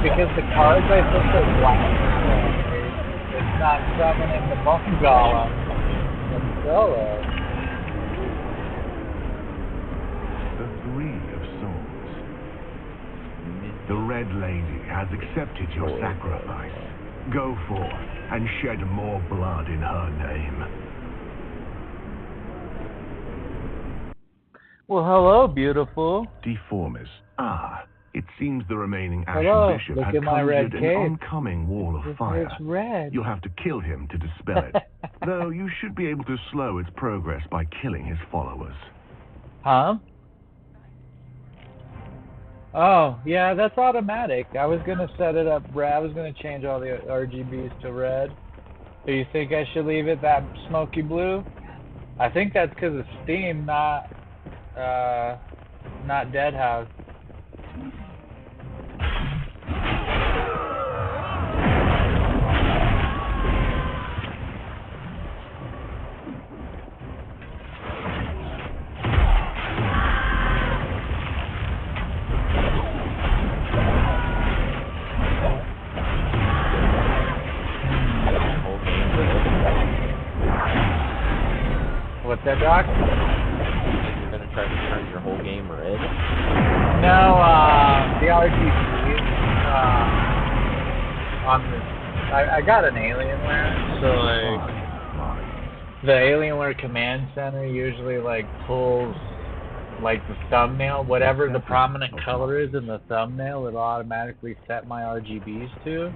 because the cards I think are black. It's not summoning the bone golem in solo. The Three of Souls. The Red Lady has accepted your sacrifice. Go forth and shed more blood in her name. Well, hello, beautiful. Deformis. Ah, it seems the remaining Ashen Hello, Bishop look has at my red conjured an cape. oncoming wall of fire. It's red. You'll have to kill him to dispel it. Though you should be able to slow its progress by killing his followers. Huh? Oh, yeah, that's automatic. I was going to set it up red. I was going to change all the RGBs to red. Do you think I should leave it that smoky blue? I think that's because of Steam, not Deadhaus. What's that, Doc? You're gonna try to turn your whole game red? No, the RGB on this. I got an Alienware, so like the Alienware command center usually like pulls like the thumbnail, whatever the prominent color is in the thumbnail, it'll automatically set my RGBs to.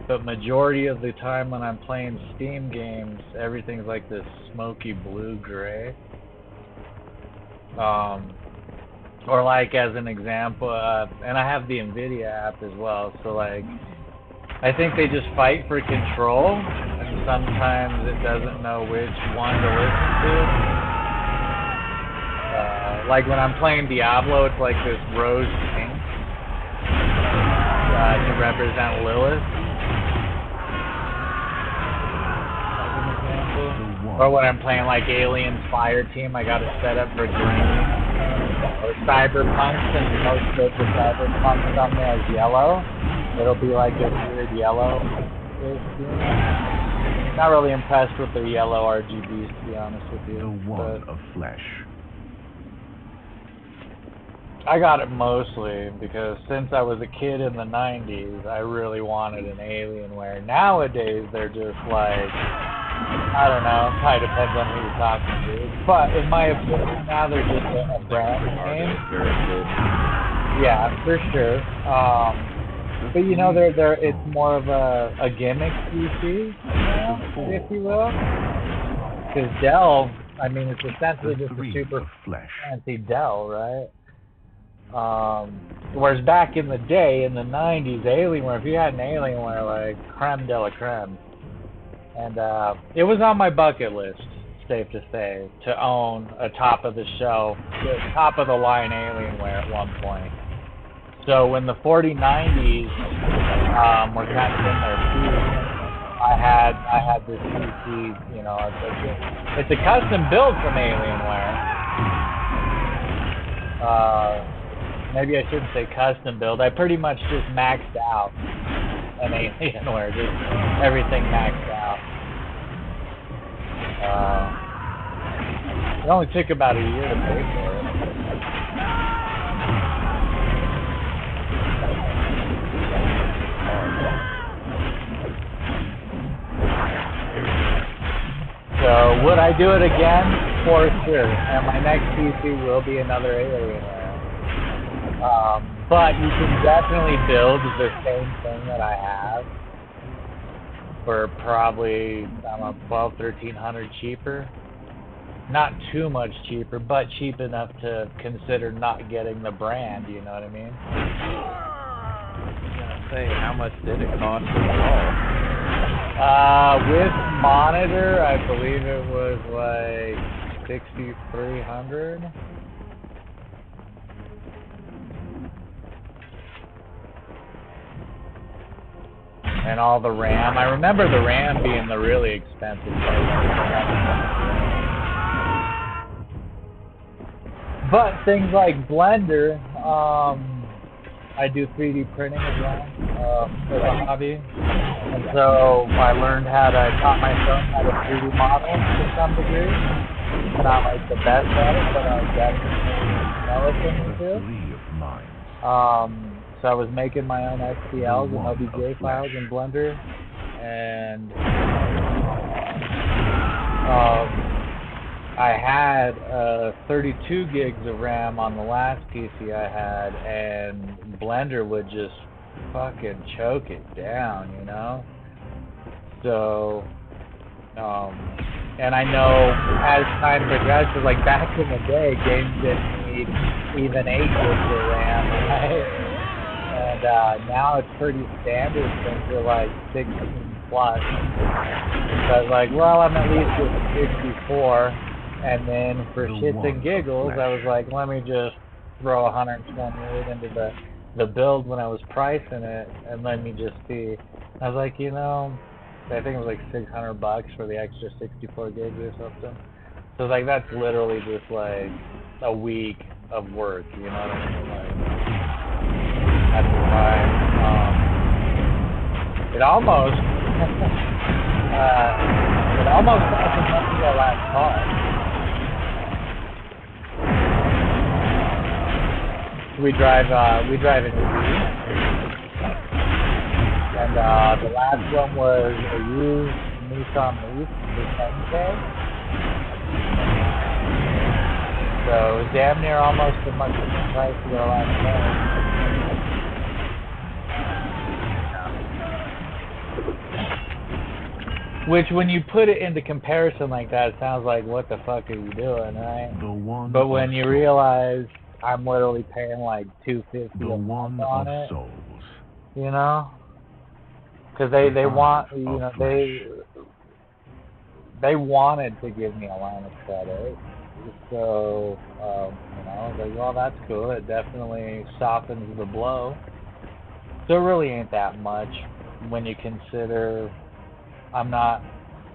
But majority of the time when I'm playing Steam games, everything's like this smoky blue-gray. Or like as an example, and I have the NVIDIA app as well, so like, I think they just fight for control, and sometimes it doesn't know which one to listen to. Like when I'm playing Diablo, it's like this rose pink to represent Lilith. Or when I'm playing like Alien Fire Team, I got it set up for green. Or Cyberpunk, since most of the Cyberpunk thumbnail is yellow, it'll be like this weird yellow. Not really impressed with the yellow RGBs, to be honest with you. The one of flesh. I got it mostly because since I was a kid in the 90s, I really wanted an Alienware. Nowadays, they're just like, I don't know, probably depends on who you're talking to. But in my opinion, now they're just a brand name. Yeah, for sure. But you know, it's more of a gimmick PC, if you will. Because Dell, I mean, it's essentially just a super fancy Dell, right? Whereas back in the day, in the 90s, Alienware, if you had an Alienware, like, creme de la creme. And it was on my bucket list, safe to say, to own a top-of-the-shelf, top-of-the-line Alienware at one point. So when the 4090s were kind of in their peak, I had this PC, you know, it's a custom build from Alienware. maybe I shouldn't say custom build. I pretty much just maxed out an Alienware, just everything maxed out. It only took about a year to pay for it. So would I do it again? For sure. And my next PC will be another Alienware. But you can definitely build the same thing that I have for probably, I don't know, $1,200–1,300 cheaper. Not too much cheaper, but cheap enough to consider not getting the brand, you know what I mean? I was gonna say, how much did it cost overall? With monitor, I believe it was like $6,300. And all the RAM. I remember the RAM being the really expensive part. But things like Blender, I do 3D printing as well as a hobby. And so I learned taught myself how to 3D model to some degree. Not like the best at it, but I definitely know a thing or two. So I was making my own STLs and OBJ files in Blender, and I had 32 gigs of RAM on the last PC I had, and Blender would just fucking choke it down, you know? So, and I know as time progresses, like back in the day, games didn't need even 8 gigs of RAM, right? And now it's pretty standard things are like 16 plus. So I was like, well, I'm at least at 64. And then for shits and giggles, I was like, let me just throw 128 into the build when I was pricing it, and let me just see. I was like, you know, I think it was like $600 for the extra 64 gigs or something. So like that's literally just like a week of work, you know what I mean? Like, that's why it almost cost as much as our last car. We drive an EV, and the last one was a used Nissan Leaf for $10K. So it was damn near almost as much as the price of our last car. Which, when you put it into comparison like that, it sounds like, what the fuck are you doing, right? But when you realize I'm literally paying like $250 a month on it, you know, because they want, you know, they wanted to give me a line of credit, so you know, I was like, well, that's cool. It definitely softens the blow. So it really ain't that much when you consider I'm not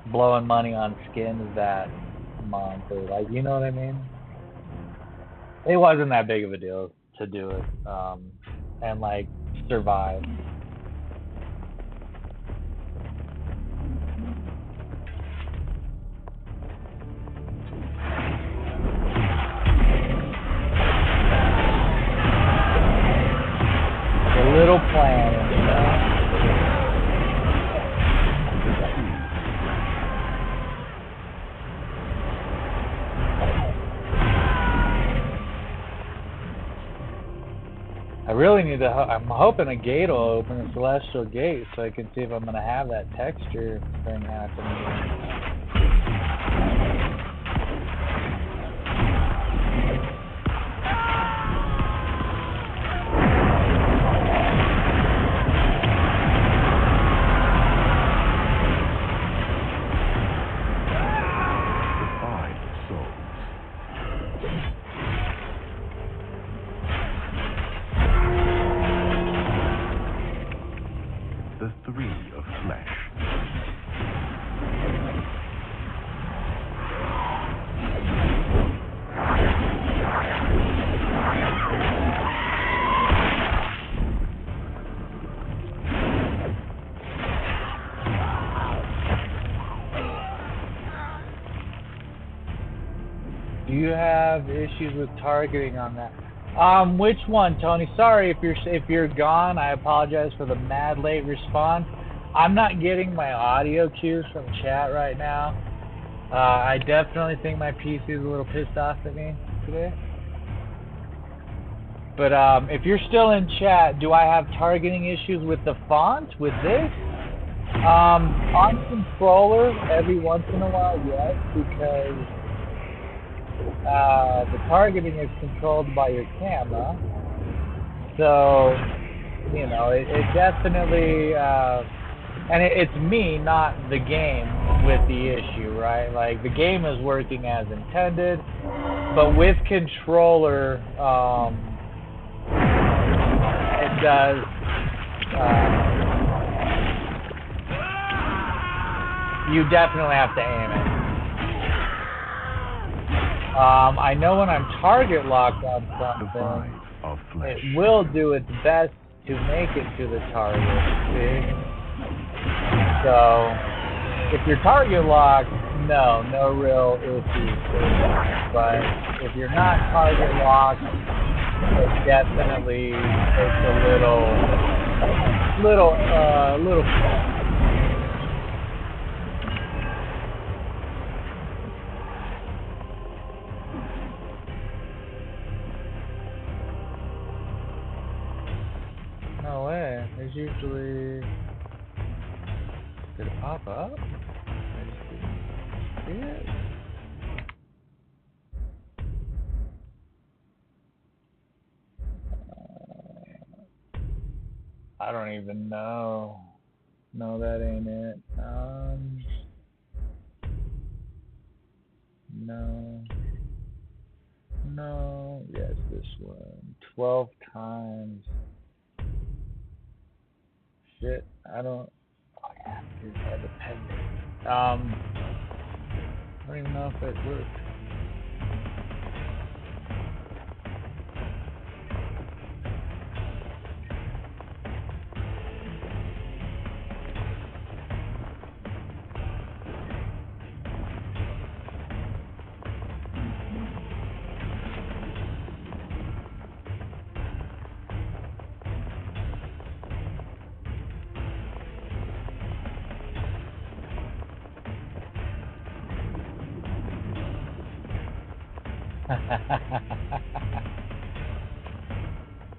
blowing money on skins that month, or like, you know what I mean? It wasn't that big of a deal to do it, and like survive. A little plan, you know? I really need to, I'm hoping a gate will open, a celestial gate, so I can see if I'm going to have that texture thing happening. you have issues with targeting on that? Which one, Tony? Sorry if you're gone. I apologize for the mad late response. I'm not getting my audio cues from chat right now. I definitely think my PC is a little pissed off at me today. But if you're still in chat, do I have targeting issues with the font, with this? On controller, every once in a while, yes, because the targeting is controlled by your camera. So, you know, it definitely, and it's me, not the game, with the issue, right? Like, the game is working as intended, but with controller, it does, you definitely have to aim it. I know when I'm target locked on something, it will do its best to make it to the target, see? So, if you're target locked, no real issues. But if you're not target locked, it definitely takes a little No way. There's usually... Did it pop up? I just didn't see it. I don't even know. No, that ain't it. No. Yes, this one. 12 times. Shit, I don't... Oh yeah, here's the pending. I don't even know if it worked.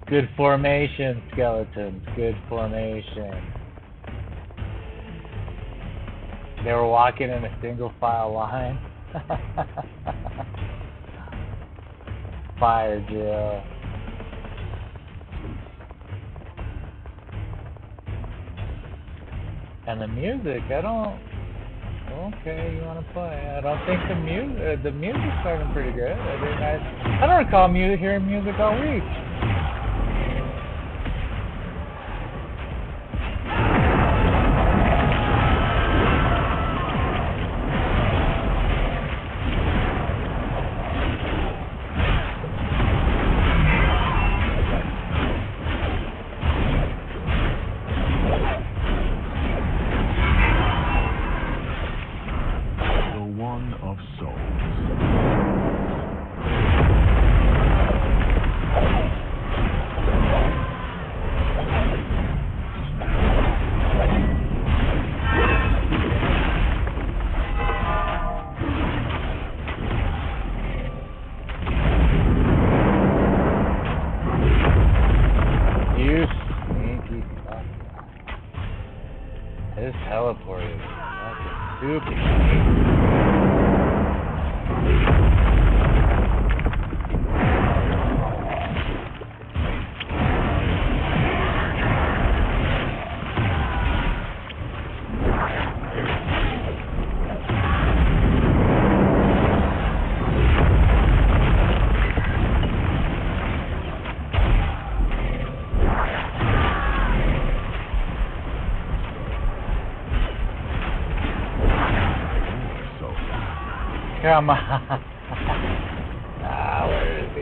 Good formation, skeletons. Good formation. They were walking in a single file line. Fire drill. And the music, I don't... Okay, you want to play? I don't think the music's starting pretty good. I don't recall hearing music all week. Come on. Where is he?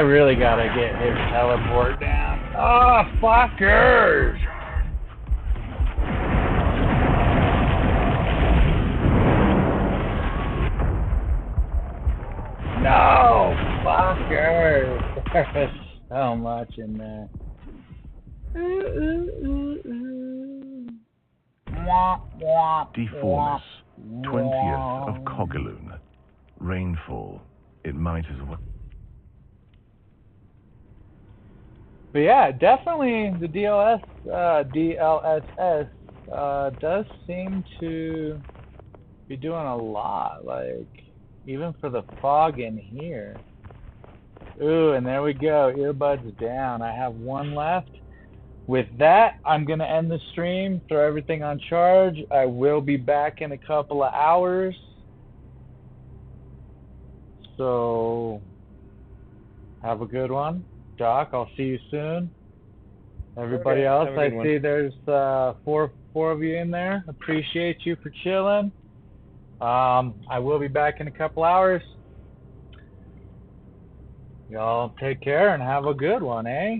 really gotta get his teleport down. Oh, fuckers! No, fuckers! There's so much in there. Deformis, 20th of Cogaloon. Rainfall. It might as well. But yeah, definitely the DLSS does seem to be doing a lot. Like, even for the fog in here. Ooh, and there we go. Earbuds down. I have one left. With that, I'm going to end the stream, throw everything on charge. I will be back in a couple of hours. So, have a good one. Doc, I'll see you soon. Everybody else, I see there's four of you in there. Appreciate you for chilling. I will be back in a couple hours. Y'all take care and have a good one, eh?